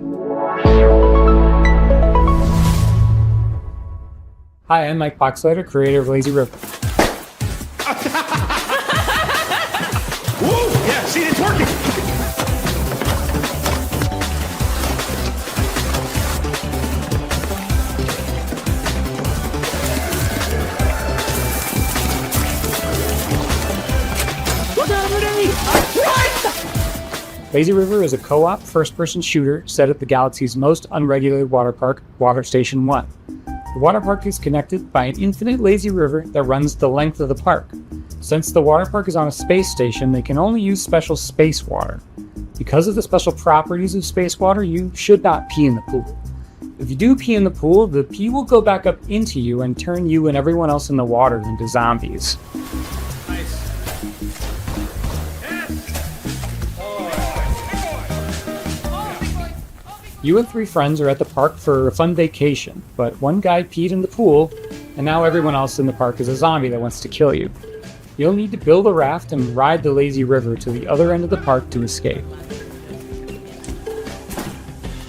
Hi, I'm Mike Boxleiter, creator of Lazy River. Woo! Yeah, see, it's working! Lazy River is a co-op first-person shooter set at the galaxy's most unregulated water park, Water Station 1. The water park is connected by an infinite lazy river that runs the length of the park. Since the water park is on a space station, they can only use special space water. Because of the special properties of space water, you should not pee in the pool. If you do pee in the pool, the pee will go back up into you and turn you and everyone else in the water into zombies. You and 3 friends are at the park for a fun vacation, but one guy peed in the pool, and now everyone else in the park is a zombie that wants to kill you. You'll need to build a raft and ride the lazy river to the other end of the park to escape.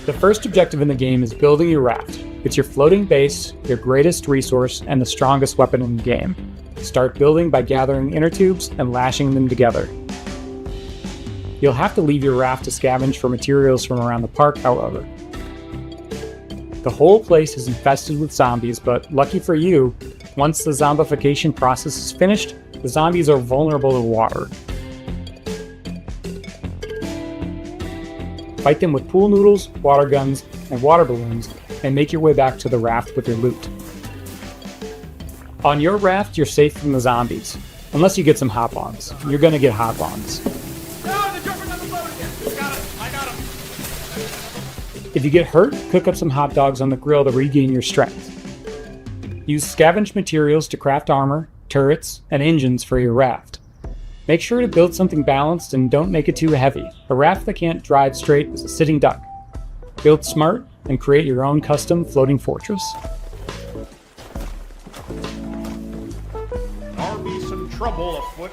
The first objective in the game is building your raft. It's your floating base, your greatest resource, and the strongest weapon in the game. Start building by gathering inner tubes and lashing them together. You'll have to leave your raft to scavenge for materials from around the park, however. The whole place is infested with zombies, but lucky for you, once the zombification process is finished, the zombies are vulnerable to water. Fight them with pool noodles, water guns, and water balloons, and make your way back to the raft with your loot. On your raft, you're safe from the zombies, unless you get some hop-ons. You're gonna get hop-ons. If you get hurt, cook up some hot dogs on the grill to regain your strength. Use scavenged materials to craft armor, turrets, and engines for your raft. Make sure to build something balanced and don't make it too heavy. A raft that can't drive straight is a sitting duck. Build smart and create your own custom floating fortress. There'll be some trouble afoot.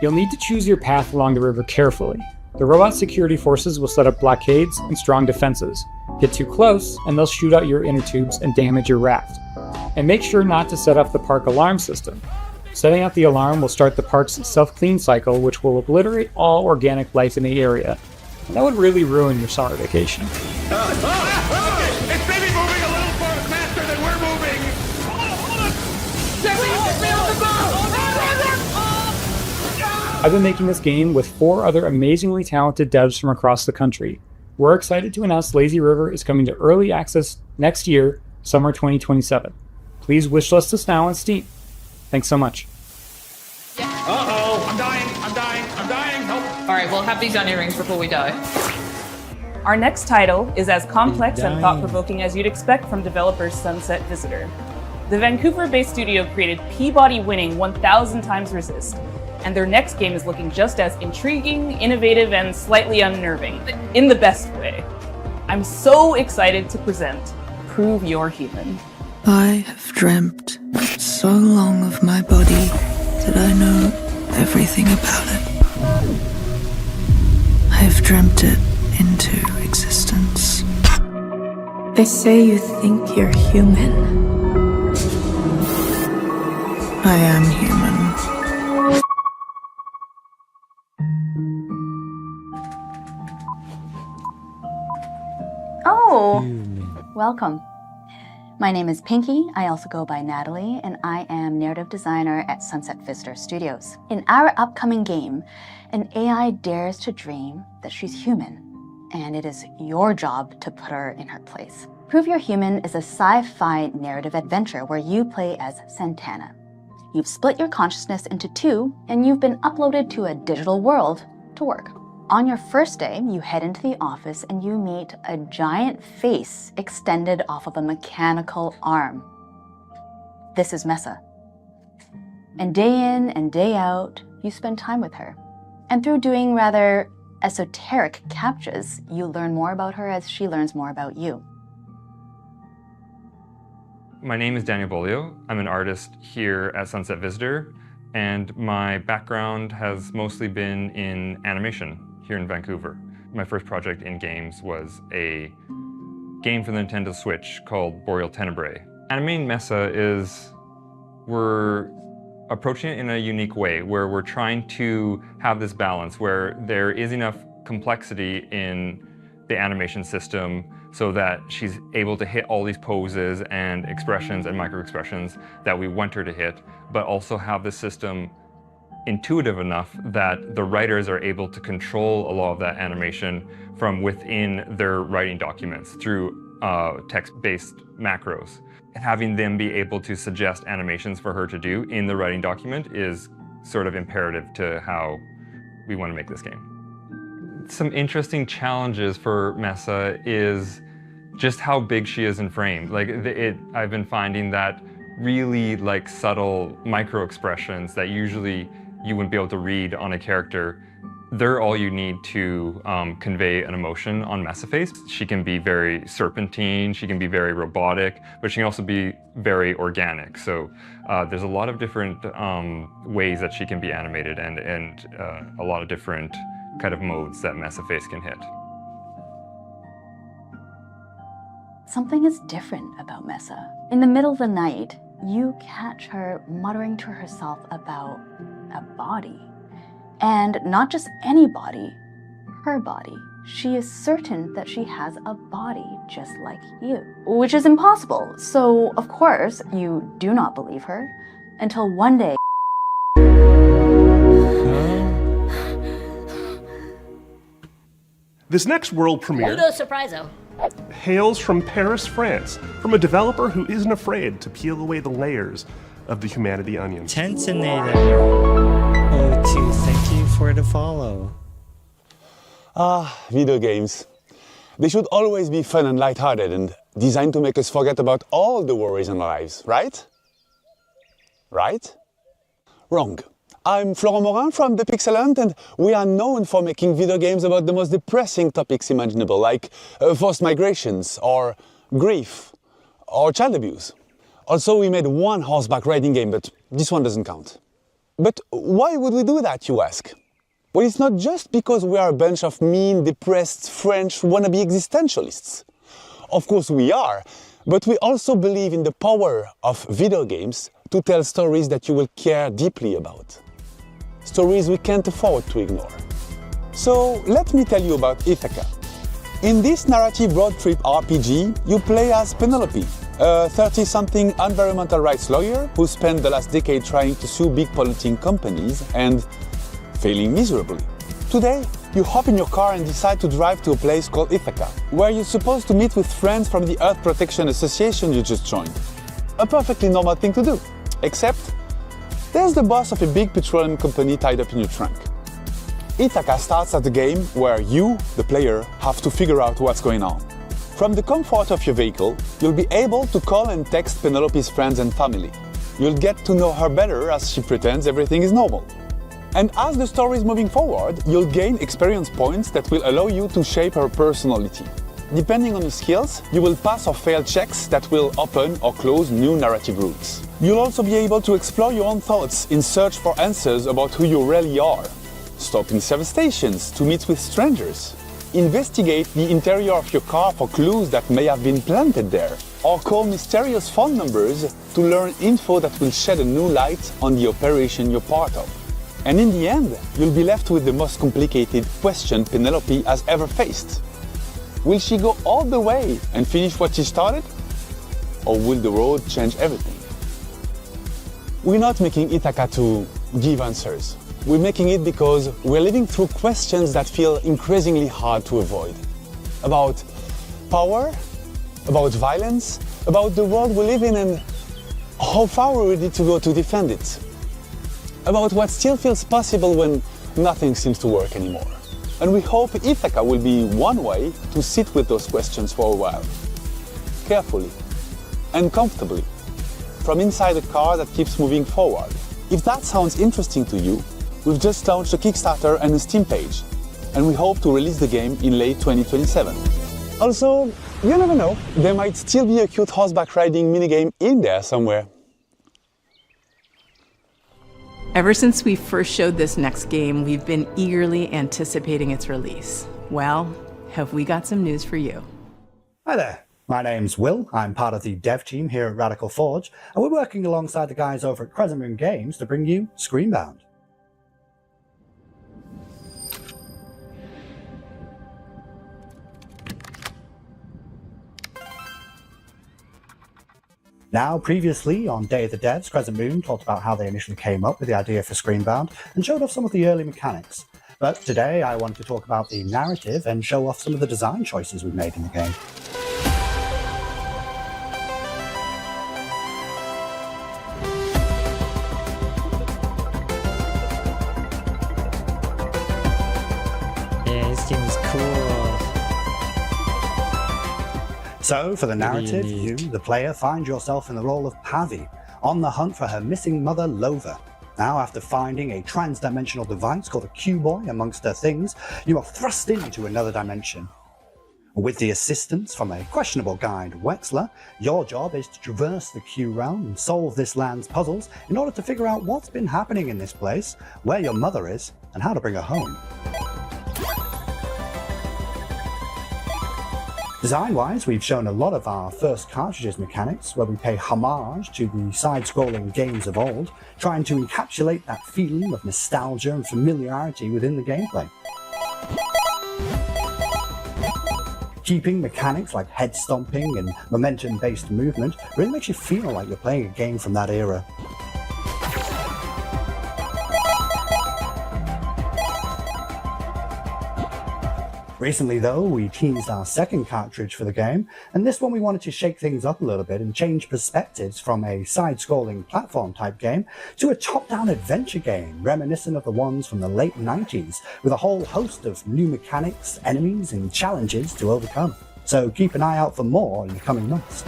You'll need to choose your path along the river carefully. The robot security forces will set up blockades and strong defenses. Get too close, and they'll shoot out your inner tubes and damage your raft. And make sure not to set off the park alarm system. Setting out the alarm will start the park's self-clean cycle, which will obliterate all organic life in the area. And that would really ruin your summer vacation. It's maybe moving a little faster than we're moving. Hold on. I've been making this game with 4 other amazingly talented devs from across the country. We're excited to announce Lazy River is coming to early access next year, summer 2027. Please wishlist us now on Steam. Thanks so much. Uh-oh, I'm dying. Help. All right, we'll have these onion rings before we die. Our next title is as complex and thought-provoking as you'd expect from developers Sunset Visitor. The Vancouver-based studio created Peabody-winning 1000 Times Resist, and their next game is looking just as intriguing, innovative, and slightly unnerving, in the best way. I'm so excited to present Prove You're Human. I have dreamt so long of my body that I know everything about it. I have dreamt it into existence. They say you think you're human. I am human. Oh, welcome. My name is Pinky. I also go by Natalie, and I am narrative designer at Sunset Visitor Studios. In our upcoming game, an AI dares to dream that she's human, and it is your job to put her in her place. Prove You're Human is a sci-fi narrative adventure where you play as Santana. You've split your consciousness into 2, and you've been uploaded to a digital world to work. On your first day, you head into the office and you meet a giant face extended off of a mechanical arm. This is Mesa. And day in and day out, you spend time with her. And through doing rather esoteric captchas, you learn more about her as she learns more about you. My name is Daniel Bolio. I'm an artist here at Sunset Visitor, and my background has mostly been in animation here in Vancouver. My first project in games was a game for the Nintendo Switch called Boreal Tenebrae. Animating Mesa is, we're approaching it in a unique way where we're trying to have this balance where there is enough complexity in the animation system so that she's able to hit all these poses and expressions and micro-expressions that we want her to hit, but also have the system intuitive enough that the writers are able to control a lot of that animation from within their writing documents through text-based macros. Having them be able to suggest animations for her to do in the writing document is sort of imperative to how we want to make this game. Some interesting challenges for Mesa is just how big she is in frame. I've been finding that really subtle micro expressions that usually you wouldn't be able to read on a character, they're all you need to convey an emotion on Mesa face. She can be very serpentine, she can be very robotic, but she can also be very organic. So there's a lot of different ways that she can be animated and a lot of different kind of modes that Mesa face can hit. Something is different about Mesa. In the middle of the night, you catch her muttering to herself about a body. And not just any body, her body. She is certain that she has a body just like you, which is impossible. So, of course, you do not believe her until one day. This next world premiere surpriso. hails from Paris, France, from a developer who isn't afraid to peel away the layers of the humanity onion. Tentinator. O2, thank you for the follow. Video games. They should always be fun and lighthearted and designed to make us forget about all the worries in our lives, right? Right? Wrong. I'm Florent Morin from The Pixel Hunt, and we are known for making video games about the most depressing topics imaginable, like forced migrations, or grief, or child abuse. Also, we made one horseback riding game, but this one doesn't count. But why would we do that, you ask? Well, it's not just because we are a bunch of mean, depressed French wannabe existentialists. Of course we are, but we also believe in the power of video games to tell stories that you will care deeply about. Stories we can't afford to ignore. So let me tell you about Ithaca. In this narrative road trip RPG, you play as Penelope, a 30-something environmental rights lawyer who spent the last decade trying to sue big polluting companies and failing miserably. Today, you hop in your car and decide to drive to a place called Ithaca, where you're supposed to meet with friends from the Earth Protection Association you just joined. A perfectly normal thing to do, except there's the boss of a big petroleum company tied up in your trunk. Ithaca starts as a game where you, the player, have to figure out what's going on. From the comfort of your vehicle, you'll be able to call and text Penelope's friends and family. You'll get to know her better as she pretends everything is normal. And as the story is moving forward, you'll gain experience points that will allow you to shape her personality. Depending on your skills, you will pass or fail checks that will open or close new narrative routes. You'll also be able to explore your own thoughts in search for answers about who you really are. Stop in service stations to meet with strangers. Investigate the interior of your car for clues that may have been planted there. Or call mysterious phone numbers to learn info that will shed a new light on the operation you're part of. And in the end, you'll be left with the most complicated question Penelope has ever faced. Will she go all the way and finish what she started? Or will the road change everything? We're not making Ithaca to give answers. We're making it because we're living through questions that feel increasingly hard to avoid. About power, about violence, about the world we live in and how far we're ready to go to defend it. About what still feels possible when nothing seems to work anymore. And we hope Ithaca will be one way to sit with those questions for a while. Carefully and comfortably, from inside a car that keeps moving forward. If that sounds interesting to you, we've just launched a Kickstarter and a Steam page, and we hope to release the game in late 2027. Also, you never know, there might still be a cute horseback riding minigame in there somewhere. Ever since we first showed this next game, we've been eagerly anticipating its release. Well, have we got some news for you? Hi there, my name's Will. I'm part of the dev team here at Radical Forge, and we're working alongside the guys over at Crescent Moon Games to bring you Screenbound. Now, previously on Day of the Devs, Crescent Moon talked about how they initially came up with the idea for Screenbound and showed off some of the early mechanics. But today I wanted to talk about the narrative and show off some of the design choices we've made in the game. Yeah, this game is cool. So, for the narrative, you, the player, find yourself in the role of Pavi, on the hunt for her missing mother, Lova. Now, after finding a trans-dimensional device called a Q-Boy amongst her things, you are thrust into another dimension. With the assistance from a questionable guide, Wexler, your job is to traverse the Q realm and solve this land's puzzles in order to figure out what's been happening in this place, where your mother is, and how to bring her home. Design-wise, we've shown a lot of our first cartridges mechanics, where we pay homage to the side-scrolling games of old, trying to encapsulate that feeling of nostalgia and familiarity within the gameplay. Keeping mechanics like head stomping and momentum-based movement really makes you feel like you're playing a game from that era. Recently though, we teased our second cartridge for the game, and this one we wanted to shake things up a little bit and change perspectives from a side-scrolling platform type game to a top-down adventure game reminiscent of the ones from the late 90s, with a whole host of new mechanics, enemies and challenges to overcome. So keep an eye out for more in the coming months.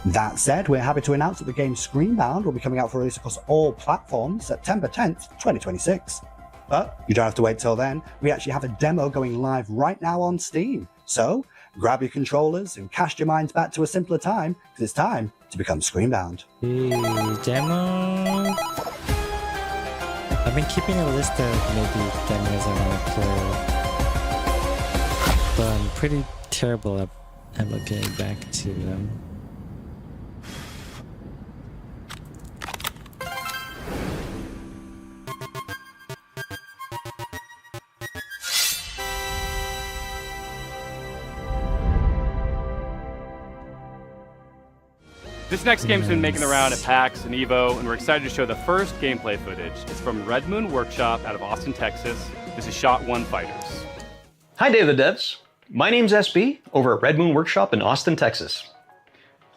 That said, we're happy to announce that the game Screenbound will be coming out for release across all platforms September 10th, 2026. But you don't have to wait till then. We actually have a demo going live right now on Steam. So grab your controllers and cast your minds back to a simpler time, because it's time to become Screenbound. Demo. I've been keeping a list of maybe demos I want to play, but I'm pretty terrible at looking back to them. This next game's been making the round at PAX and EVO, and we're excited to show the first gameplay footage. It's from Red Moon Workshop out of Austin, Texas. This is Shot One Fighters. Hi, Day of the Devs. My name's SB over at Red Moon Workshop in Austin, Texas.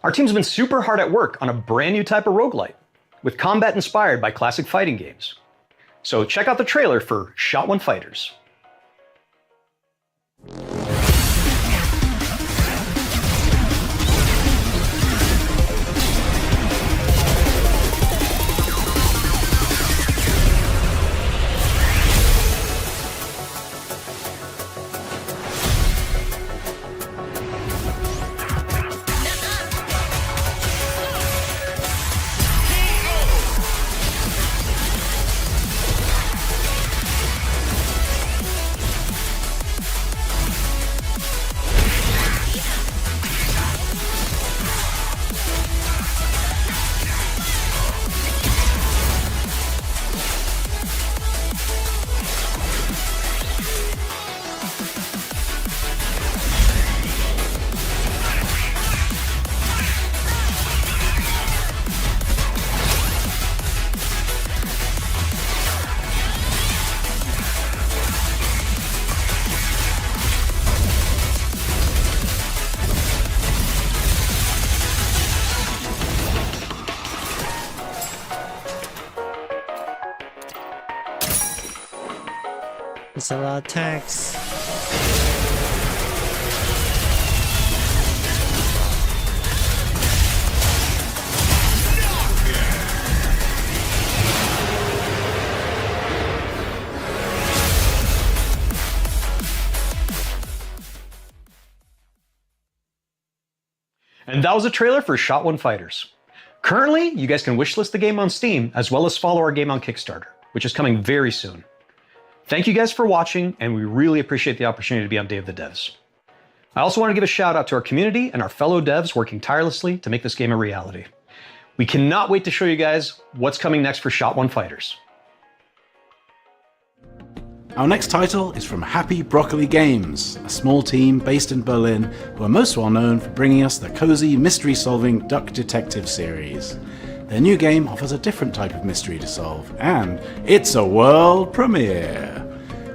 Our team's been super hard at work on a brand new type of roguelite, with combat inspired by classic fighting games. So check out the trailer for Shot One Fighters. It's a lot of text. And that was a trailer for Shot One Fighters. Currently, you guys can wishlist the game on Steam, as well as follow our game on Kickstarter, which is coming very soon. Thank you guys for watching, and we really appreciate the opportunity to be on Day of the Devs. I also want to give a shout out to our community and our fellow devs working tirelessly to make this game a reality. We cannot wait to show you guys what's coming next for Shot One Fighters. Our next title is from Happy Broccoli Games, a small team based in Berlin who are most well known for bringing us the cozy mystery-solving Duck Detective series. Their new game offers a different type of mystery to solve, and it's a world premiere!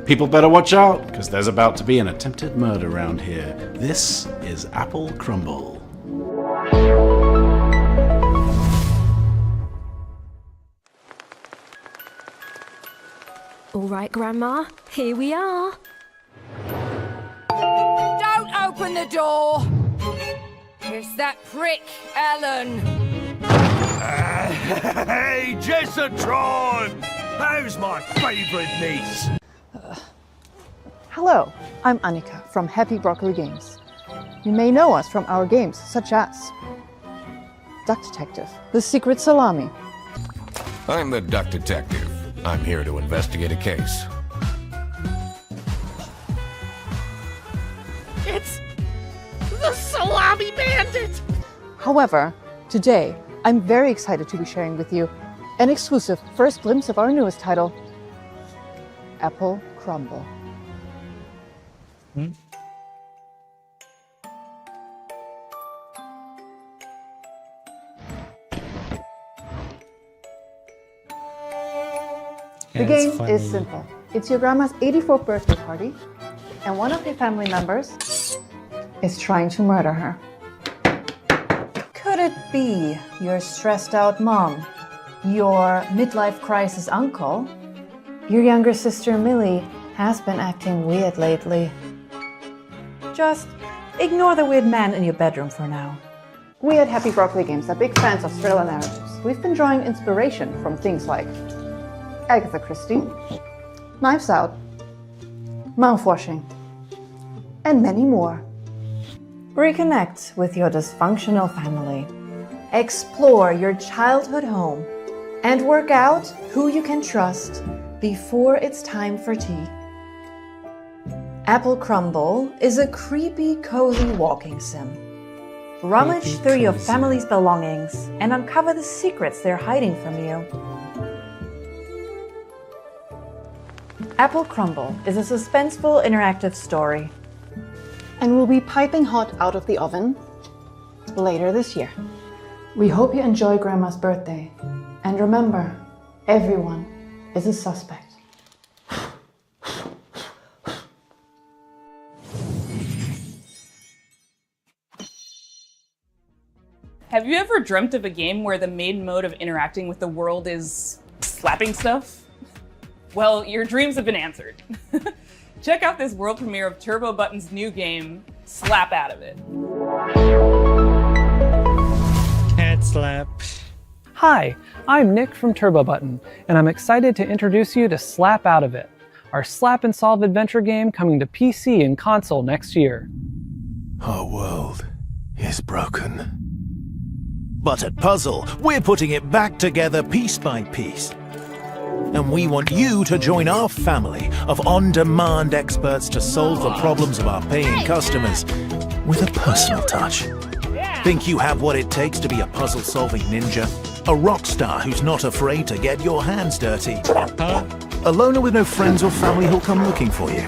People better watch out, because there's about to be an attempted murder around here. This is Apple Crumble. All right, Grandma, here we are. Don't open the door! It's that prick, Ellen. Hey, Jessatron! How's my favourite niece? Hello, I'm Annika from Happy Broccoli Games. You may know us from our games such as Duck Detective, The Secret Salami. I'm the Duck Detective. I'm here to investigate a case. The Salami Bandit! However, today, I'm very excited to be sharing with you an exclusive first glimpse of our newest title, Apple Crumble. The game is simple. It's your grandma's 84th birthday party, and one of your family members is trying to murder her. Could it be your stressed out mom? Your midlife crisis uncle? Your younger sister Millie has been acting weird lately. Just ignore the weird man in your bedroom for now. We at Happy Broccoli Games are big fans of thriller narratives. We've been drawing inspiration from things like Agatha Christie, Knives Out, Mouthwashing, and many more. Reconnect with your dysfunctional family. Explore your childhood home. And work out who you can trust before it's time for tea. Apple Crumble is a creepy, cozy walking sim. Rummage through your family's belongings and uncover the secrets they're hiding from you. Apple Crumble is a suspenseful, interactive story. And will be piping hot out of the oven later this year. We hope you enjoy Grandma's birthday. And remember, everyone is a suspect. Have you ever dreamt of a game where the main mode of interacting with the world is slapping stuff? Well, your dreams have been answered. Check out this world premiere of Turbo Button's new game, Slap Out of It. Cat slap. Hi, I'm Nick from Turbo Button, and I'm excited to introduce you to Slap Out of It, our slap and solve adventure game coming to PC and console next year. Our world is broken. But at Puzzle, we're putting it back together piece by piece. And we want you to join our family of on-demand experts to solve the problems of our paying customers with a personal touch. Think you have what it takes to be a puzzle-solving ninja? A rock star who's not afraid to get your hands dirty? A loner with no friends or family who'll come looking for you?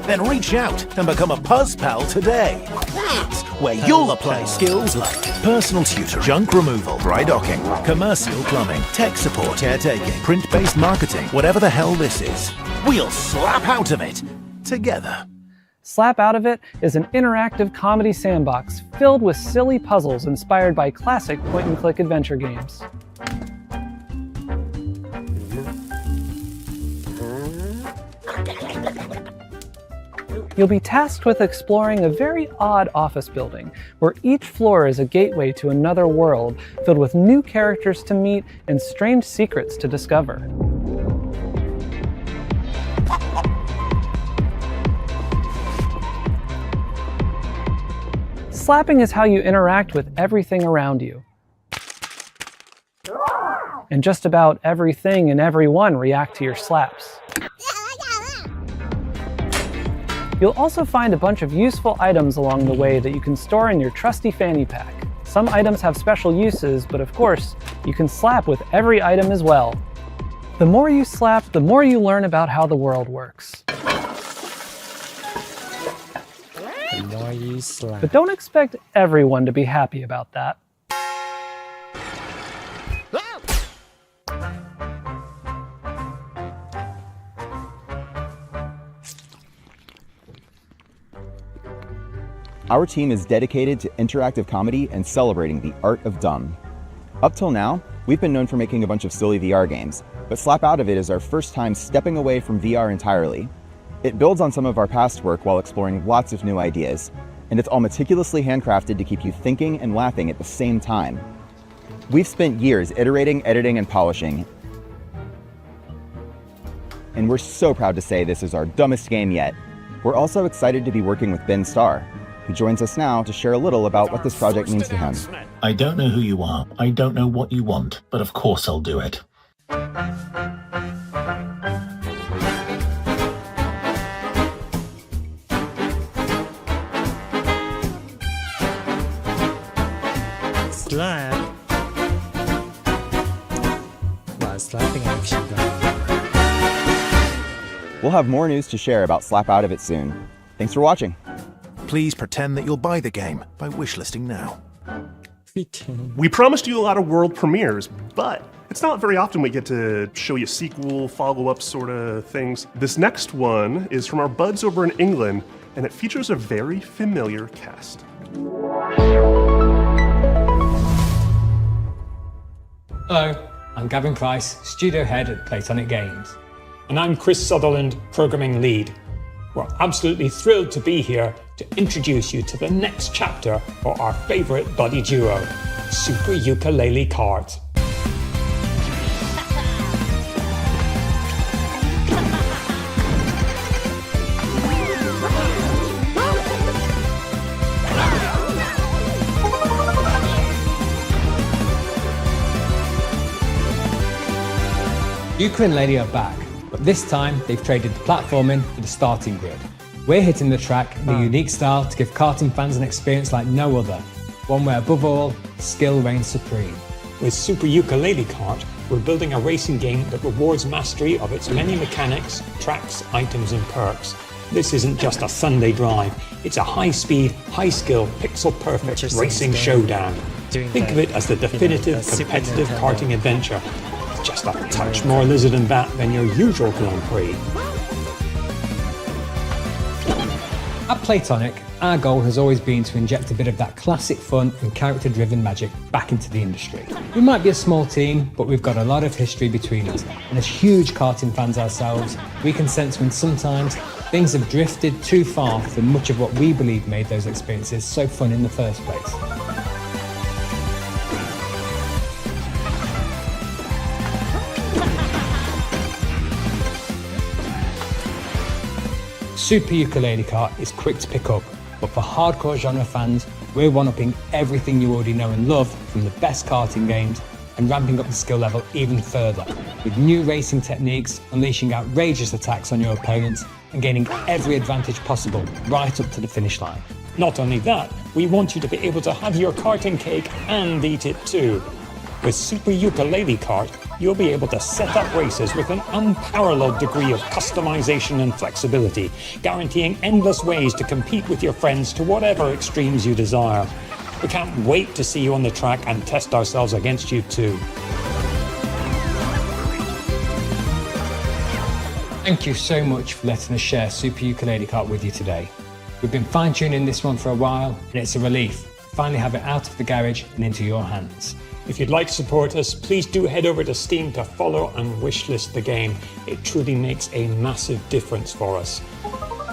Then reach out and become a Puzz Pal today. That's where you'll apply skills like personal tutor, junk removal, dry docking, commercial plumbing, tech support, caretaking, print-based marketing, whatever the hell this is. We'll slap out of it together. Slap Out of It is an interactive comedy sandbox filled with silly puzzles inspired by classic point-and-click adventure games. You'll be tasked with exploring a very odd office building, where each floor is a gateway to another world filled with new characters to meet and strange secrets to discover. Slapping is how you interact with everything around you. And just about everything and everyone react to your slaps. You'll also find a bunch of useful items along the way that you can store in your trusty fanny pack. Some items have special uses, but of course, you can slap with every item as well. The more you slap, the more you learn about how the world works. The more you slap. But don't expect everyone to be happy about that. Our team is dedicated to interactive comedy and celebrating the art of dumb. Up till now, we've been known for making a bunch of silly VR games, but Slap Out of It is our first time stepping away from VR entirely. It builds on some of our past work while exploring lots of new ideas, and it's all meticulously handcrafted to keep you thinking and laughing at the same time. We've spent years iterating, editing, and polishing, and we're so proud to say this is our dumbest game yet. We're also excited to be working with Ben Starr, who joins us now to share a little about what this project means to him. I don't know who you are, I don't know what you want, but of course I'll do it. slap. Wow, slapping action going. We'll have more news to share about Slap Out of It soon. Thanks for watching. Please pretend that you'll buy the game by wishlisting now. We promised you a lot of world premieres, but it's not very often we get to show you sequel, follow-up sort of things. This next one is from our buds over in England, and it features a very familiar cast. Hello, I'm Gavin Price, studio head at Playtonic Games. And I'm Chris Sutherland, programming lead. We're absolutely thrilled to be here to introduce you to the next chapter for our favourite buddy duo, Super Ukulele Kart. Yuka and Lady are back, but this time they've traded the platforming for the starting grid. We're hitting the track in a unique style to give karting fans an experience like no other, one where above all, skill reigns supreme. With Super Ukulele Kart, we're building a racing game that rewards mastery of its many mechanics, tracks, items and perks. This isn't just a Sunday drive, it's a high-speed, high-skill, pixel-perfect racing showdown. Think of it as the definitive competitive karting adventure. Just a touch more lizard and bat than your usual Grand Prix. At Playtonic, our goal has always been to inject a bit of that classic fun and character-driven magic back into the industry. We might be a small team, but we've got a lot of history between us, and as huge karting fans ourselves, we can sense when sometimes things have drifted too far from much of what we believe made those experiences so fun in the first place. Super Ukulele Kart is quick to pick up, but for hardcore genre fans, we're one-upping everything you already know and love from the best karting games and ramping up the skill level even further, with new racing techniques, unleashing outrageous attacks on your opponents and gaining every advantage possible right up to the finish line. Not only that, we want you to be able to have your karting cake and eat it too. With Super Ukulele Kart, you'll be able to set up races with an unparalleled degree of customization and flexibility, guaranteeing endless ways to compete with your friends to whatever extremes you desire. We can't wait to see you on the track and test ourselves against you too. Thank you so much for letting us share Super Ukulele Kart with you today. We've been fine-tuning this one for a while, and it's a relief to finally have it out of the garage and into your hands. If you'd like to support us, please do head over to Steam to follow and wishlist the game. It truly makes a massive difference for us.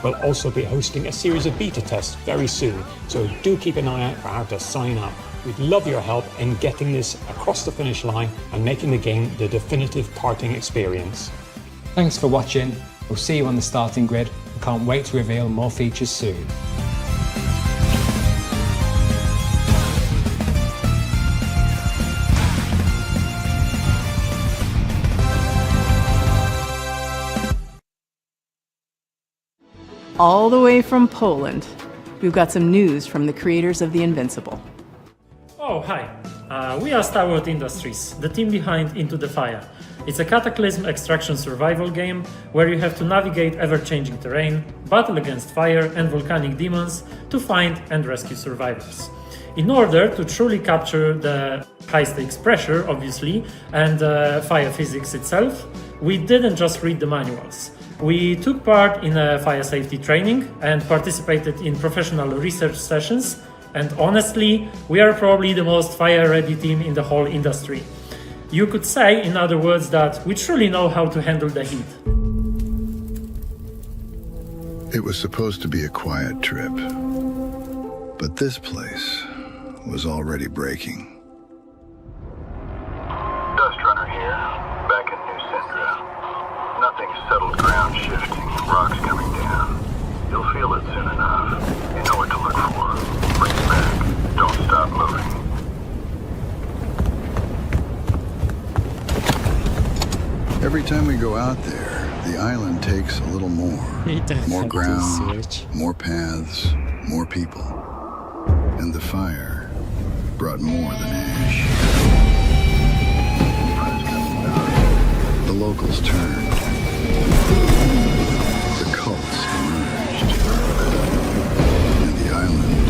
We'll also be hosting a series of beta tests very soon, so do keep an eye out for how to sign up. We'd love your help in getting this across the finish line and making the game the definitive karting experience. Thanks for watching. We'll see you on the starting grid and can't wait to reveal more features soon. All the way from Poland, we've got some news from the creators of The Invincible. Oh, hi. We are Starworld Industries, the team behind Into the Fire. It's a Cataclysm extraction survival game where you have to navigate ever-changing terrain, battle against fire and volcanic demons to find and rescue survivors. In order to truly capture the high-stakes pressure, obviously, and fire physics itself, we didn't just read the manuals. We took part in a fire safety training and participated in professional research sessions, and honestly, we are probably the most fire-ready team in the whole industry. You could say, in other words, that we truly know how to handle the heat. It was supposed to be a quiet trip, but this place was already breaking. Dust Runner here, back in New Syndra. Nothing's settled ground shifting, rocks coming down. You'll feel it soon enough. You know what to look for. Bring it back. Don't stop moving. Every time we go out there, the island takes a little more. More ground, more paths, more people. And the fire brought more than ash. The locals turned. The cults emerged. And the island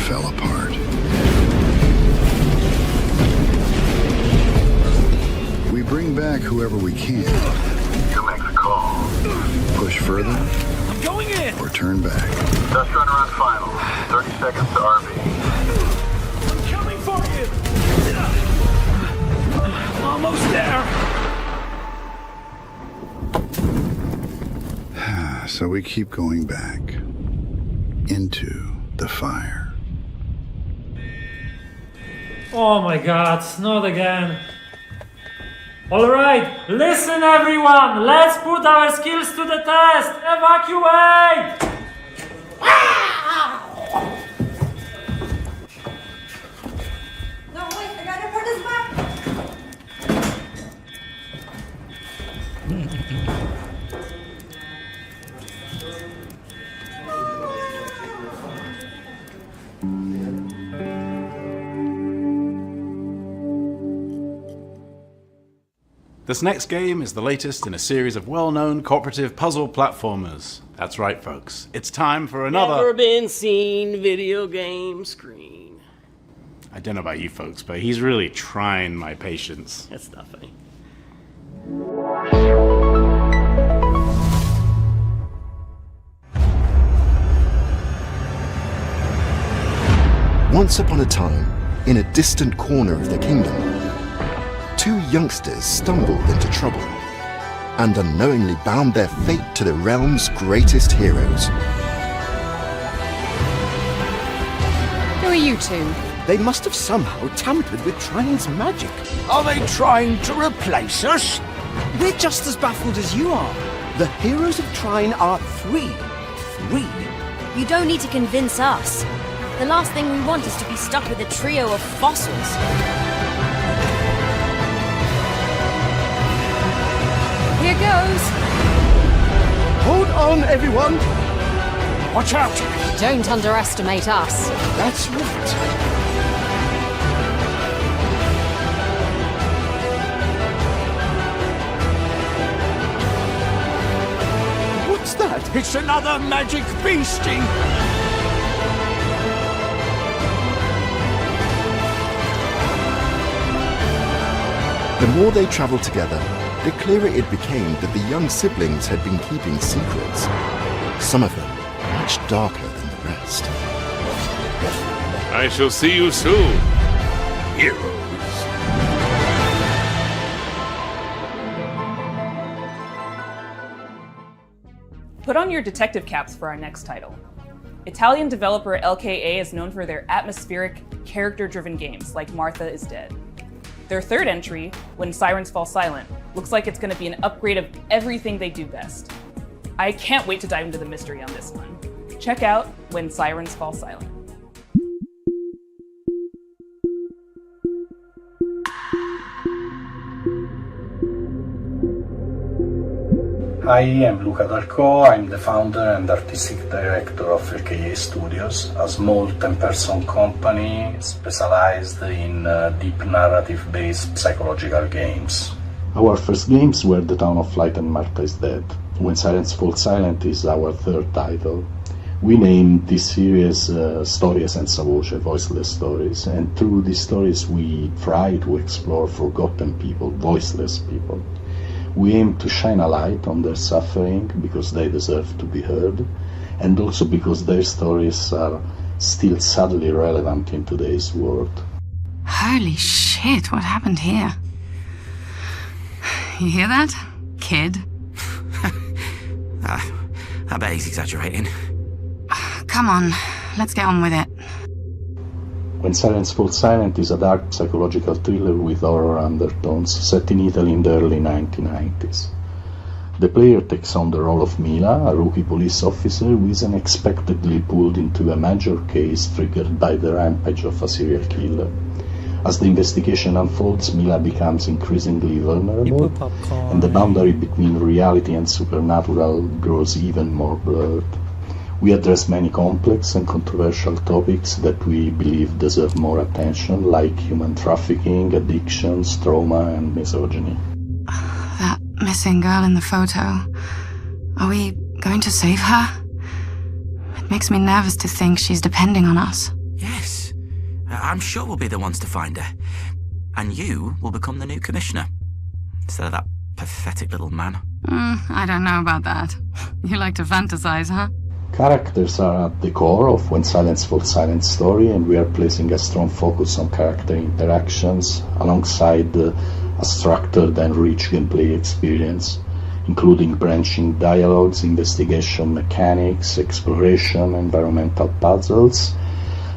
fell apart. We bring back whoever we can. You make the call. Push further. I'm going in! Or turn back. Test run run final. 30 seconds to RV. I'm coming for you! Almost there! So we keep going back. Into the fire. Oh my god, not again. Alright, listen everyone, let's put our skills to the test! Evacuate! No, wait, I gotta put this back. This next game is the latest in a series of well-known cooperative puzzle platformers. That's right, folks. It's time for another... Never been seen video game screen. I don't know about you folks, but he's really trying my patience. That's not funny. Once upon a time, in a distant corner of the kingdom, two youngsters stumbled into trouble and unknowingly bound their fate to the realm's greatest heroes. Who are you two? They must have somehow tampered with Trine's magic. Are they trying to replace us? We're just as baffled as you are. The heroes of Trine are three. You don't need to convince us. The last thing we want is to be stuck with a trio of fossils. Here goes. Hold on, everyone. Watch out! Don't underestimate us. That's right. What's that? It's another magic beastie! The more they traveled together, the clearer it became that the young siblings had been keeping secrets. Some of them much darker than the rest. I shall see you soon, heroes. Put on your detective caps for our next title. Italian developer LKA is known for their atmospheric, character-driven games like Martha is Dead. Their third entry, When Sirens Fall Silent, looks like it's going to be an upgrade of everything they do best. I can't wait to dive into the mystery on this one. Check out When Sirens Fall Silent. Hi, I'm Luca Darco. I'm the founder and artistic director of LKA Studios, a small 10-person company specialized in deep narrative-based psychological games. Our first games were The Town of Light and Martha is Dead. When Sirens Fall Silent is our third title. We named this series Storie senza voce, voiceless stories, and through these stories we try to explore forgotten people, voiceless people. We aim to shine a light on their suffering because they deserve to be heard, and also because their stories are still sadly relevant in today's world. Holy shit, what happened here? You hear that, kid? I bet he's exaggerating. Come on, let's get on with it. When Sirens Fall Silent is a dark psychological thriller with horror undertones set in Italy in the early 1990s. The player takes on the role of Mila, a rookie police officer who is unexpectedly pulled into a major case triggered by the rampage of a serial killer. As the investigation unfolds, Mila becomes increasingly vulnerable, and the boundary between reality and supernatural grows even more blurred. We address many complex and controversial topics that we believe deserve more attention, like human trafficking, addictions, trauma, and misogyny. That missing girl in the photo. Are we going to save her? It makes me nervous to think she's depending on us. Yes. I'm sure we'll be the ones to find her. And you will become the new commissioner. Instead of that pathetic little man. I don't know about that. You like to fantasize, huh? Characters are at the core of When Silence Falls Silent story, and we are placing a strong focus on character interactions alongside a structured and rich gameplay experience, including branching dialogues, investigation mechanics, exploration, environmental puzzles,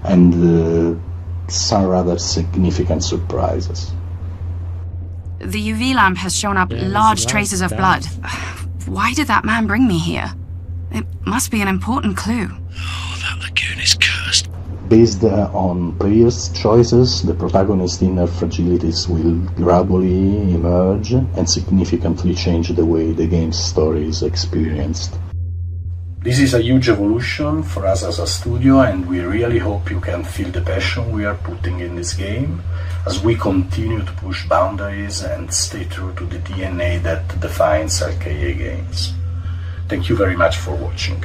and some rather significant surprises. The UV lamp has shown up large traces of blood. Why did that man bring me here? It must be an important clue. Oh, that lagoon is cursed. Based on previous choices, the protagonist's inner fragilities will gradually emerge and significantly change the way the game's story is experienced. This is a huge evolution for us as a studio, and we really hope you can feel the passion we are putting in this game as we continue to push boundaries and stay true to the DNA that defines RKA games. Thank you very much for watching.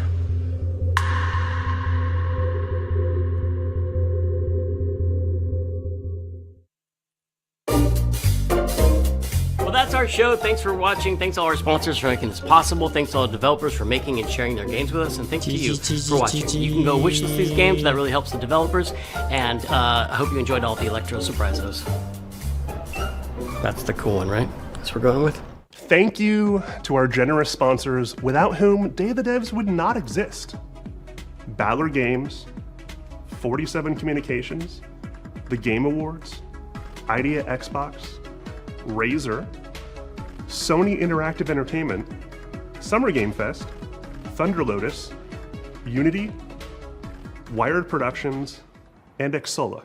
Well, that's our show. Thanks for watching. Thanks to all our sponsors for making this possible. Thanks to all the developers for making and sharing their games with us. And thanks to you for watching. You can go wishlist these games. That really helps the developers. And I hope you enjoyed all the Electro Surprisos. That's the cool one, right? That's what we're going with. Thank you to our generous sponsors, without whom Day of the Devs would not exist. Battler Games, 47 Communications, the Game Awards, Idea Xbox, Razer, Sony Interactive Entertainment, Summer Game Fest, Thunder Lotus, Unity, Wired Productions, and Xsolla.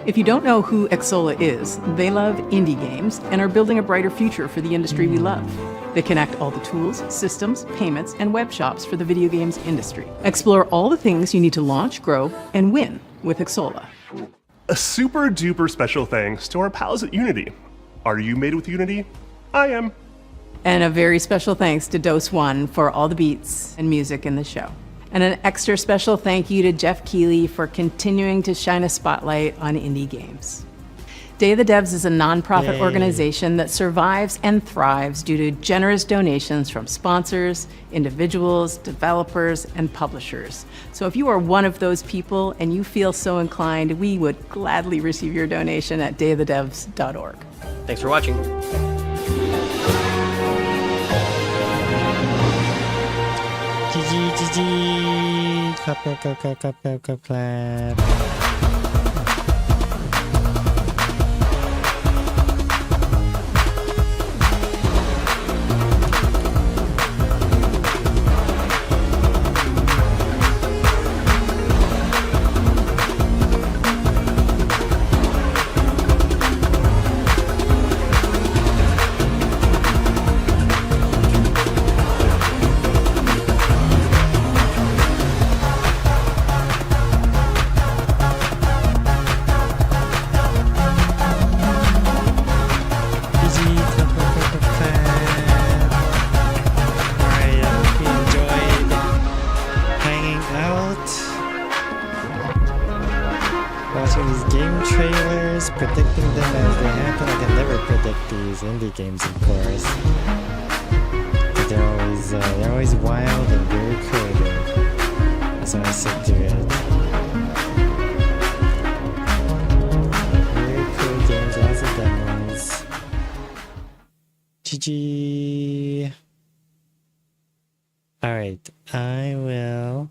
If you don't know who Xsolla is, they love indie games and are building a brighter future for the industry we love. They connect all the tools, systems, payments, and web shops for the video games industry. Explore all the things you need to launch, grow, and win with Xsolla. A super duper special thanks to our pals at Unity. Are you made with Unity? I am. And a very special thanks to Dose One for all the beats and music in the show. And an extra special thank you to Jeff Keighley for continuing to shine a spotlight on indie games. Day of the Devs is a nonprofit organization that survives and thrives due to generous donations from sponsors, individuals, developers, and publishers. So if you are one of those people and you feel so inclined, we would gladly receive your donation at dayofthedevs.org. Thanks for watching. GG. Clap. Predicting them as they happen. I can never predict these indie games, of course. But they're always wild and very creative. So I sit through it. Very cool games, lots of demos. GG. Alright, I will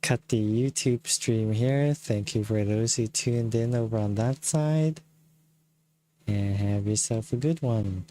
cut the YouTube stream here. Thank you for those who tuned in over on that side. And have yourself a good one.